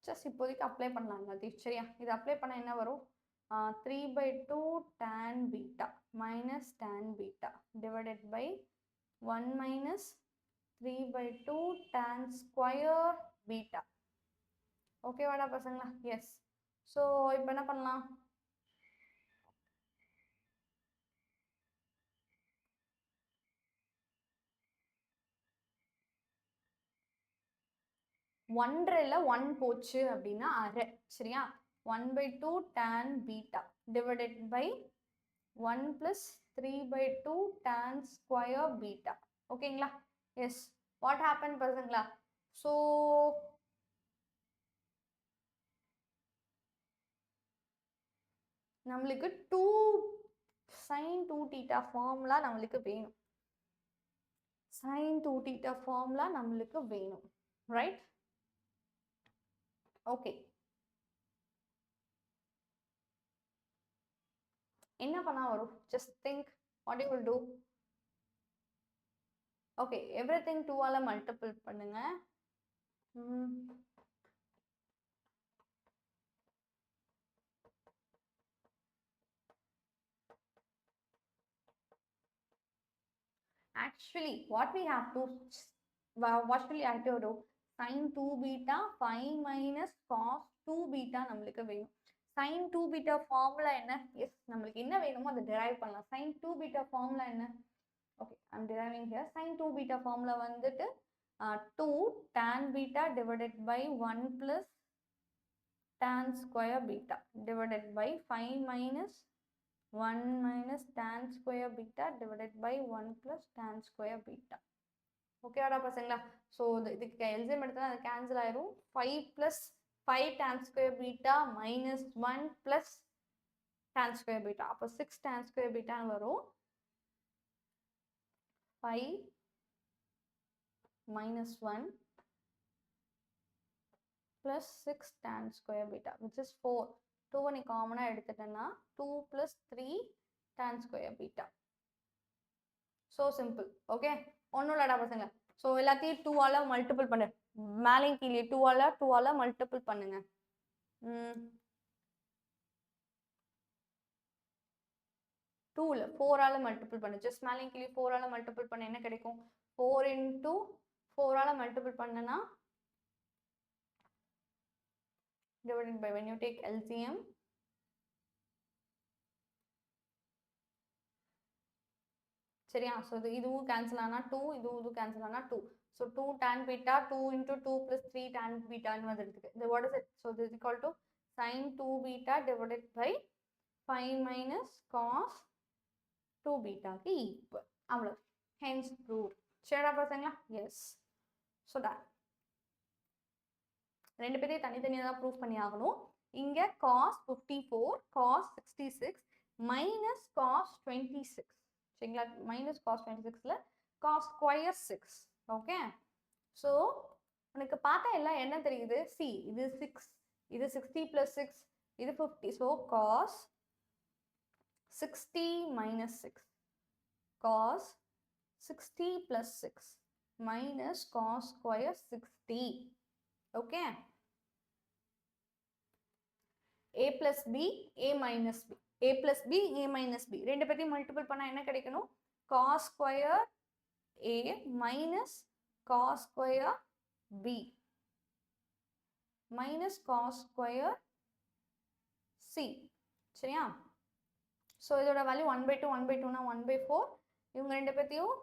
Just இப்போதைக்கு அப்ளை பண்ணலாம் எல்லாத்தையும். சரியா? இது அப்ளை பண்ண என்ன வரும்? 3/2 tan beta minus tan beta divided by 1 minus 3/2 tan square beta. ஓகேவாடா பசங்களா? எஸ். ஸோ இப்போ என்ன பண்ணலாம்? ஒன்றரைல 1 போச்சு அப்படின்னா அரை. சரியா? 1/2 tan beta divided by 1 plus 3/2 tan square beta. ஓகேங்களா? எஸ். வாட் ஹேப்பன் பசங்களா? ஸோ நம்மளுக்கு 2 sin 2 theta ஃபார்முலா நம்மளுக்கு வேணும். sin 2 theta ஃபார்முலா நம்மளுக்கு வேணும், ரைட்? ஓகே, என்ன பண்ணா வரும்? just think what you will do. Okay, everything 2 ஆல மல்டிபிள் பண்ணுங்க. Actually what we have to do? sin 2 beta 5 minus cos 2 beta நம்மளுக்கு வேணும். sin 2 beta ஃபார்முலா என்ன? எஸ், நம்மளுக்கு என்ன வேணுமோ அதை டெரைவ் பண்ணலாம். sin 2 beta ஃபார்முலா என்ன? Okay, I am deriving here. sin 2 beta formula வந்துட்டு 2 tan beta divided by 1 plus tan square beta divided by 5 minus 1 minus tan square beta divided by 1 plus tan square beta. ஓகேவாடா பசங்களா? So இதுக்கு LCM எடுத்தால் அது cancel ஆயிரும். 5 plus 5 tan square beta minus 1 plus tan square beta, அப்போ 6 tan square beta வரும். 5 minus 1 plus 6 tan square beta which is 4. 2 நீ காமனாக எடுத்துட்டேன்னா 2 plus 3 tan square beta. So simple. Okay, ஒன்றும் இல்லடா பசங்க. ஸோ எல்லாத்தையும் 2 ஆல மல்டிபிள் பண்ணு, மேலே கீழே 2 ஆல மல்டிபிள் பண்ணுங்க. 2 4 ஆல மல்டிபிள் பண்ணு. ஜஸ்ட் மேலே கீழே 4 ஆல மல்டிபிள் பண்ண என்ன கிடைக்கும்? 4 into 4 ஆல மல்டிபிள் பண்ணனா divided by, when you take LCM, சரியா? ஸோ இதுவும் கேன்சல் ஆனால் 2, இதுவும் கேன்சல் ஆனால் 2. So 2 tan beta 2 into 2 plus 3 tan beta வந்துருக்கு. இது what is it? So this is equal to sin 2 beta divided by 5 minus cos 2 beta க்கு equal. அவ்வளோ, hence proved. சரிடா பசங்களா? எஸ். ஸோ தான் ரெண்டு பேரையும் தனித்தனியாக தான் ப்ரூவ் பண்ணி ஆகணும். இங்கே cos 54 cos 66 minus cos 26. சரிங்களா? Minus cos 26ல cos square 6. Okay, so உனக்கு பார்த்தா எல்லாம் என்ன தெரியுது? சி, இது 6, இது 60 plus 6, இது 50. So cos 60 minus 6, cos 60 plus 6 minus cos square 60. Okay, a plus b, a minus b, a plus b, a minus b ரெண்டு பேத்தையும் மல்டிபிள் பண்ணா என்ன கிடைக்கணும்? cos square a minus cos square b. minus cos square c. சரியா? So இதோட value 1/2 1/2னா 1/4. இவங்க ரெண்டு பேர்த்தையும்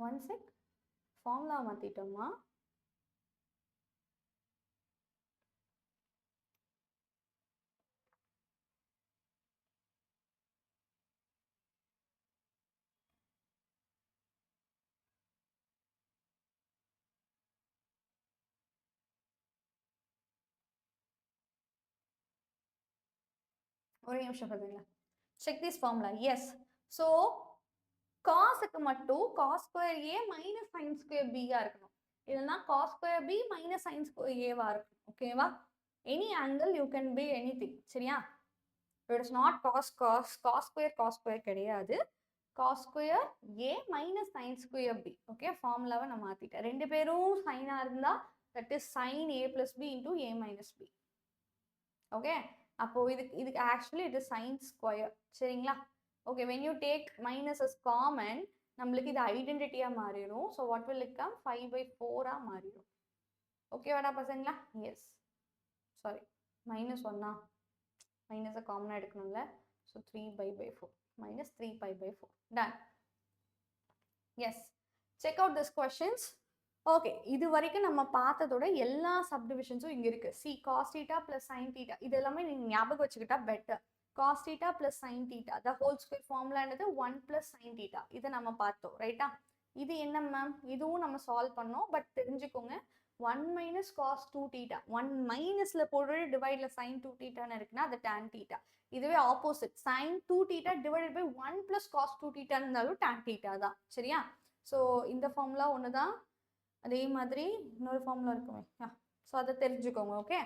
one check formula மாற்றிட்டோமா? ஒரு நிமிஷம் பார்த்தீங்களா? Check this formula. Yes. So காஸுக்கு மட்டும் cos square A minus sine square பியா இருக்கணும். இல்லைன்னா cos square B minus sine square ஏவா இருக்கும். ஓகேவா? Any angle you can be any thing. சரியா? It is not cos square கிடையாது. Cos square A minus sine square B. Okay, ஃபார்முலாவை நான் மாற்றிட்டேன். ரெண்டு பேரும் சைனாக இருந்தால் that is sine A plus B into A minus B. Okay, அப்போ இதுக்கு actually it is sine square. சரிங்களா? Okay, when you take minus as common நம்மளுக்கு இது ஐடென்டிட்டியாக மாறிடும். So what will it come? 5/4 மாறிடும். ஓகேவாடா பசங்களா? எஸ். சாரி, -1 மைனஸை காமனாக எடுக்கணும்ல. So 3/4 minus 3π/4. Done. Yes. Check out this questions. Okay, இது வரைக்கும் நம்ம பார்த்ததோட எல்லா சப்டிவிஷன்ஸும் இங்கே இருக்கு. சி cos theta plus sine theta இது எல்லாமே நீங்கள் ஞாபகம் வச்சுக்கிட்டா better. Cos theta plus sine theta the whole square ஃபார்முலானது 1 + sin தீட்டா. இதை நம்ம பார்த்தோம் ரைட்டா? இது என்ன மேம்? இதுவும் நம்ம சால்வ் பண்ணோம். பட் தெரிஞ்சுக்கோங்க, 1 - cos 2θ 1 மைனஸ்ல போடுற டிவைட்ல sin 2θன்னு இருக்குன்னா அது tan θ. இதுவே opposite sin 2θ divided by 1 + cos 2θ இருந்தாலும் tan θ தான். சரியா? ஸோ இந்த ஃபார்முலா ஒன்று தான். அதே மாதிரி இன்னொரு ஃபார்முலா இருக்குமே. ஸோ அதை தெரிஞ்சுக்கோங்க. ஓகே,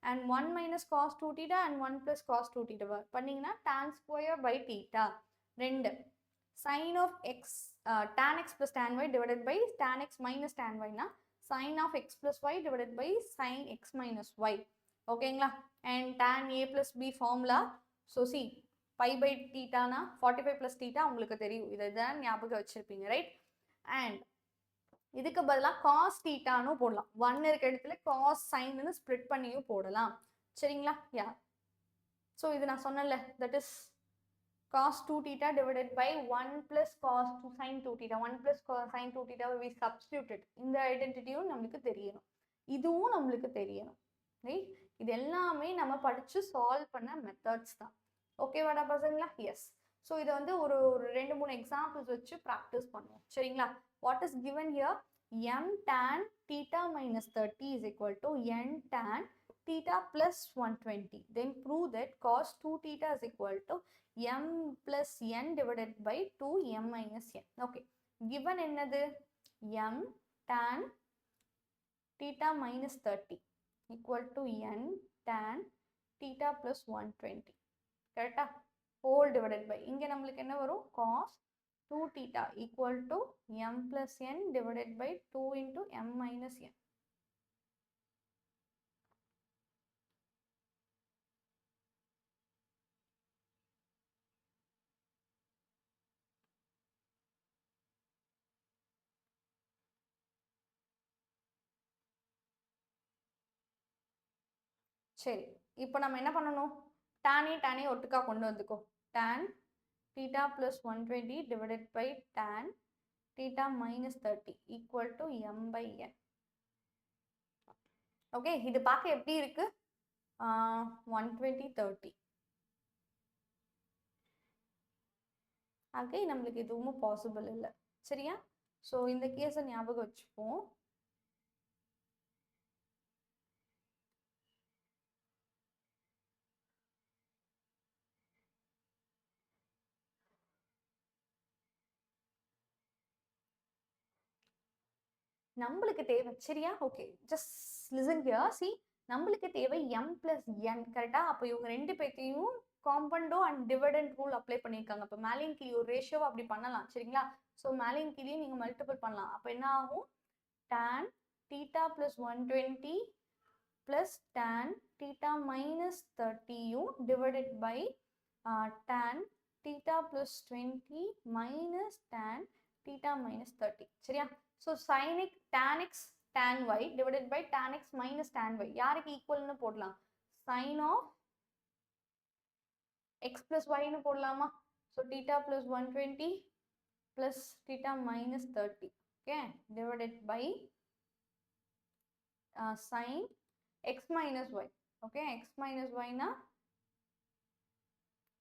அண்ட் 1 - cos 2θ அண்ட் 1 + cos 2θ பண்ணிங்கன்னா tan square by θ. ரெண்டு sin of x tan x plus tan y divided by tan x minus tan y னா sin of x plus y divided by sin x minus y. ஓகேங்களா? and tan a plus b ஃபார்முலா. So சி π/θ னா 45 + θ உங்களுக்கு தெரியும். இதை தான் ஞாபகம் வச்சிருப்பீங்க ரைட்? அண்ட் இதுக்கு பதிலாக காஸ் தீட்டான்னு போடலாம். 1 இருக்க இடத்துல காஸ் சைன்னு ஸ்ப்ளிட் பண்ணியும் போடலாம். சரிங்களா? யா. ஸோ இது நான் சொன்னல, that is cos 2θ divided by 1 + cos sin 2θ. 1 + cos sin 2θ we substituted. இந்த ஐடென்டிட்டியும் நம்மளுக்கு தெரியணும், இதுவும் நம்மளுக்கு தெரியணும் ரைட்? இது எல்லாமே நம்ம படிச்சு சால்வ் பண்ண மெத்தட்ஸ் தான். ஓகேவாடா பசங்களா? எஸ். ஸோ இதை வந்து ஒரு 2-3 எக்ஸாம்பிள்ஸ் வச்சு ப்ராக்டிஸ் பண்ணுவோம். சரிங்களா? What is given here? m tan θ minus 30 is equal to n tan θ plus 120. Then prove that cos 2θ is equal to m plus n divided by 2m minus n. Okay, given என்னது? m tan θ minus 30 equal to n tan θ plus 120. கரெக்டா? whole divided by இங்க நம்மளுக்கு என்ன வரும்? cos 2θ equal to m plus n divided by 2 into m minus n. சரி, இப்போ நம்ம என்ன பண்ணணும்? tan ஒட்டுக்கா கொண்டு வந்துக்கோ. tan θ plus 120 divided by tan θ minus 30 equal to m by n. Okay, இது பார்க்க எப்படி இருக்கு? 120 30. ஆகே நம்மளுக்கு எதுவும் பாசிபிள் இல்லை. சரியா? ஸோ இந்த கேஸை ஞாபகம் வச்சுப்போம். நம்மளுக்கு தேவை. சரியா? Okay, just listen here. C, நம்மளுக்கு தேவை m plus n. கரெக்டா? அப்போ இவங்க ரெண்டு பேர்த்தையும் காம்பவுண்டோ அண்ட் டிவிடெண்ட் ரூல் அப்ளை பண்ணியிருக்காங்க. அப்போ மேலேயும் கீழே ஒரு ரேஷியோவை அப்படி பண்ணலாம். சரிங்களா? ஸோ மேலேயும் கீழே நீங்கள் மல்டிபிள் பண்ணலாம். அப்போ என்ன ஆகும்? tan θ plus 120 plus tan θ minus 30 divided by tan θ plus 20 minus tan θ minus 30. சரியா? So sin x tan x tan y divided by tan x minus tan y யாருக்கு ஈக்குவல்னு போடலாம்? sin of x plus y னு போடலாமா? So theta plus 120 plus theta minus 30 okay divided by sin x minus y okay x minus y னா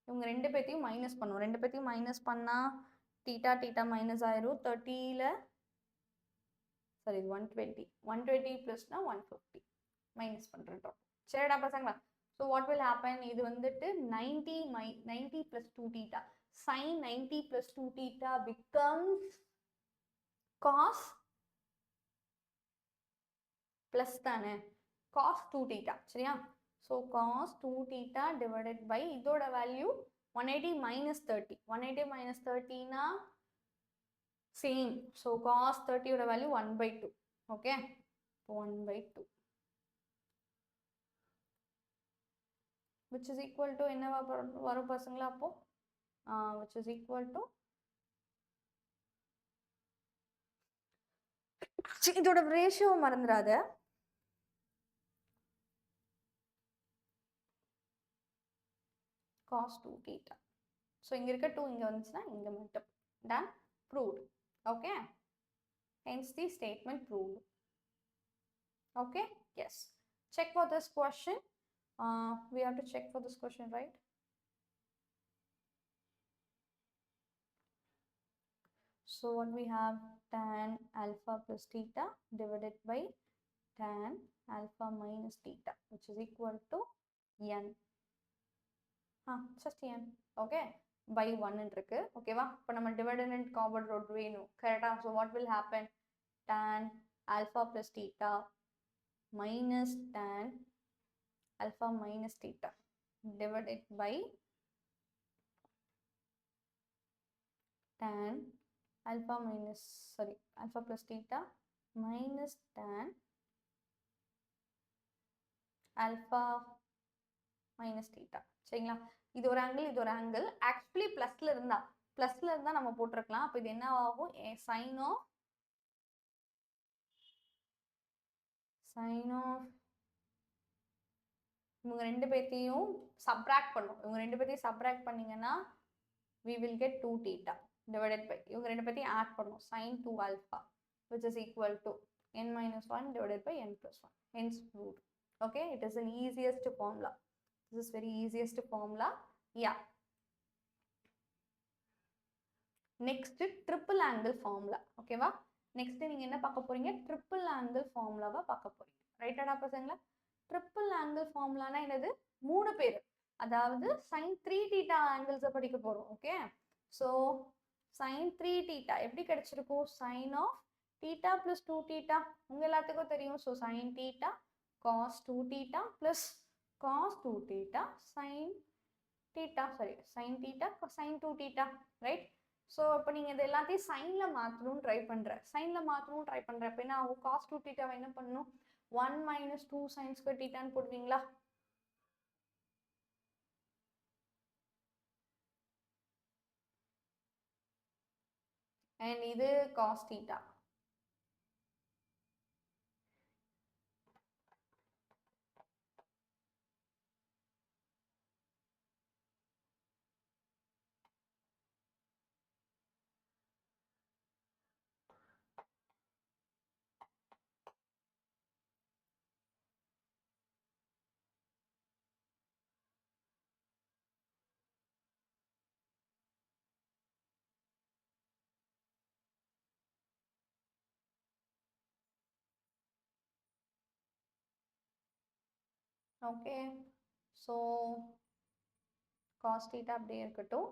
இவங்க ரெண்டு பேத்தையும் minus பண்ணுவோம். ரெண்டு பேத்தையும் minus பண்ணா theta மைனஸ் ஆயிரும். 30ல சாரி 120 120 பிளஸ்னா 150 மைனஸ் பண்றோம். சரிடா பசங்களா? So what will happen? இது வந்துட்டு 90 plus 2 theta sin 90 plus 2 theta becomes cos plus தானே cos 2 theta சரியா? So cos 2 theta divided by இதோட வேல்யூ 180 minus 30 180 minus 30 னா சேம். ஸோ cos 30 ஓட value 1/2 okay 1/2 which is equal to என்னவா வரும் பசங்களா? அப்போ which is equal to இதோட ரேஷியோ மறந்துடாத. cos 2 theta. ஸோ இங்க இருக்க 2 இங்க வந்துச்சுன்னா இங்க மட்டும் done proved. Okay, hence the statement proved. Okay, yes, check for this question. We have to check for this question, right? So what we have, tan alpha plus theta divided by tan alpha minus theta which is equal to n. Just n. Okay, by 1 இருக்கு ஓகேவா? இப்போ நம்ம dividend and common root வேணும் கரெக்டா? So what will happen? tan alpha plus theta minus tan alpha minus theta divided by tan alpha plus theta minus tan alpha minus theta சரிங்களா? இது ஒரு angle இது ஒரு ஆங்கிள். ஆக்சுவலி பிளஸ்ல இருந்தா நம்ம போட்டிருக்கலாம். அப்போ இது என்ன ஆகும்? sin of இவங்க ரெண்டு பேத்தையும் சப்ராக்ட் பண்ணும். இவங்க ரெண்டு பேத்தையும் சப்ராக்ட் பண்ணீங்கன்னா we will get 2 theta divided by இவங்க ரெண்டு பேத்தையும் ஆட் பண்ணும் sin 2 alpha which is equal to n minus 1 divided by n plus 1. Hence proved. Okay, it is an easiest formula. This is very easiest formula. Yeah. Next triple angle formula. Okay வா? Next நீங்க என்ன பார்க்க போறீங்க? triple angle formula வா பார்க்க போறீங்க. ரைட்டாடா பசங்களா? triple angle formula னா என்னது? மூணு பேர், அதாவது sin 3 theta angles படிக்க போறோம். ஓகே, so sin 3 theta எப்படி கிடைச்சிருக்கும்? sin of theta plus 2 theta உங்க எல்லாத்துக்கும் தெரியும். so sin theta cos 2 theta plus cos 2 theta sin theta sin theta sin 2 theta right? So இப்போ நீங்கள் இது எல்லாத்தையும் சைனில் மாற்றணும்னு ட்ரை பண்ணுறேன். இப்போ என்ன ஆகும்? cos 2 theta என்ன பண்ணணும்? 1 minus 2 sin square theta ன்னு போடுவீங்களா? and இது cos theta. Okay, so cos theta அப்படியே இருக்கட்டும்.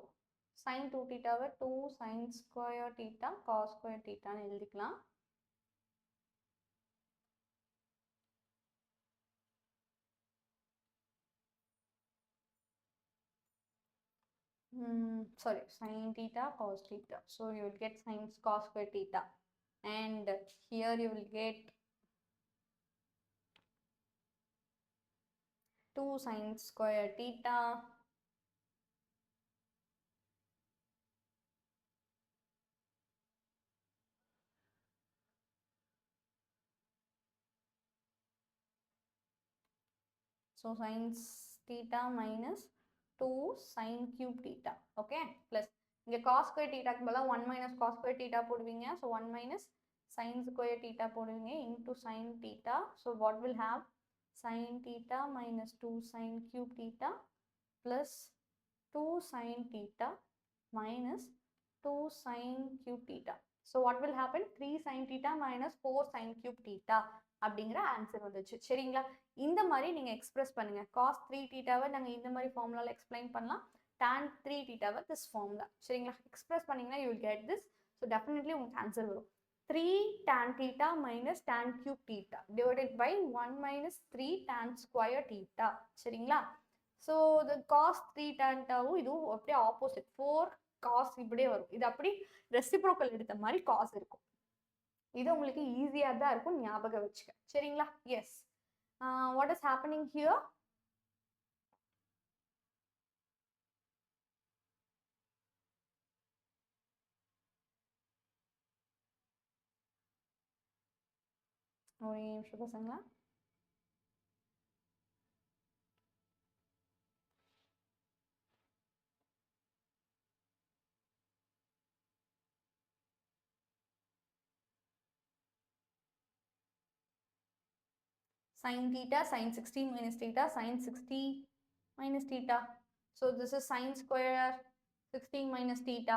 sin 2 thetaவை 2 sin square theta cos square thetaன்னு எழுதிக்கலாம். sorry, sin theta cos theta. So you will get sin cos square theta, and here you will get 2 sin square theta so science theta minus 2 sign cube theta. Okay, plus இங்கே cos square தீட்டாக்கு பதிலாக 1 minus cos square theta போடுவீங்க. So 1 minus sin square theta போடுவீங்க into sin theta. So what will have sin theta minus 2 sin cube theta plus 2 sin theta minus 2 sin cube theta. So what will happen? 3 sin theta minus 4 sin cube theta அப்படிங்கிற answer வந்துச்சு. சரிங்களா? இந்த மாதிரி நீங்கள் express பண்ணுங்க. cos 3 தீட்டாவை நாங்கள் இந்த மாதிரி ஃபார்முலாவில் எக்ஸ்பிளைன் பண்ணலாம். tan 3 தீட்டாவை திஸ் ஃபார்முலா. சரிங்களா? எக்ஸ்பிரஸ் பண்ணிங்கன்னா you will get this. So definitely உங்களுக்கு ஆன்சர் வரும். 3 tan theta minus tan cube theta divided by 1 minus 3 tan square theta. சரிங்களா? ஸோ the cos 3 tanட்டாவும் இதுவும் அப்படியே ஆப்போசிட் 4 cos இப்படியே வரும். இது அப்படி ரெசிப்ரோக்கல் எடுத்த மாதிரி cos இருக்கும். இது உங்களுக்கு ஈஸியாக தான் இருக்கும், ஞாபகம் வச்சுக்க. சரிங்களா? Yes. What is happening here? ஒரு நிமிஷம் பசங்களா. sin theta, sin 60 minus theta, sin 60 minus theta. So this is sin square 16 minus theta,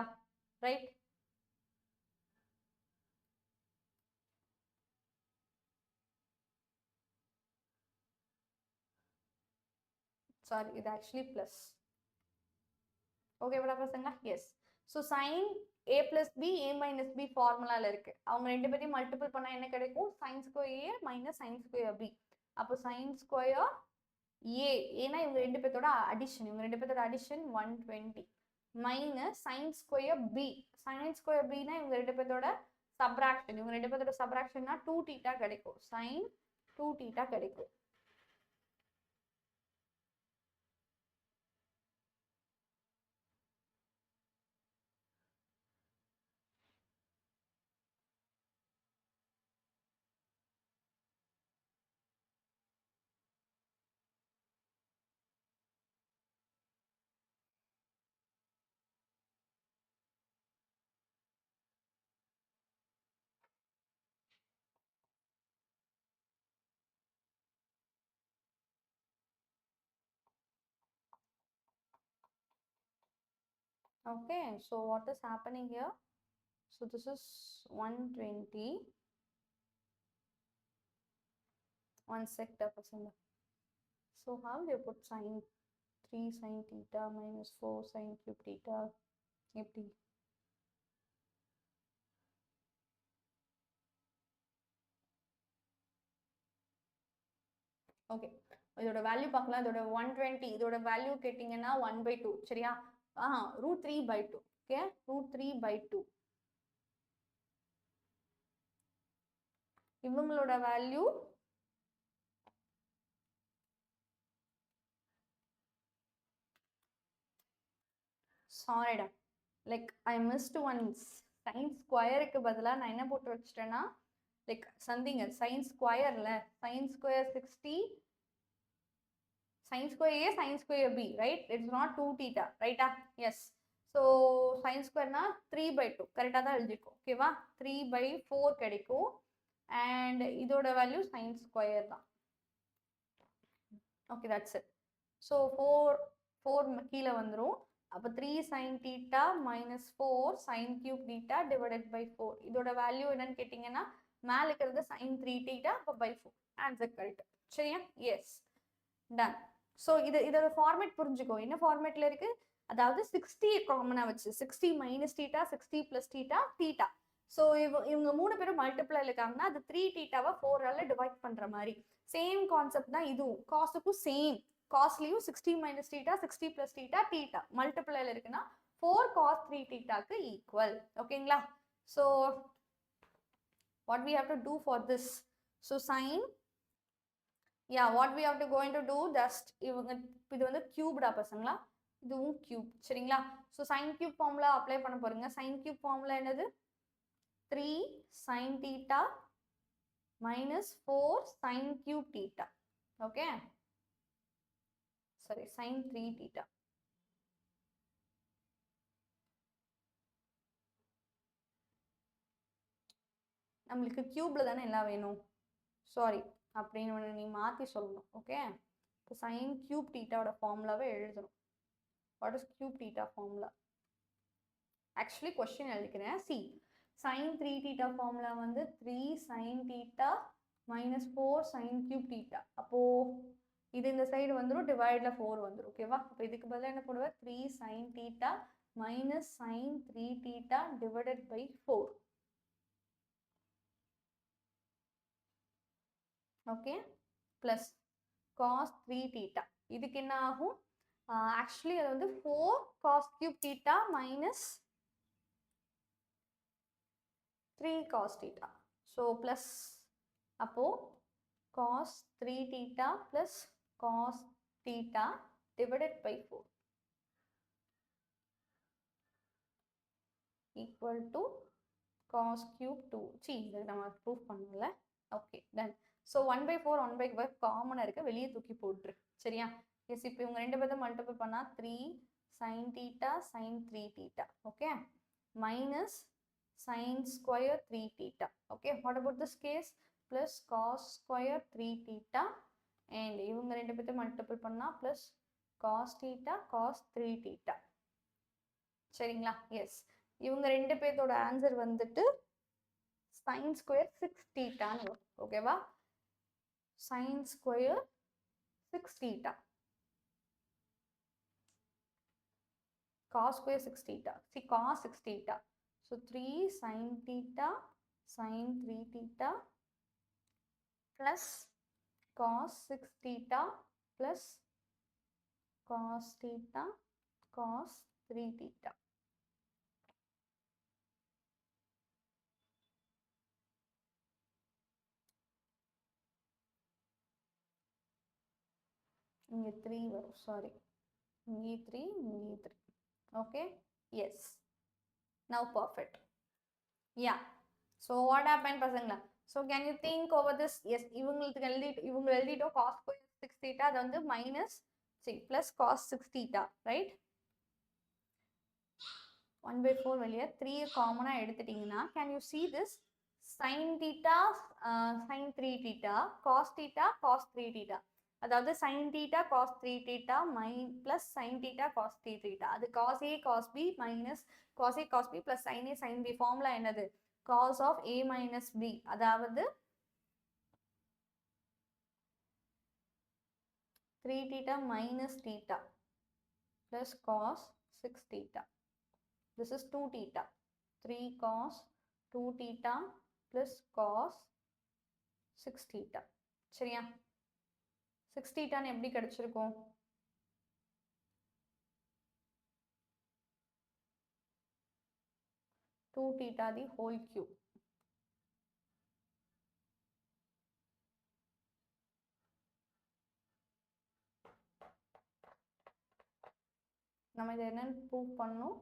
right? Sorry, it actually plus. Okay, what பசங்களா? Yes. So sin a plus b, a minus b ஃபார்முலால இருக்கு. அவங்க ரெண்டு பேரையும் multiple பண்ணா என்ன கிடைக்கும்? sin square a minus sin square b. அப்போ sin square a, ஏன்னா இவங்க ரெண்டு பேர்த்தோட அடிஷன், இவங்க ரெண்டு பேர்த்தோட addition 120 minus sin square b. sin square b னா இவங்க ரெண்டு பேர்த்தோட சப்ராக்ஷன், இவங்க ரெண்டு பேர்த்தோட சப்ராக்ஷன்னா 2 theta கிடைக்கும். sin 2 theta கிடைக்கும். Okay, so what is happening here? So this is 120. One sector percent. So how they put sin 3 sin theta minus 4 sin cube theta எப்படி? ஓகே, இதோட வேல்யூ பார்க்கலாம். இதோட 120, இதோட வேல்யூ கேட்டிங்கன்னா 1/2. சரியா? √3/2. ஓகே, √3/2. இவங்களோட வேல்யூ சாரிடா, like I missed one. Sine ஸ்கொயருக்கு பதிலாக நான் என்ன போட்டு வச்சிட்டேன்னா, லைக் சந்திங்க சைன் ஸ்கொயர்ல sine square 60 sin square a sin square b, right? It's not 2 theta, right? Yes. So sin square na 3/2 கரெக்டா தான் எழுதிருக்கோம். ஓகேவா? 3/4 கிடைக்கும். and இதோட வேல்யூ sin square தான். okay, that's it. so 4 கீழ வந்துரும். அப்ப 3 sin theta minus 4 sin cube theta divided by 4. இதோட வேல்யூ என்னன்னு கேட்டிங்கன்னா, மேல இருக்கிறது sin 3 theta அப்ப by 4. Answer correct. சரியா? Yes, done. ஸோ இதோட ஃபார்மேட் புரிஞ்சுக்கோ. என்ன ஃபார்மேட்ல இருக்கு? அதாவது 60 காமனா வச்சு 60 minus theta 60 plus theta theta. So இவங்க மூணு பேரும் மல்டிப்ளை இருக்காங்கன்னா அது 3 தீட்டாவை 4ஆல டிவைட் பண்ற மாதிரி சேம் கான்செப்ட் தான் இதுவும். காஸ்ட்டுக்கும் சேம். காஸ்ட்லியும் 60 minus theta 60 plus theta theta மல்டிப்ளைல இருக்குன்னா 4 cos 3 தீட்டாக்கு ஈக்குவல். ஓகேங்களா? So what we have to do for this? So sine what we have to going to do, just இவங்க இது வந்து கியூப்டா பசங்களா, இதுவும் கியூப். சரிங்களா? So sign cube formula apply பண்ண போறீங்க. சைன் கியூப் ஃபார்முலா என்னது? 3 sin theta minus 4 sin cube theta. Okay, sorry sin 3 theta. நம்மளுக்கு கியூப்ல தானே எல்லாம் வேணும், சாரி அப்படின்னு ஒன்று நீ மாற்றி சொல்லணும். ஓகே, இப்போ சைன் கியூப் தீட்டாவோட ஃபார்முலாவே எழுதணும். What is cube theta formula? Actually question எழுதிக்கிறேன். சி, sin 3 theta ஃபார்முலா வந்து 3 sin theta minus 4 sin cube theta. அப்போ இது இந்த சைடு வந்துடும், டிவைட்ல 4 வந்துடும். ஓகேவா? அப்போ இதுக்கு பதிலாக என்ன போடுவேன்? 3 sin theta minus sin 3 theta divided by 4. Okay, plus cos 3 theta. இதுக்கு என்ன ஆகும்? ஆக்சுவலி அது வந்து 4 cos cube theta minus 3 cos theta. So plus அப்போ cos 3 theta plus cos theta divided by 4 equal to cos cube 2. See, இதை நம்ம proof பண்ணல. Okay, ton. So 1/4 1/4 காமனாக இருக்க, வெளியே தூக்கி போட்டுரு. சரியா? எஸ், இப்போ இவங்க ரெண்டு பேர்த்த மல்டிபிள் பண்ணால் 3 sin theta sin 3 theta. Okay, minus sin square 3 theta. Okay, what about this case? Plus cos square 3 theta and இவங்க ரெண்டு பேர்த்த மல்டிபிள் பண்ணா plus cos theta cos 3 theta. சரிங்களா? எஸ், இவங்க ரெண்டு பேர்த்தோட ஆன்சர் வந்துட்டு sin square 6 theta. ஓகேவா? sin square 6 theta. cos square 6 theta. See, cos 6 theta. So 3 sin theta sin 3 theta plus cos 6 theta plus cos theta cos 3 theta. இங்கே 3 வரும், sorry, இங்கே 3 இங்கே 3. Okay, yes, now perfect. Yeah, so what happened பசங்களா? So can you think over this? Yes, இவங்க எழுதிட்டோம் cos square 6 theta, அது வந்து minus 6 plus cos 6 theta, right? 1/4 வெளியே 3 காமனாக எடுத்துட்டிங்கன்னா can you see this? sin theta sin 3 theta cos theta cos 3 theta. அதாவது sin theta cos 3 theta plus sin theta cos 3 theta. அது cos A cos B minus cos A cos B plus sin A sin B. Formula என்னது? cos of A minus B. அதாவது 3 theta minus theta plus cos 6 theta. This is 2 theta. 3 cos 2 theta plus cos 6 theta. சரியா? 6 theta எப்படி கிடைச்சிருக்கும்? Two theta the whole cube. நம்ம இதை என்னன்னு prove பண்ணணும்?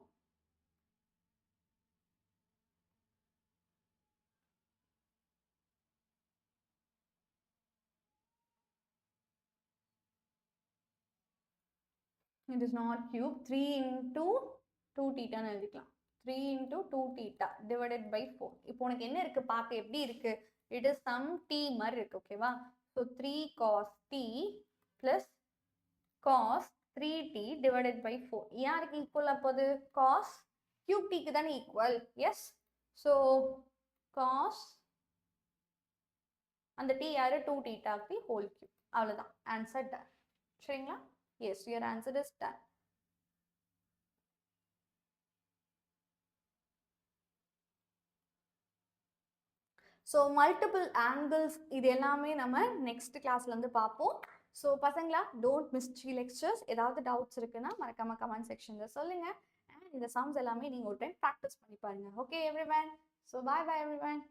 It is not cube. 3 into 2 theta ன்னு எழுதிக்கலாம். 3 into 2 theta divided by 4. இப்போ உனக்கு என்ன இருக்கு பார்க்க, எப்படி இருக்கு? It is some t மாதிரி இருக்கு. ஓகேவா? So 3 cos t plus cos 3t divided by 4. யாருக்கு ஈக்குவல் அப்போது? cos cube t க்கு தானே ஈக்குவல். எஸ், ஸோ cos அந்த t யாரு? 2 theta க்கு whole cube. அவ்வளோதான், ஆன்சர் டன். சரிங்களா? Yes, your answer is done. So multiple angles இது எல்லாமே நம்ம next classல இருந்து பார்ப்போம். So பசங்களா, don't miss the lectures. ஏதாவது doubts இருக்குன்னா மறக்காம comment sectionல சொல்லுங்க. And இந்த sums எல்லாமே நீங்க ஒரு டைம் practice பண்ணி பாருங்க. Okay everyone. So bye bye everyone.